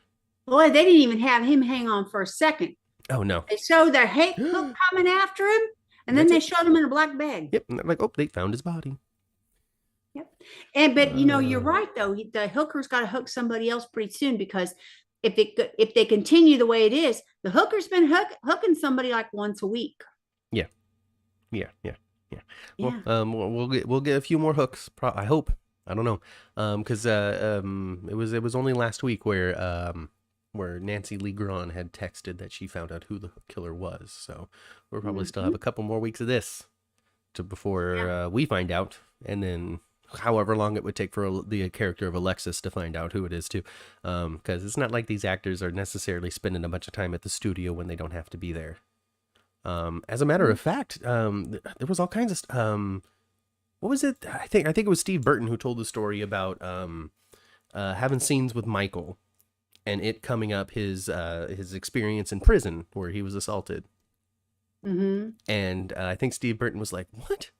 Boy, they didn't even have him hang on for a second. Oh no. They showed their hook coming after him, and then they showed him in a black bag. Yep. And like, oh, they found his body. Yep. But you're right though. The hooker's got to hook somebody else pretty soon because if they continue the way it is, the hooker's been hooking somebody like once a week. Yeah. Well, we'll get a few more hooks. I hope. I don't know. Because it was only last week where Nancy Lee Grahn had texted that she found out who the killer was. So we'll probably still have a couple more weeks of this before we find out, and then however long it would take for the character of Alexis to find out who it is too, because it's not like these actors are necessarily spending a bunch of time at the studio when they don't have to be there. As a matter of fact, there was all kinds of what was it? I think it was Steve Burton who told the story about having scenes with Michael and it coming up his experience in prison where he was assaulted. Mm-hmm. And I think Steve Burton was like, "What?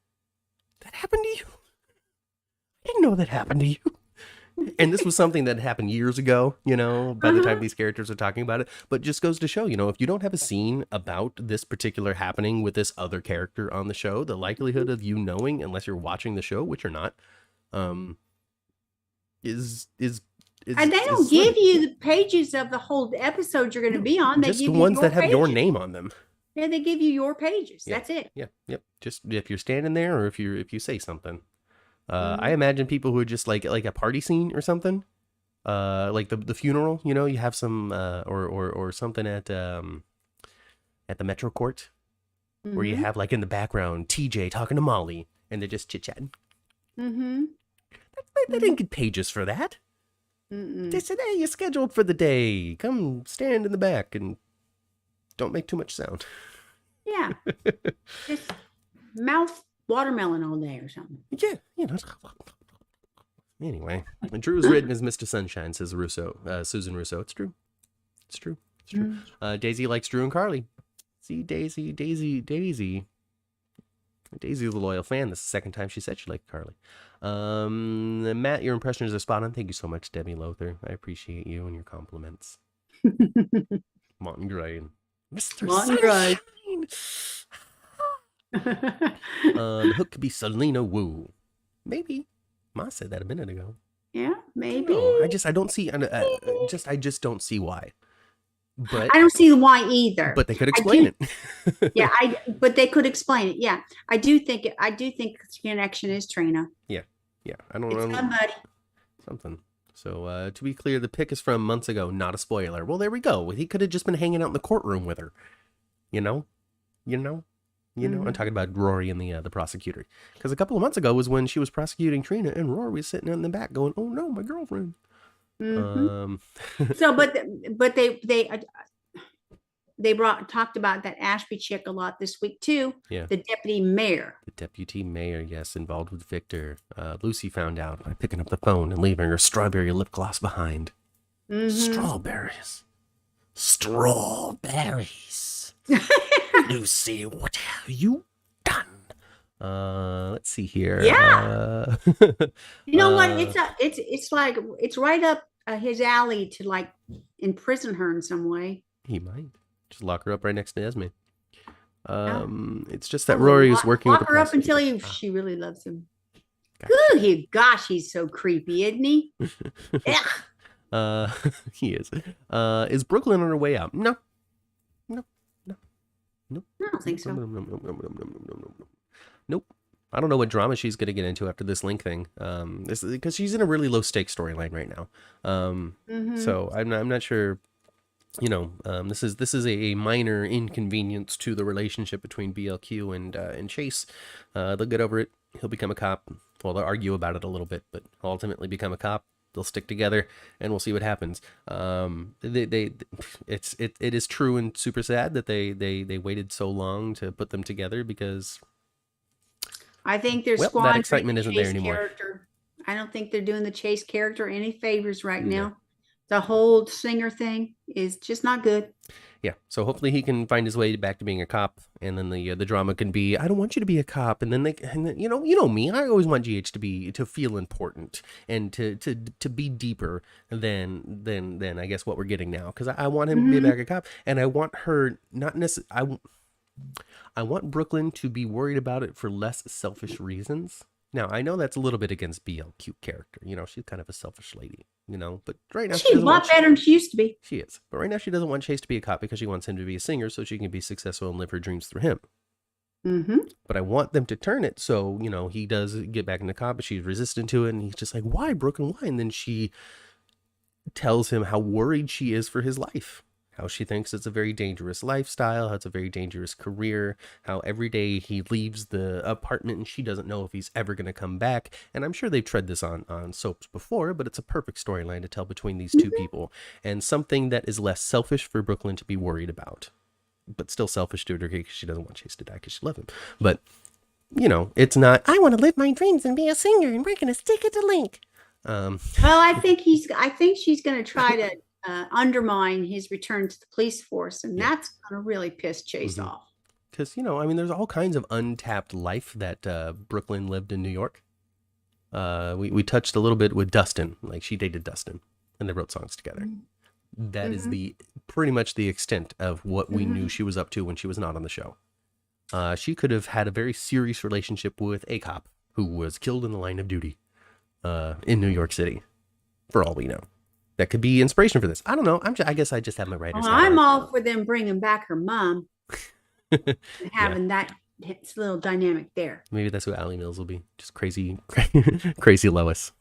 That happened to you? I didn't know that happened to you." And this was something that happened years ago, by the time these characters are talking about it. But just goes to show, if you don't have a scene about this particular happening with this other character on the show, the likelihood of you knowing, unless you're watching the show, which you're not, is and they don't give you the pages of the whole episode you're going to be on. They just give the you ones that have pages. your name on them. Yeah, they give you your pages. Yeah. That's it. Yeah. Yep. Just if you're standing there, or if you say something. I imagine people who are just like a party scene or something, like the funeral. You have some or something at the Metro Court, where you have like in the background TJ talking to Molly, and they're just chit chatting. They didn't get pages for that. They said, "Hey, you're scheduled for the day. Come stand in the back and don't make too much sound." Yeah, just mouth watermelon all day or something. Yeah, Anyway, Drew's written as Mr. Sunshine, says Susan Russo. It's true. It's true. Daisy likes Drew and Carly. See, Daisy. Daisy's a loyal fan. This is the second time she said she liked Carly. Matt, your impressions are spot on. Thank you so much, Debbie Lothar. I appreciate you and your compliments. Martin Gray. Mr. Sunshine. The hook could be Selena Wu. Maybe. Ma said that a minute ago. Yeah, maybe. I just don't see why. But I don't see why either. But they could explain it. Yeah, but they could explain it. Yeah, I do think the connection is Trina. Yeah. I don't know. Somebody. Something. So to be clear, the pic is from months ago, not a spoiler. Well, there we go. He could have just been hanging out in the courtroom with her. I'm talking about Rory and the prosecutor, because a couple of months ago was when she was prosecuting Trina, and Rory was sitting in the back going, "Oh no, my girlfriend." So, but they talked about that Ashby chick a lot this week too. Yeah, the deputy mayor. The deputy mayor, yes, involved with Victor. Lucy found out by picking up the phone and leaving her strawberry lip gloss behind. Strawberries. Lucy, what have you done? Let's see here. Yeah. You know what? It's like it's right up his alley to like imprison her in some way. He might just lock her up right next to Esme. It's just that Rory is working with the prosecutor. Lock her up until she really loves him. Gosh, he's so creepy, isn't he? He is. Is Brooklyn on her way out? No. I don't think so. Nope. I don't know what drama she's going to get into after this Link thing. Because she's in a really low stakes storyline right now. So I'm not sure. This is a minor inconvenience to the relationship between BLQ and Chase. They'll get over it. He'll become a cop. Well, they'll argue about it a little bit, but ultimately become a cop. They'll stick together, and we'll see what happens. It is true and super sad that they waited so long to put them together, because I think their that excitement isn't there anymore. Character. I don't think they're doing the Chase character any favors right now. The whole Singer thing is just not good. Yeah, so hopefully he can find his way back to being a cop, and then the drama can be, I don't want you to be a cop, and then you know me, I always want GH to feel important and to be deeper than I guess what we're getting now, because I want him to be back a cop, and I want her not necessarily. I want Brooklyn to be worried about it for less selfish reasons. Now, I know that's a little bit against BLQ character. She's kind of a selfish lady, but right now she's a lot better than she used to be. She is. But right now she doesn't want Chase to be a cop because she wants him to be a singer so she can be successful and live her dreams through him. But I want them to turn it so, he does get back into cop, but she's resistant to it, and he's just like, why, Brooklyn, why? And then she tells him how worried she is for his life. How she thinks it's a very dangerous lifestyle, how it's a very dangerous career, how every day he leaves the apartment and she doesn't know if he's ever going to come back. And I'm sure they've tread this on soaps before, but it's a perfect storyline to tell between these two people, and something that is less selfish for Brooklyn to be worried about, but still selfish to a degree because she doesn't want Chase to die because she loves him. But, it's not, I want to live my dreams and be a singer and we're going to stick it to Link. Well, I think she's going to try to undermine his return to the police force, and that's going to really piss Chase off. Because there's all kinds of untapped life that Brooklyn lived in New York. We touched a little bit with Dustin, like she dated Dustin, and they wrote songs together. That is the pretty much the extent of what we knew she was up to when she was not on the show. She could have had a very serious relationship with a cop who was killed in the line of duty in New York City, for all we know. That could be inspiration for this. I don't know. I guess I just have my writer's hat. I'm all for them bringing back her mom and having that little dynamic there. Maybe that's what Allie Mills will be. Just crazy, crazy Lois.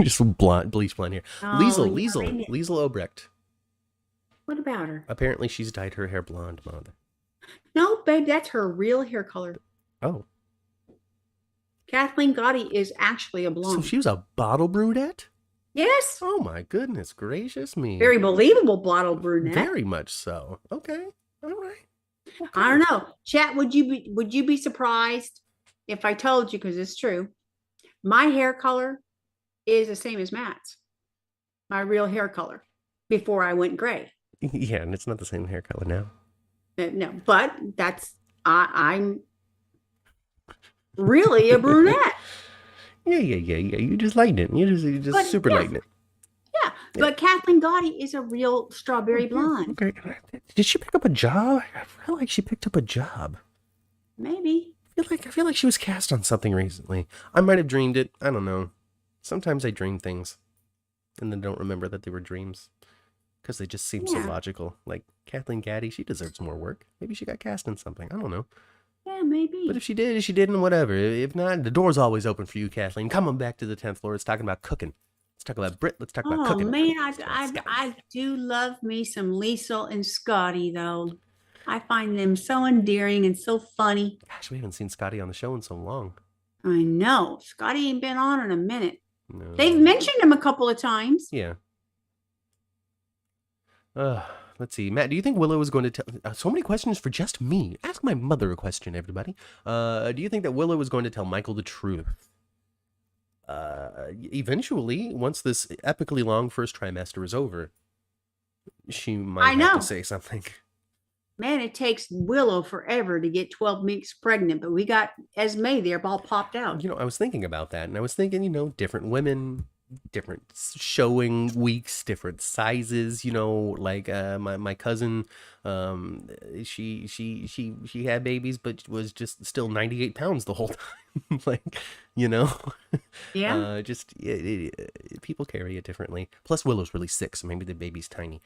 Just blonde, bleach blonde hair. Liesel Obrecht. What about her? Apparently she's dyed her hair blonde, mother. No, babe, that's her real hair color. Oh. Kathleen Gotti is actually a blonde. So she was a bottle brunette? Yes. Oh my goodness gracious me. Very believable bottle brunette. Very much so. Okay. All right. Okay. I don't know. Chat, would you be surprised if I told you, because it's true, my hair color is the same as Matt's. My real hair color before I went gray. Yeah, and it's not the same hair color now. No, but that's I'm really a brunette. Yeah. You just lighten it. You just super lighten it. Yeah, but Kathleen Gotti is a real strawberry blonde. Okay. Did she pick up a job? I feel like she picked up a job. Maybe. I feel like she was cast on something recently. I might have dreamed it. I don't know. Sometimes I dream things and then don't remember that they were dreams because they just seem so logical. Like Kathleen Gotti, she deserves more work. Maybe she got cast in something. I don't know. Yeah, maybe. But if she did, she didn't, whatever. If not, the door's always open for you, Kathleen. Come on back to the 10th floor. Let's talk about cooking. Let's talk about Brit. Let's talk about cooking. Oh, man, I do love me some Liesel and Scotty, though. I find them so endearing and so funny. Gosh, we haven't seen Scotty on the show in so long. I know. Scotty ain't been on in a minute. No. They've mentioned him a couple of times. Yeah. Let's see. Matt, do you think Willow is going to tell... so many questions for just me. Ask my mother a question, everybody. Do you think that Willow is going to tell Michael the truth? Eventually, once this epically long first trimester is over, she might have to say something. Man, it takes Willow forever to get 12 weeks pregnant, but we got Esme there all popped out. I was thinking about that, and I was thinking, different women, different showing weeks, different sizes, like my cousin, she had babies, but was just still 98 pounds the whole time. Like, Yeah. People carry it differently. Plus Willow's really sick, so maybe the baby's tiny.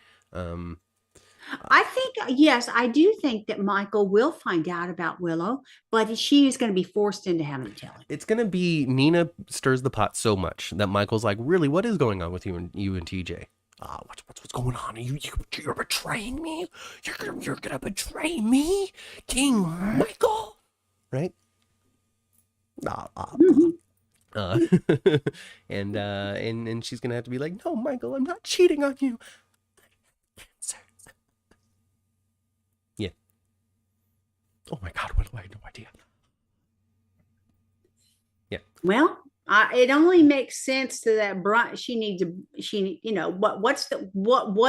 I think, yes, I do think that Michael will find out about Willow, but she is going to be forced into having to tell him. It's going to be Nina stirs the pot so much that Michael's like, really, what is going on with you and TJ? What's going on? You're betraying me? You're gonna betray me, King Michael, right? And she's gonna have to be like, no, Michael, I'm not cheating on you. Yeah. Oh my God, what do I have no idea? Yeah. Well, it only makes sense to that. What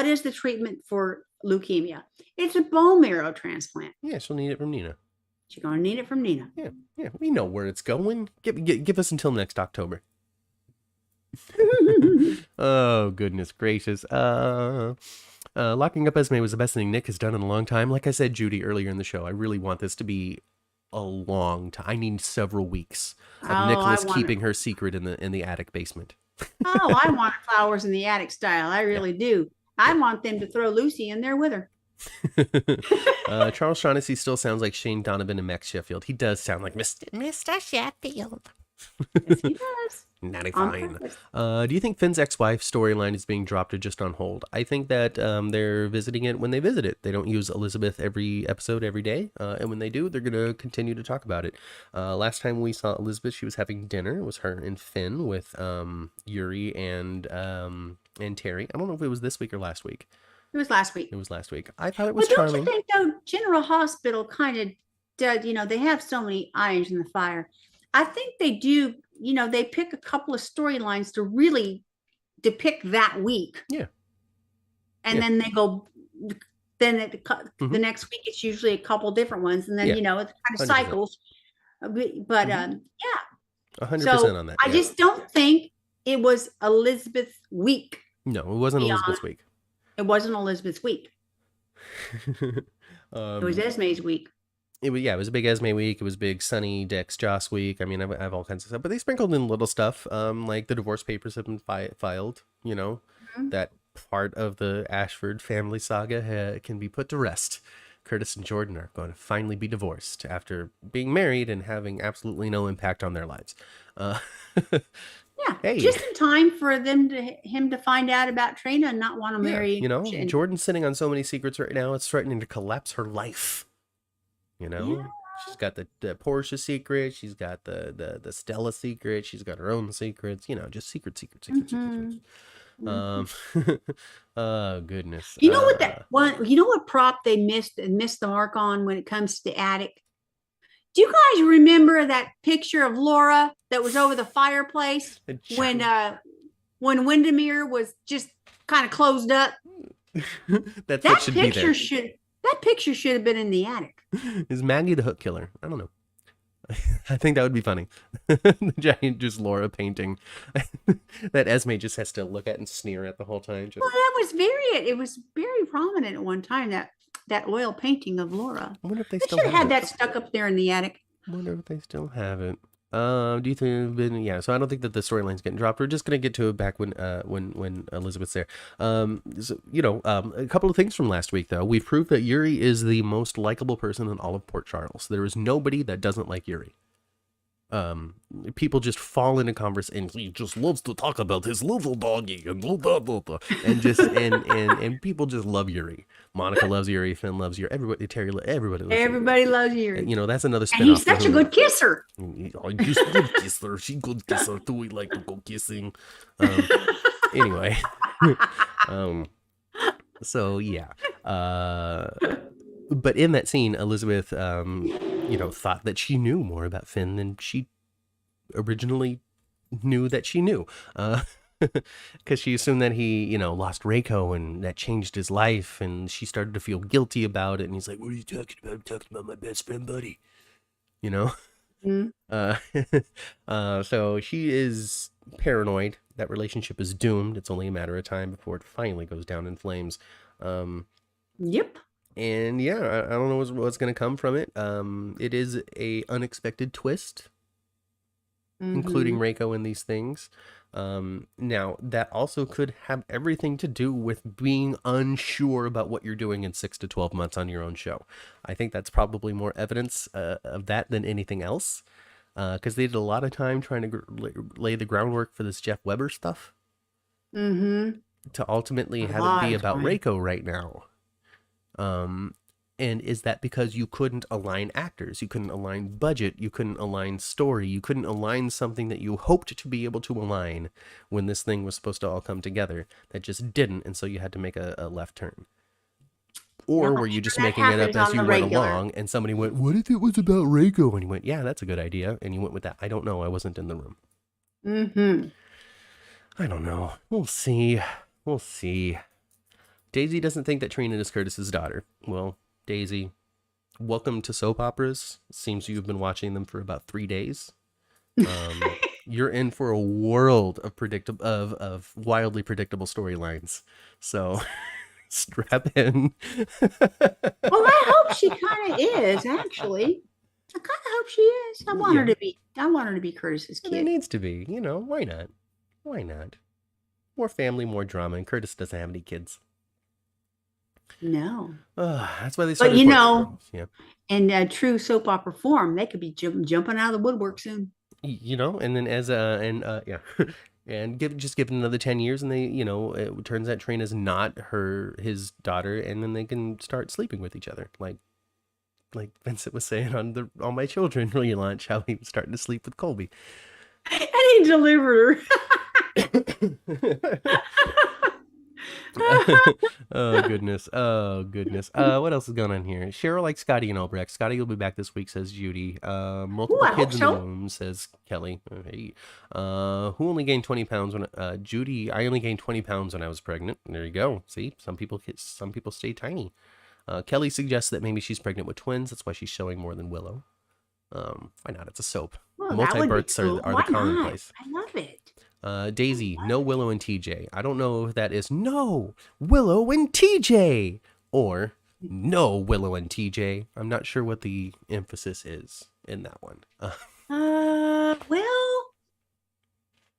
is the treatment for leukemia? It's a bone marrow transplant. Yeah, she'll need it from Nina. She's gonna need it from Nina. Yeah, we know where it's going. Give us until next October. Oh goodness gracious. Locking up Esme was the best thing Nick has done in a long time. Like I said, Judy, earlier in the show, I really want this to be a long time. I need several weeks of Nicholas keeping her secret in the attic basement. Oh, I want flowers in the attic style. I really do. I want them to throw Lucy in there with her. Charles Shaughnessy still sounds like Shane Donovan and Max Sheffield. He does sound like Mr. Sheffield. Yes, he does. Not fine. Do you think Finn's ex-wife storyline is being dropped or just on hold? I think that they're visiting it when they visit it. They don't use Elizabeth every episode, every day. And when they do, they're going to continue to talk about it. Last time we saw Elizabeth, she was having dinner. It was her and Finn with Yuri and Terry. I don't know if it was this week or last week. It was last week. I thought it was charming. Don't you think, though, General Hospital kind of does, they have so many irons in the fire. I think they do, they pick a couple of storylines to really depict that week. Yeah. And then they go, the next week, it's usually a couple different ones. And then, it kind of cycles. But, yeah. 100% So on that. I Yeah. just don't think it was Elizabeth's week. No, it wasn't Beyond, Elizabeth's week. it wasn't Elizabeth's week. It was um, Esme's week. it was, yeah, it was a big Esme week. It was big Sonny, Dex, Joss week. I mean, I have all kinds of stuff, but they sprinkled in little stuff. Like the divorce papers have been filed. You know, Mhm. that part of the Ashford family saga can be put to rest. Curtis and Jordan are going to finally be divorced after being married and having absolutely no impact on their lives. Uh, Yeah, hey, just in time for him to find out about Trina and not want to yeah, marry. you know, And Jordan's sitting on so many secrets right now, it's threatening to collapse her life. You yeah, know, she's got the Porsche secret, she's got the Stella secret, she's got her own secrets. You know, just secrets. mhm. Oh goodness. You know what that one? You know what prop they missed the mark on when it comes to the attic? Do you guys remember that picture of Laura that was over the fireplace when Windermere was just kind of closed up? That's what should be there. That picture should have been in the attic. Is Maggie the hook killer? I don't know. I think that would be funny. The giant just Laura painting that Esme just has to look at and sneer at the whole time. Just, Well, it was very prominent at one time, that oil painting of Laura. I wonder if they They still should have have had it. that stuck up there in the attic. I wonder if they still have it. Do you think yeah, so I don't think that the storyline's getting dropped. We're just gonna get to it back when Elizabeth's there. So, you know, a couple of things from last week though. We've proved that Yuri is the most likable person in all of Port Charles. There is nobody that doesn't like Yuri. People just fall into conversation, and he just loves to talk about his little doggy and blah, blah, blah, blah. And just and people just love Yuri. Monica loves Yuri, Finn loves Yuri, everybody, everybody loves Everybody loves Yuri. Yuri. You know, that's another And spin-off. he's such a good kisser. I just good kisser. She good kisser too. We like to go kissing. Anyway. So yeah. But in that scene, Elizabeth, you know, thought that she knew more about Finn than she originally knew that she knew. Because she assumed that he, you know, lost Reiko and that changed his life, and she started to feel guilty about it. And he's like, "What are you talking about? I'm talking about my best friend, buddy." You know. So she is paranoid. That relationship is doomed. It's only a matter of time before it finally goes down in flames. Yep. And yeah, I don't know what's going to come from it. It is a unexpected twist, including Reiko in these things. Now that also could have everything to do with being unsure about what you're doing in 6 to 12 months on your own show. I think that's probably more evidence of that than anything else. Because they did a lot of time trying to lay the groundwork for this Jeff Weber stuff. To ultimately have it be about Reiko right now. And is that because you couldn't align actors, you couldn't align budget, you couldn't align story, you couldn't align something that you hoped to be able to align when this thing was supposed to all come together that just didn't, and so you had to make a left turn? Or were you just making it up as you went along, and somebody went, "What if it was about Reiko?" And you went, "Yeah, that's a good idea," and you went with that. I don't know. I wasn't in the room. I don't know. We'll see. Daisy doesn't think that Trina is Curtis's daughter. Well, Daisy, welcome to soap operas. Seems you've been watching them for about 3 days. You're in for a world of wildly predictable storylines. So strap in. Well, I hope she kind of is, actually. I kind of hope she is. I want her to be Curtis's kid. It needs to be. You know, why not? More family, more drama, and Curtis doesn't have any kids. No. That's why they started. But you know, in true soap opera form, they could be jumping out of the woodwork soon. You know, and then and give it another 10 years, and they, you know, it turns out Trina's not his daughter, and then they can start sleeping with each other, like Vincent was saying on the All My Children relaunch, how he was starting to sleep with Colby, and he delivered her. Oh goodness. What else is going on here? Cheryl likes Scotty and Albrecht. Scotty will be back this week, says Judy. Multiple kids in the room, says Kelly. Hey. Who only gained 20 pounds when Judy? I only gained 20 pounds when I was pregnant. There you go. See, some people stay tiny. Kelly suggests that maybe she's pregnant with twins. That's why she's showing more than Willow. Why not? It's a soap. Well, that would be Multi-births cool. are the Why not? commonplace. I love it. Daisy, no Willow and TJ. I don't know if that is no Willow and TJ or no Willow and TJ. I'm not sure what the emphasis is in that one. Well,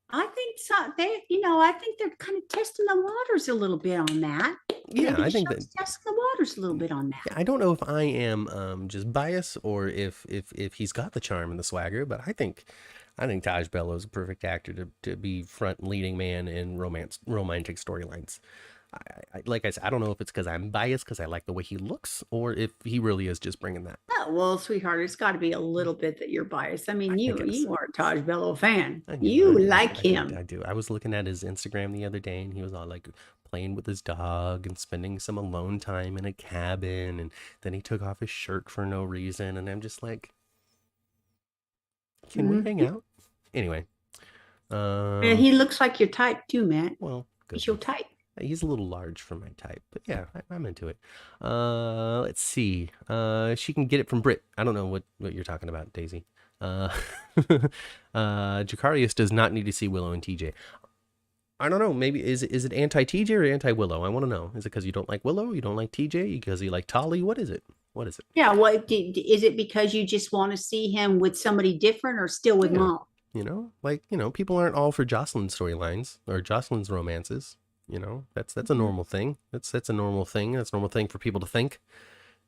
I think so. I think they're kind of testing the waters a little bit on that. Yeah, Maybe I think that testing the waters a little bit on that. I don't know if I am just biased or if he's got the charm and the swagger, but I think Taj Bellow is a perfect actor to be front leading man in romantic storylines. Like I said, I don't know if it's because I'm biased because I like the way he looks, or if he really is just bringing that. Oh, well, sweetheart, it's got to be a little bit that you're biased. I mean, you are a Taj Bellow fan. You like him. I do. I was looking at his Instagram the other day, and he was all like playing with his dog and spending some alone time in a cabin, and then he took off his shirt for no reason, and I'm just like, can we hang out? Anyway. He looks like your type too, Matt. Well, good. He's your type. He's a little large for my type, but yeah, I'm into it. Let's see. She can get it from Brit. I don't know what you're talking about, Daisy. Jacarius does not need to see Willow and TJ. I don't know. Maybe is it anti-TJ or anti-Willow? I want to know. Is it because you don't like Willow? You don't like TJ? Because you like Tolly? What is it? What is it? Yeah. Well, is it because you just want to see him with somebody different or still with Mom? People aren't all for Jocelyn's storylines or Jocelyn's romances. That's a normal thing. That's a normal thing. That's a normal thing for people to think.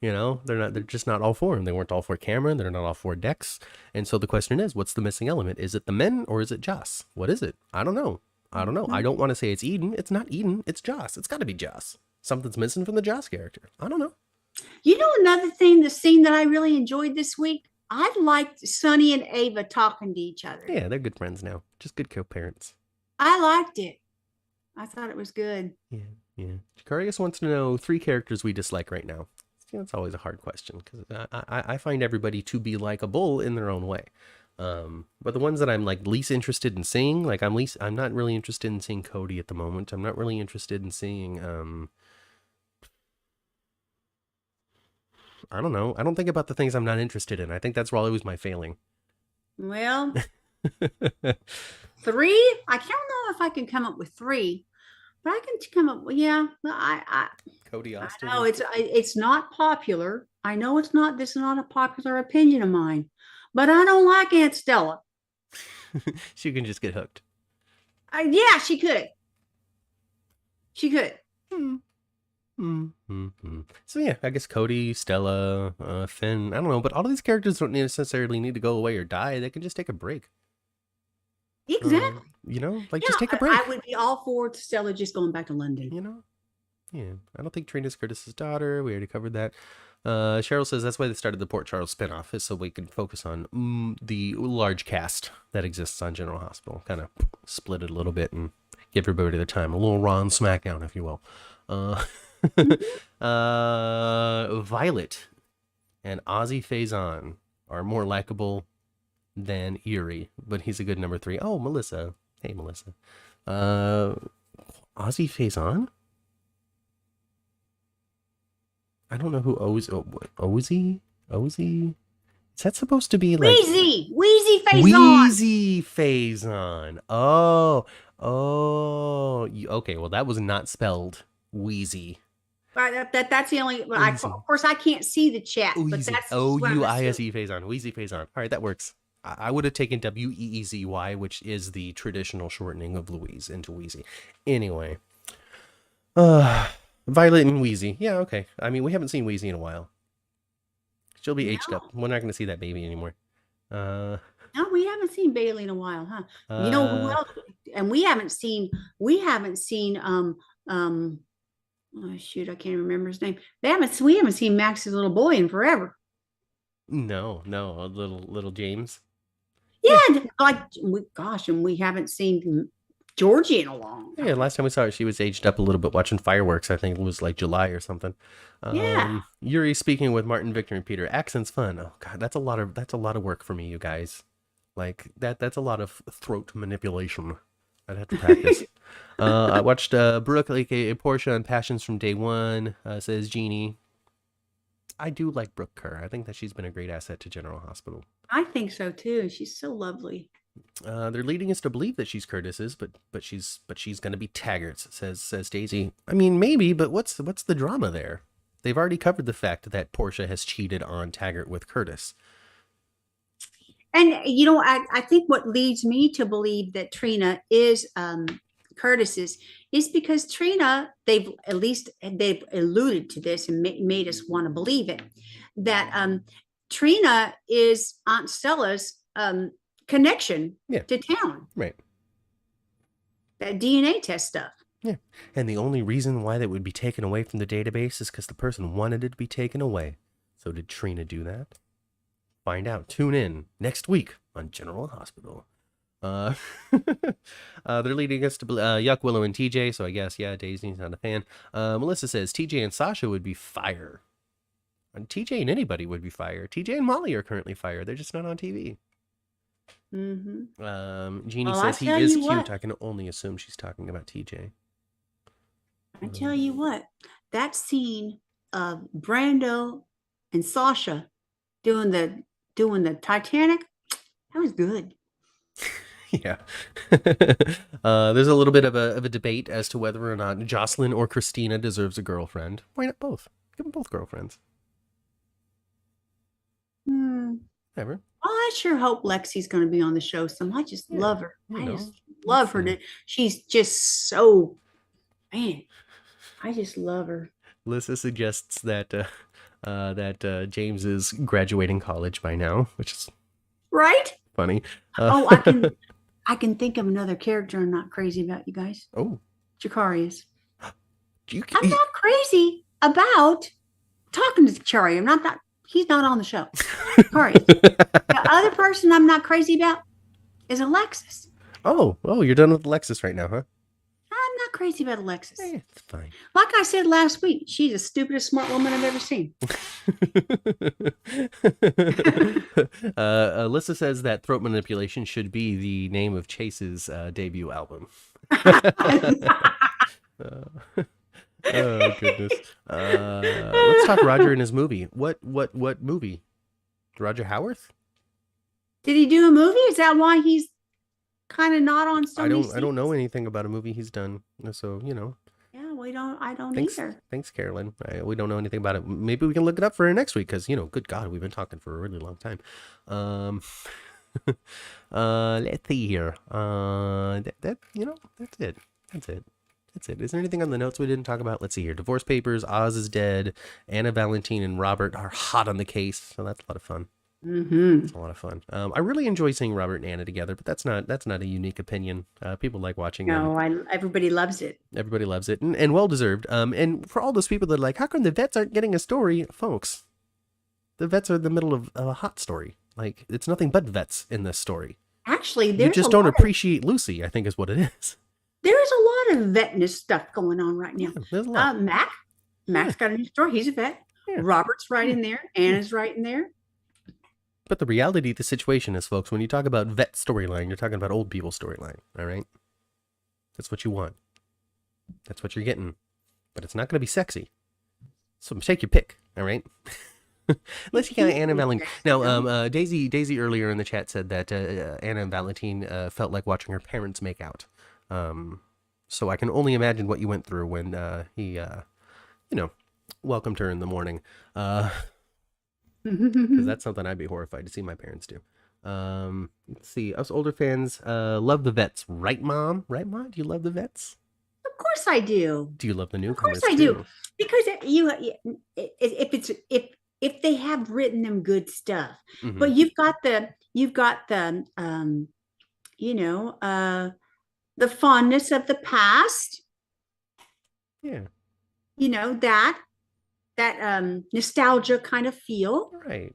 They're just not all for him. They weren't all for Cameron. They're not all for Dex. And so the question is, what's the missing element? Is it the men or is it Joss? What is it? I don't know. I don't want to say it's Eden. It's not Eden. It's Joss. It's got to be Joss. Something's missing from the Joss character. I don't know. Another thing, the scene that I really enjoyed this week, I liked Sonny and Ava talking to each other. Yeah, they're good friends now. Just good co-parents. I liked it. I thought it was good. Yeah. Jacarius wants to know 3 characters we dislike right now. It's always a hard question because I find everybody to be likable in their own way. But the ones that I'm like least interested in seeing, like I'm not really interested in seeing Cody at the moment. I'm not really interested in seeing, I don't know. I don't think about the things I'm not interested in. I think that's always my failing. Well, 3, I don't know if I can come up with 3. But I can come up with, Cody Austin. I know it's not popular. I know this is not a popular opinion of mine, but I don't like Aunt Stella. She can just get hooked. Yeah, she could. She could. So yeah, I guess Cody, Stella, Finn, I don't know, but all of these characters don't necessarily need to go away or die. They can just take a break. Exactly. Just take a break. I would be all for Stella just going back to London. Yeah. I don't think Trina's Curtis's daughter. We already covered that. Cheryl says that's why they started the Port Charles spinoff, is so we can focus on the large cast that exists on General Hospital. Kind of split it a little bit and give everybody their time. A little Raw and SmackDown, if you will. Violet and Ozzy Faison are more likable than Eerie, but he's a good number 3. Oh, Melissa. Hey, Melissa. Ozzy Faison? I don't know who Ozzy? Is that supposed to be like Wheezy Faison? Wheezy Faison. Oh, okay. Well, that was not spelled Wheezy. Right, that's the only. Of course, I can't see the chat, but that's Ouise Faison. Wheezy Faison. All right, that works. I would have taken Weezy, which is the traditional shortening of Louise into Wheezy. Anyway, Violet and Wheezy. Yeah, okay. I mean, we haven't seen Wheezy in a while. She'll be aged up. We're not going to see that baby anymore. No, we haven't seen Bailey in a while, huh? You know who else? And we haven't seen. Oh shoot, I can't remember his name. We haven't seen Max's little boy in forever. No, little James. Yeah, and we haven't seen Georgie in a long time. Yeah, last time we saw her, she was aged up a little bit watching fireworks. I think it was like July or something. Yuri speaking with Martin, Victor, and Peter. Accent's fun. Oh God, that's a lot of work for me, you guys. Like that's a lot of throat manipulation. I'd have to practice. I watched Brooke, aka Portia, on Passions from Day One. Says Jeannie. I do like Brooke Kerr. I think that she's been a great asset to General Hospital. I think so too. She's so lovely. They're leading us to believe that she's Curtis's, but she's going to be Taggart's, says Daisy. I mean, maybe, but what's the drama there? They've already covered the fact that Portia has cheated on Taggart with Curtis. And I think what leads me to believe that Trina is Curtis's is because Trina, they've alluded to this and made us want to believe it, that Trina is Aunt Stella's connection to town. Right. That DNA test stuff. Yeah. And the only reason why that would be taken away from the database is because the person wanted it to be taken away. So did Trina do that? Find out. Tune in next week on General Hospital. They're leading us to Yuck, Willow, and TJ. So I guess, Daisy's not a fan. Melissa says TJ and Sasha would be fire. And TJ and anybody would be fire. TJ and Molly are currently fire. They're just not on TV. Jeannie says he is cute. I can only assume she's talking about TJ. I tell you what, that scene of Brando and Sasha doing the Titanic, that was good. Yeah. There's a little bit of a debate as to whether or not Jocelyn or Christina deserves a girlfriend. Why not both? Give them both girlfriends. Ever. Oh, I sure hope Lexi's going to be on the show some. I just love her. I just love her. She's just so, man, I just love her. Lissa suggests that James is graduating college by now, which is right. Funny. I can think of another character I'm not crazy about, you guys. Oh, Jakarius. I'm not crazy about talking to Jakari. I'm not that. He's not on the show. Jakarius. The other person I'm not crazy about is Alexis. Oh, you're done with Alexis right now, huh? I'm not crazy about Alexis. It's fine. Like I said last week, she's the stupidest smart woman I've ever seen. Alyssa says that Throat Manipulation should be the name of Chase's debut album. Oh goodness. Let's talk Roger and his movie. What movie? Roger Howarth? Did he do a movie? Is that why he's kind of not on so many I don't know anything about a movie he's done. So, Yeah, I don't either. Thanks, Carolyn. We don't know anything about it. Maybe we can look it up for next week because, good God, we've been talking for a really long time. Let's see here. That's it. That's it. Is there anything on the notes we didn't talk about? Let's see here. Divorce papers, Oz is dead, Anna, Valentine, and Robert are hot on the case. So that's a lot of fun. It's a lot of fun. I really enjoy seeing Robert and Anna together, but that's not a unique opinion. People like watching them. Everybody loves it. Everybody loves it, and well deserved. And for all those people that are like, how come the vets aren't getting a story, folks? The vets are in the middle of a hot story. Like, it's nothing but vets in this story. Actually, you just don't appreciate Lucy, I think is what it is. There's a lot of vetness stuff going on right now. Yeah, there's a lot. Mac's got a new story. He's a vet. Yeah. Robert's right in there. Anna's right in there. But the reality of the situation is, folks, when you talk about vet storyline, you're talking about old people storyline. All right? That's what you want. That's what you're getting. But it's not going to be sexy. So take your pick. All right? Unless you count Anna and Valentine. Now, Daisy earlier in the chat said that Anna and Valentine felt like watching her parents make out. So I can only imagine what you went through when he welcomed her in the morning. Because that's something I'd be horrified to see my parents do. Let's see. Us older fans love the vets, right, Mom? Right, Mom? Do you love the vets? Of course I do. Do you love the newcomers? Of course I do. Because if they have written them good stuff, but you've got the the fondness of the past. Yeah. That nostalgia kind of feel. Right.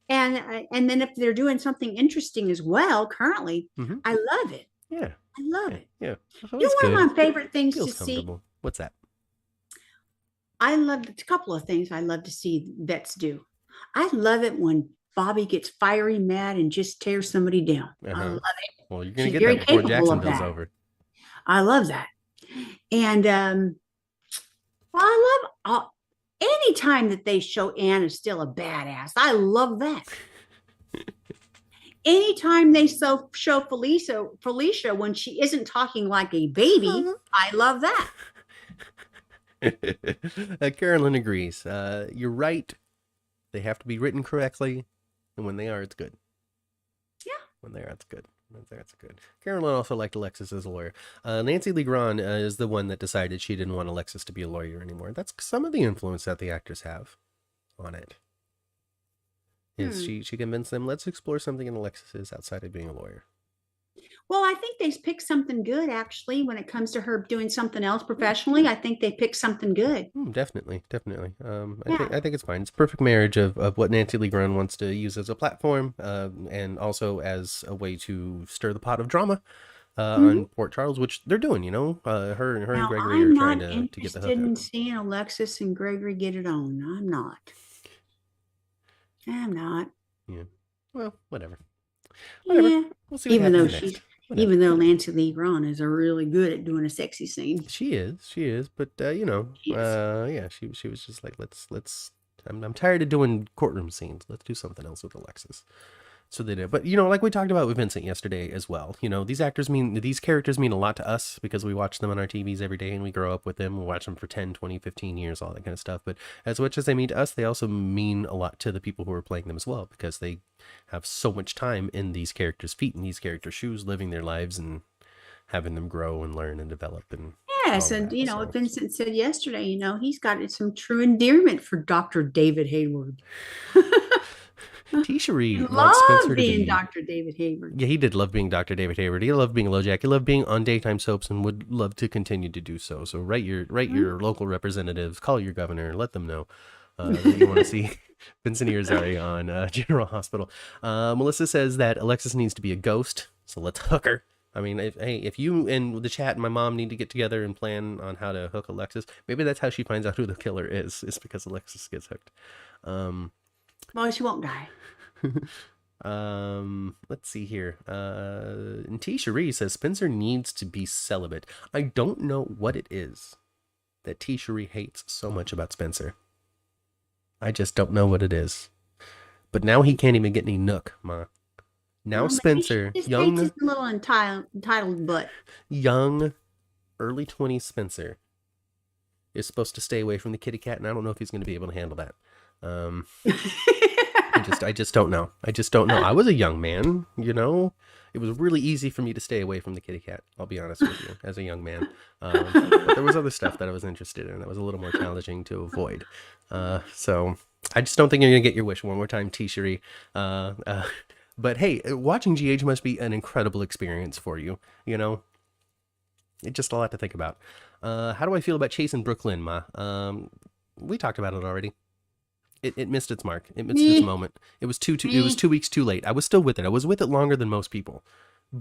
And then if they're doing something interesting as well currently, I love it. Yeah. I love it. Yeah. One of my favorite things to see. What's that? I love a couple of things I love to see vets do. I love it when Bobby gets fiery mad and just tears somebody down. I love it. Well, you're going to get that before Jacksonville's over. I love that. And I love anytime that they show Anne is still a badass, I love that. Anytime they show Felicia when she isn't talking like a baby, I love that. Carolyn agrees. You're right. They have to be written correctly, and when they are, it's good. Yeah. When they are, it's good. That's good. Carolyn also liked Alexis as a lawyer. Nancy Lee Grahn is the one that decided she didn't want Alexis to be a lawyer anymore. That's some of the influence that the actors have on it. Is she convinced them, let's explore something in Alexis's outside of being a lawyer. Well, I think they picked something good, actually, when it comes to her doing something else professionally. I think they picked something good. Definitely. I think it's fine. It's a perfect marriage of what Nancy Lee Grahn wants to use as a platform, and also as a way to stir the pot of drama on Port Charles, which they're doing. Her and Gregory are trying to get the hook. I'm not interested in seeing Alexis and Gregory get it on. I'm not. Yeah. Well, whatever. Yeah. We'll see what happens next. Even though Nancy Lee Grahn is really good at doing a sexy scene. She is, but she was just like, let's I'm tired of doing courtroom scenes. Let's do something else with Alexis. So they did. But like we talked about with Vincent yesterday as well, these characters mean a lot to us because we watch them on our TVs every day and we grow up with them. We watch them for 10, 20, 15 years, all that kind of stuff. But as much as they mean to us, they also mean a lot to the people who are playing them as well, because they have so much time in these characters' feet, in these characters' shoes, living their lives and having them grow and learn and develop. And yes, and what Vincent said yesterday, he's got some true endearment for Dr. David Hayward. T-Cherie wants Spencer to be Dr. David Hayward. Yeah, he did love being Dr. David Hayward. He loved being LoJack. He loved being on daytime soaps and would love to continue to do so. So write your local representatives, call your governor, let them know that you want to see Vincent Irizarry on General Hospital. Melissa says that Alexis needs to be a ghost, so let's hook her. I mean, if you and the chat and my mom need to get together and plan on how to hook Alexis, maybe that's how she finds out who the killer is because Alexis gets hooked. Well, she won't die. Let's see here. And T-Cherie says Spencer needs to be celibate. I don't know what it is that T-Cherie hates so much about Spencer. I just don't know what it is. But now he can't even get any nook, Ma. Now Spencer, young, hates his little entitled butt. Young, early 20s Spencer is supposed to stay away from the kitty cat, and I don't know if he's going to be able to handle that. I just don't know. I was a young man, It was really easy for me to stay away from the kitty cat, I'll be honest with you, as a young man. But there was other stuff that I was interested in that was a little more challenging to avoid. So I just don't think you're going to get your wish one more time, T-Cherie. But hey, watching GH must be an incredible experience for you, It's just a lot to think about. How do I feel about Chase in Brooklyn, Ma? We talked about it already. It missed its mark. It missed its moment. It was it was 2 weeks too late. I was still with it. I was with it longer than most people,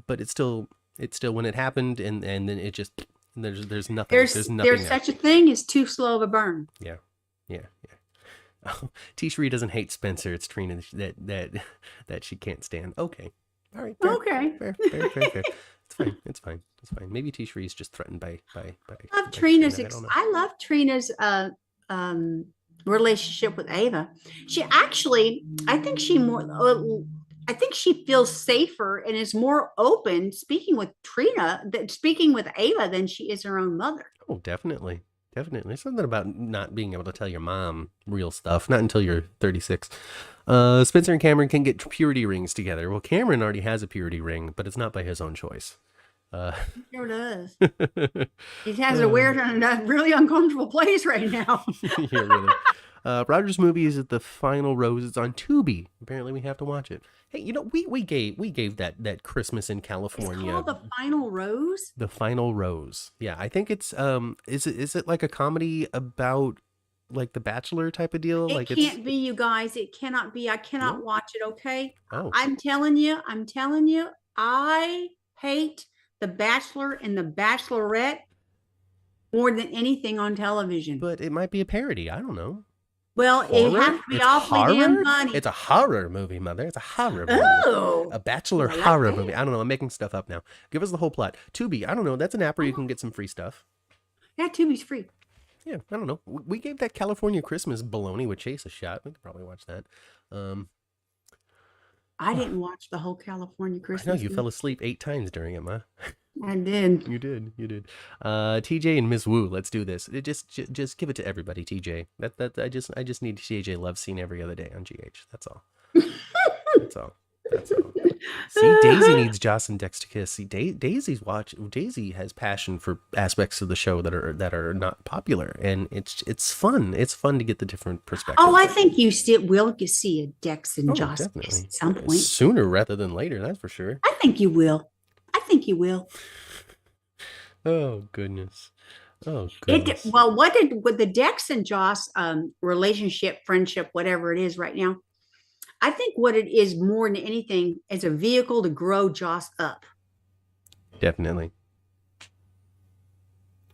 but it's still when it happened and then it just there's nothing. There's nothing. There's such a thing as too slow of a burn. Yeah. Oh, T-Cherie doesn't hate Spencer. It's Trina that she can't stand. Okay. All right. Fair, okay. Fair. It's fine. Maybe T-Cherie is just threatened by I love Trina's relationship with Ava. I think she feels safer and is more open speaking with Ava than she is her own mother. Oh, definitely. There's something about not being able to tell your mom real stuff, not until you're 36. Spencer and Cameron can get purity rings together. Well, Cameron already has a purity ring, but it's not by his own choice. He sure does. He has a weird and a really uncomfortable place right now. Yeah, really. Roger's movie is at The Final Rose. It's on Tubi. Apparently, we have to watch it. Hey, we gave that Christmas in California. It's called The Final Rose. The Final Rose. Yeah, I think it's is it like a comedy about like The Bachelor type of deal? It can't be, you guys. It cannot be. I cannot watch it. Okay. Oh. I'm telling you. I hate The Bachelor and The Bachelorette more than anything on television. But it might be a parody. I don't know. Well, horror? It has to be awfully damn funny. It's a horror movie, Mother. It's a horror movie. Oh. A Bachelor horror movie. I don't know. I'm making stuff up now. Give us the whole plot. Tubi. I don't know. That's an app where you can get some free stuff. Yeah, Tubi's free. Yeah, I don't know. We gave that California Christmas baloney with Chase a shot. We could probably watch that. I didn't watch the whole California I know Christmas you movie. fell asleep 8 times during it, Ma. I did. You did. You did. TJ and Miss Wu, let's do this. Just give it to everybody, TJ. I just need TJ love scene every other day on GH. That's all. That's all. That's all. See, Daisy needs Joss and Dex to kiss. See, Daisy has passion for aspects of the show that are not popular, and it's fun. It's fun to get the different perspectives. Oh, I think you still will see a Dex and Joss definitely at some point. Sooner rather than later, that's for sure. I think you will. I think you will. Oh goodness. Oh goodness. What with the Dex and Joss relationship, friendship, whatever it is right now? I think what it is more than anything is a vehicle to grow Joss up. Definitely.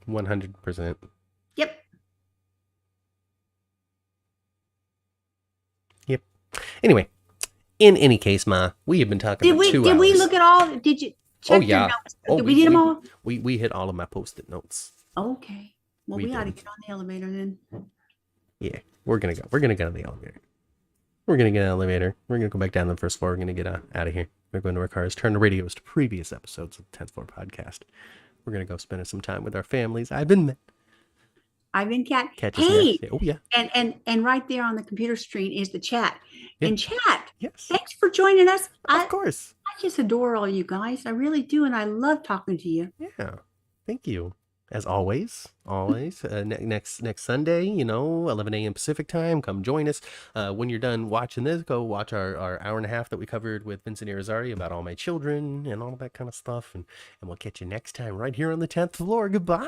100%. Yep. Yep. Anyway, in any case, Ma, we have been talking for 2 hours. Did we look at all? Did you check yeah. your notes? Did we get them all? We hit all of my post-it notes. Okay. Well, we ought to get on the elevator then. Yeah, we're gonna go. We're gonna get on the elevator. We're gonna get an elevator. We're gonna go back down to the first floor. We're gonna get out of here. We're going to our cars, turn the radios to previous episodes of the 10th Floor Podcast. We're gonna go spend some time with our families. I've been Kat. Hey, oh yeah. And right there on the computer screen is the chat. Yeah. And chat. Yes. Thanks for joining us. Of course. I just adore all you guys. I really do, and I love talking to you. Yeah. Thank you. As always, next Sunday, 11 a.m. Pacific time, come join us. When you're done watching this, go watch our hour and a half that we covered with Vincent Irizarry about All My Children and all that kind of stuff. And we'll catch you next time right here on the 10th floor. Goodbye.